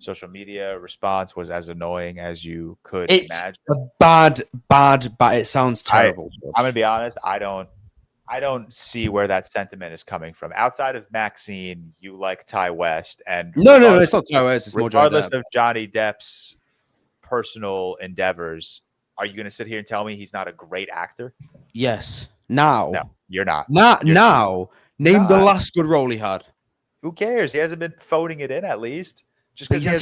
Social media response was as annoying as you could imagine. Bad. It sounds terrible. I'm gonna be honest. I don't see where that sentiment is coming from. Outside of Maxine, you like Ty West, and no, it's not Ty West. It's more regardless of Johnny Depp's personal endeavors. Are you going to sit here and tell me he's not a great actor? Yes. Now. No, you're not. Now. Name the last good role he had. Who cares? He hasn't been phoning it in at least. Just because he's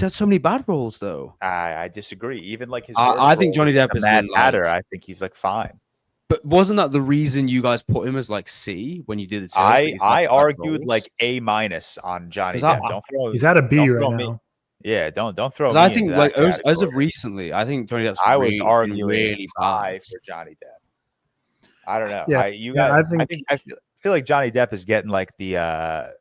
had so many bad roles though. I disagree. Even like his. I think Johnny Depp is Mad Hatter. I think he's like fine. But wasn't that the reason you guys put him as like C when you did it? I argued like A- on Johnny Depp. Don't throw. He's at a B right now. Yeah, don't throw. Me I think into like that as of recently, I think Johnny Depp's. I was arguing really high for Johnny Depp. I don't know. Yeah, I feel like Johnny Depp is getting like the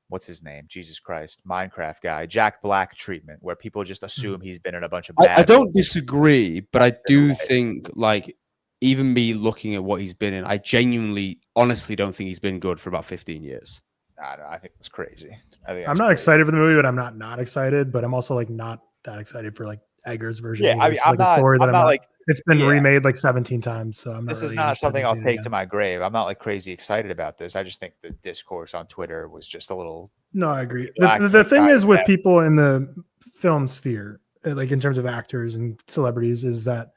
what's his name? Jesus Christ, Minecraft guy, Jack Black treatment, where people just assume he's been in a bunch of bad. I don't disagree, but I do think like even me looking at what he's been in, I genuinely, honestly don't think he's been good for about 15 years. I think it's crazy. I'm not excited for the movie, but I'm not excited. But I'm also like not that excited for like Eggers version. Yeah, I mean, I'm not. I'm not like it's been remade like 17 times, so I'm not. This is not something I'll take to my grave. I'm not like crazy excited about this. I just think the discourse on Twitter was just a little. No, I agree. The thing is with people in the film sphere, like in terms of actors and celebrities, is that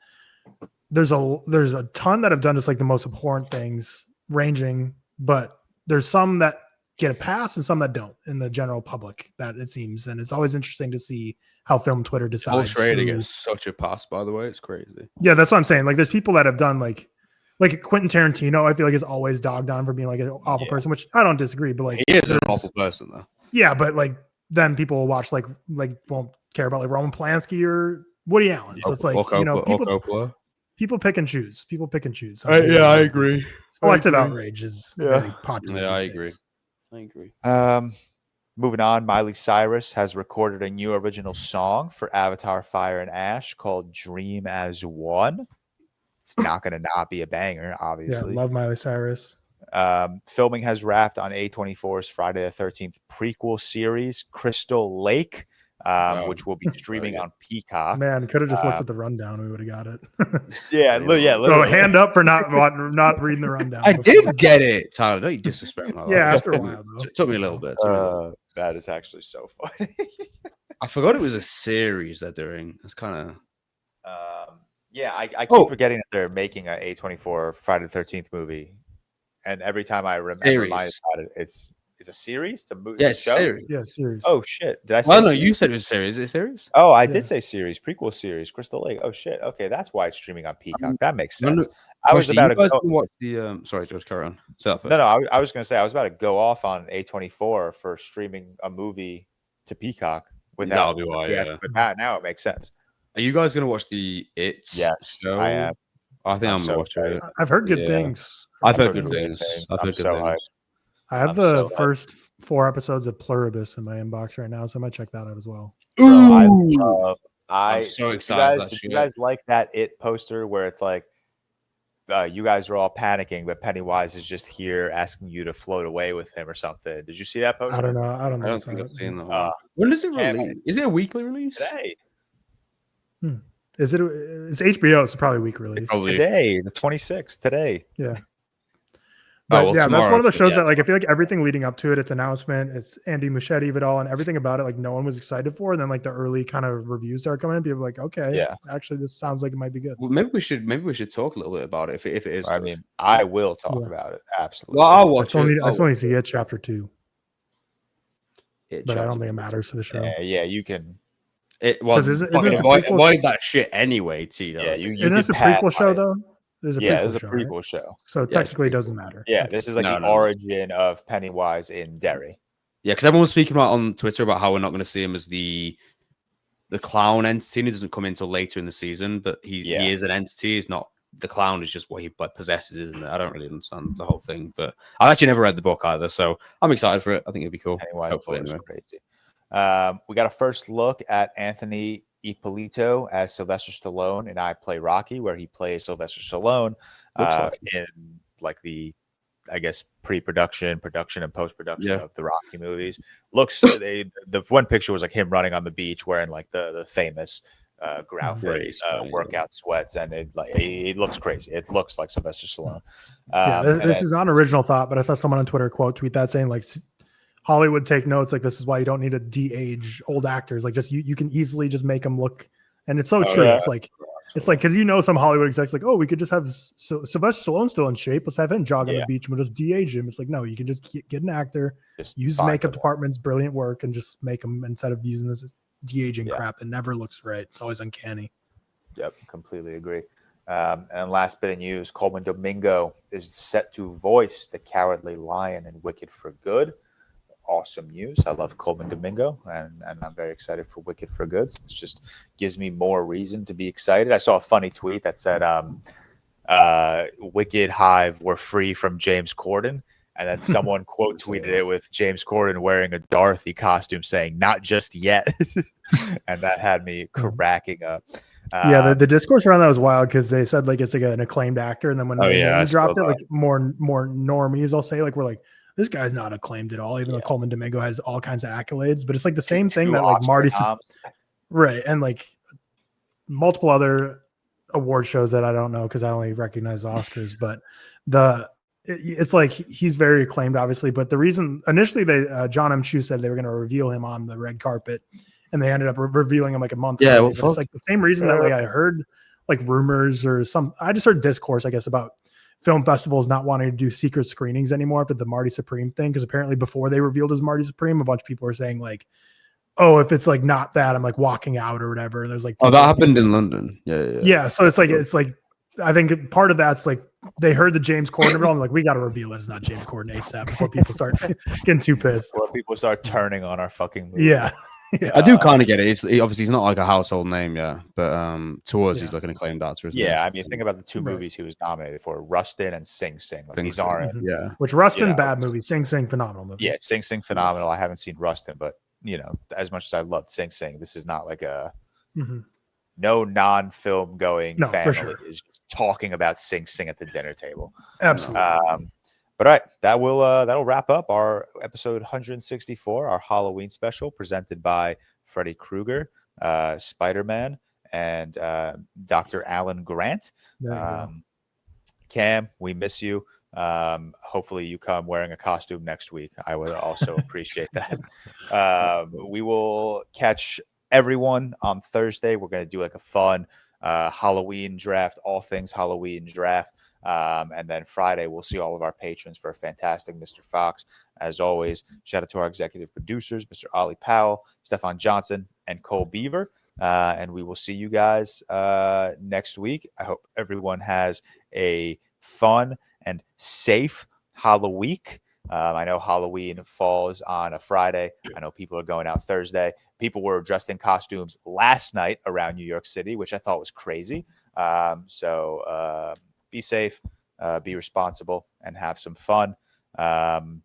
there's a ton that have done just like the most abhorrent things, ranging, but there's some that get a pass and some that don't in the general public, that it seems. And it's always interesting to see how film Twitter decides. Walsh gets such a pass, by the way. It's crazy. Yeah, that's what I'm saying. Like there's people that have done like Quentin Tarantino, I feel like is always dogged on for being like an awful person, which I don't disagree, but like he is an awful person though. Yeah, but like then people will watch like won't care about like Roman Polanski or Woody Allen. So it's like people pick and choose. People pick and choose. I agree. Selective outrage is very popular. Yeah, I agree. Moving on, Miley Cyrus has recorded a new original song for Avatar Fire and Ash called Dream as One. It's not going to not be a banger, obviously. Yeah, love Miley Cyrus. Filming has wrapped on A24's Friday the 13th prequel series, Crystal Lake, which will be streaming on Peacock. Man, could have just looked at the rundown. We would have got it. Yeah. So hand up for not reading the rundown. I did get it, Tyler. Don't you disrespect my life. Yeah, after a while, though. It took me a little bit. That is actually so funny. I forgot it was a series they're doing. It's kind of... yeah, I keep forgetting that they're making an A24 Friday the 13th movie. And every time I remember about it, it's a series? It's a movie? Yeah, series. Yeah, series. Oh, shit. Did I say Well, no, you said it was a series. Is it a series? Oh, I did say series. Prequel series. Crystal Lake. Oh, shit. Okay, that's why it's streaming on Peacock. That makes sense. I was about to go... watch the... sorry, George, carry on. No, I was going to say, I was about to go off on A24 for streaming a movie to Peacock without... That'll be why, But now it makes sense. Are you guys going to watch the It? Yes, I am. I think I'm going to watch it. I've heard good things. I've heard good good things. I've I'm heard good so things. hyped. I have I'm the so hyped. first 4 episodes of Pluribus in my inbox right now, so I might check that out as well. Bro, I Ooh. love. I'm so did excited for that Did shit. you guys like that It poster where it's like, you guys are all panicking, but Pennywise is just here asking you to float away with him or something? Did you see that poster? I don't know. I don't I don't think think it's I've seen that one. Uh, When does it Cam, release? Is it a weekly release? today. Is it? It's HBO. It's probably a week release. Probably. Today, the 26th. Today. Yeah. Oh, But well, yeah, that's tomorrow, one of those so shows yeah. that like I feel like everything leading up to it, its announcement, it's Andy Muschietti of it all, and everything about it, like no one was excited for. And then like the early kind of reviews start coming in, people are like, okay, Yeah. actually, this sounds like it might be good. Well, maybe we should talk a little bit about it if it is. I good. mean, I will talk Yeah. about it. Absolutely. Well, I'll I watch still it. need, I I'll still need watch to see it chapter 2, it. but I don't chapter think it two. matters for the show. Yeah, you can. Well, 'Cause isn't fucking this a avoid, prequel? avoid that shit anyway, Tito. Yeah, you Isn't this a can pad prequel show on it. though? There's a Yeah, prequel this is a show, right? prequel show. So it's technically, it prequel. doesn't matter. Yeah, Okay. this is like No, the no, no. origin of Pennywise in Derry. Yeah, because everyone was speaking about on Twitter about how we're not going to see him as the clown entity. And he doesn't come in until later in the season, but he is an entity. He's not the clown. Is just what he like possesses, isn't it? I don't really understand the whole thing, but I've actually never read the book either, so I'm excited for it. I think it'd be cool. Pennywise Hopefully, book is anyway. crazy. We got a first look at Anthony Ippolito as Sylvester Stallone in I Play Rocky, where he plays Sylvester Stallone in like the, I guess, pre-production, production, and post-production of the Rocky movies. The one picture was like him running on the beach wearing like the famous ground fit workout sweats, and it looks crazy. It looks like Sylvester Stallone. This is not an original thought, but I saw someone on Twitter tweet that saying like Hollywood take notes, like this is why you don't need to de-age old actors. Like just you can easily just make them look, and it's so true. Yeah. It's like because some Hollywood execs like, oh, we could just have Sylvester Stallone still in shape. Let's have him jog on the beach and we'll just de-age him. It's like, no, you can just get an actor, use the makeup department's brilliant work, and just make them, instead of using this de-aging crap that never looks right. It's always uncanny. Yep, completely agree. And last bit of news: Coleman Domingo is set to voice the Cowardly Lion in Wicked for Good. Awesome news. I love Coleman Domingo, and I'm very excited for Wicked for Good. So it just gives me more reason to be excited. I saw a funny tweet that said Wicked Hive were free from James Corden, and then someone quote tweeted it with James Corden wearing a Dorothy costume saying "not just yet," and that had me cracking up. The discourse around that was wild because they said like it's like an acclaimed actor, and then when they dropped it, like more normies, I'll say, like we're like, this guy's not acclaimed at all, even though Coleman Domingo has all kinds of accolades. But it's like the same thing that like Marty, right, and like multiple other award shows that I don't know because I only recognize Oscars. But it's like he's very acclaimed, obviously. But the reason initially John M. Chu said they were going to reveal him on the red carpet, and they ended up revealing him like a month. Yeah, but it's like the same reason that like I heard like rumors or I just heard discourse, I guess, about film festivals not wanting to do secret screenings anymore for the Marty Supreme thing, because apparently before they revealed as Marty Supreme, a bunch of people were saying like, oh, if it's like not that, I'm like walking out or whatever. There's like, that happened in London. Yeah. So it's like I think part of that's like they heard the James Corden role, and like we got to reveal it. It's not James Corden ASAP before people start getting too pissed. Before people start turning on our fucking movie. Yeah. I do kind of get it. Obviously he's not like a household name, but to us he's like an acclaimed actor. I mean, think about the two movies he was nominated for: Rustin and Sing Sing. Like, these aren't, which Rustin bad movie, Sing Sing phenomenal movie. Yeah, Sing Sing phenomenal. I haven't seen Rustin, but as much as I loved Sing Sing, this is not like a no non-film going family is just talking about Sing Sing at the dinner table. Absolutely. But all right, that'll wrap up our episode 164, our Halloween special, presented by Freddy Krueger, Spider-Man, and Dr. Alan Grant. Cam, we miss you. Hopefully you come wearing a costume next week. I would also appreciate that. We will catch everyone on Thursday. We're going to do like a fun Halloween draft, all things Halloween draft. And then Friday, we'll see all of our patrons for a fantastic Mr. Fox. As always, shout out to our executive producers, Mr. Ollie Powell, Stefan Johnson, and Cole Beaver. And we will see you guys next week. I hope everyone has a fun and safe Halloween. I know Halloween falls on a Friday. I know people are going out Thursday. People were dressed in costumes last night around New York City, which I thought was crazy. So be safe. be responsible, and have some fun. And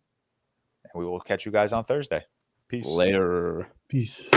we will catch you guys on Thursday. Peace. Later. Peace.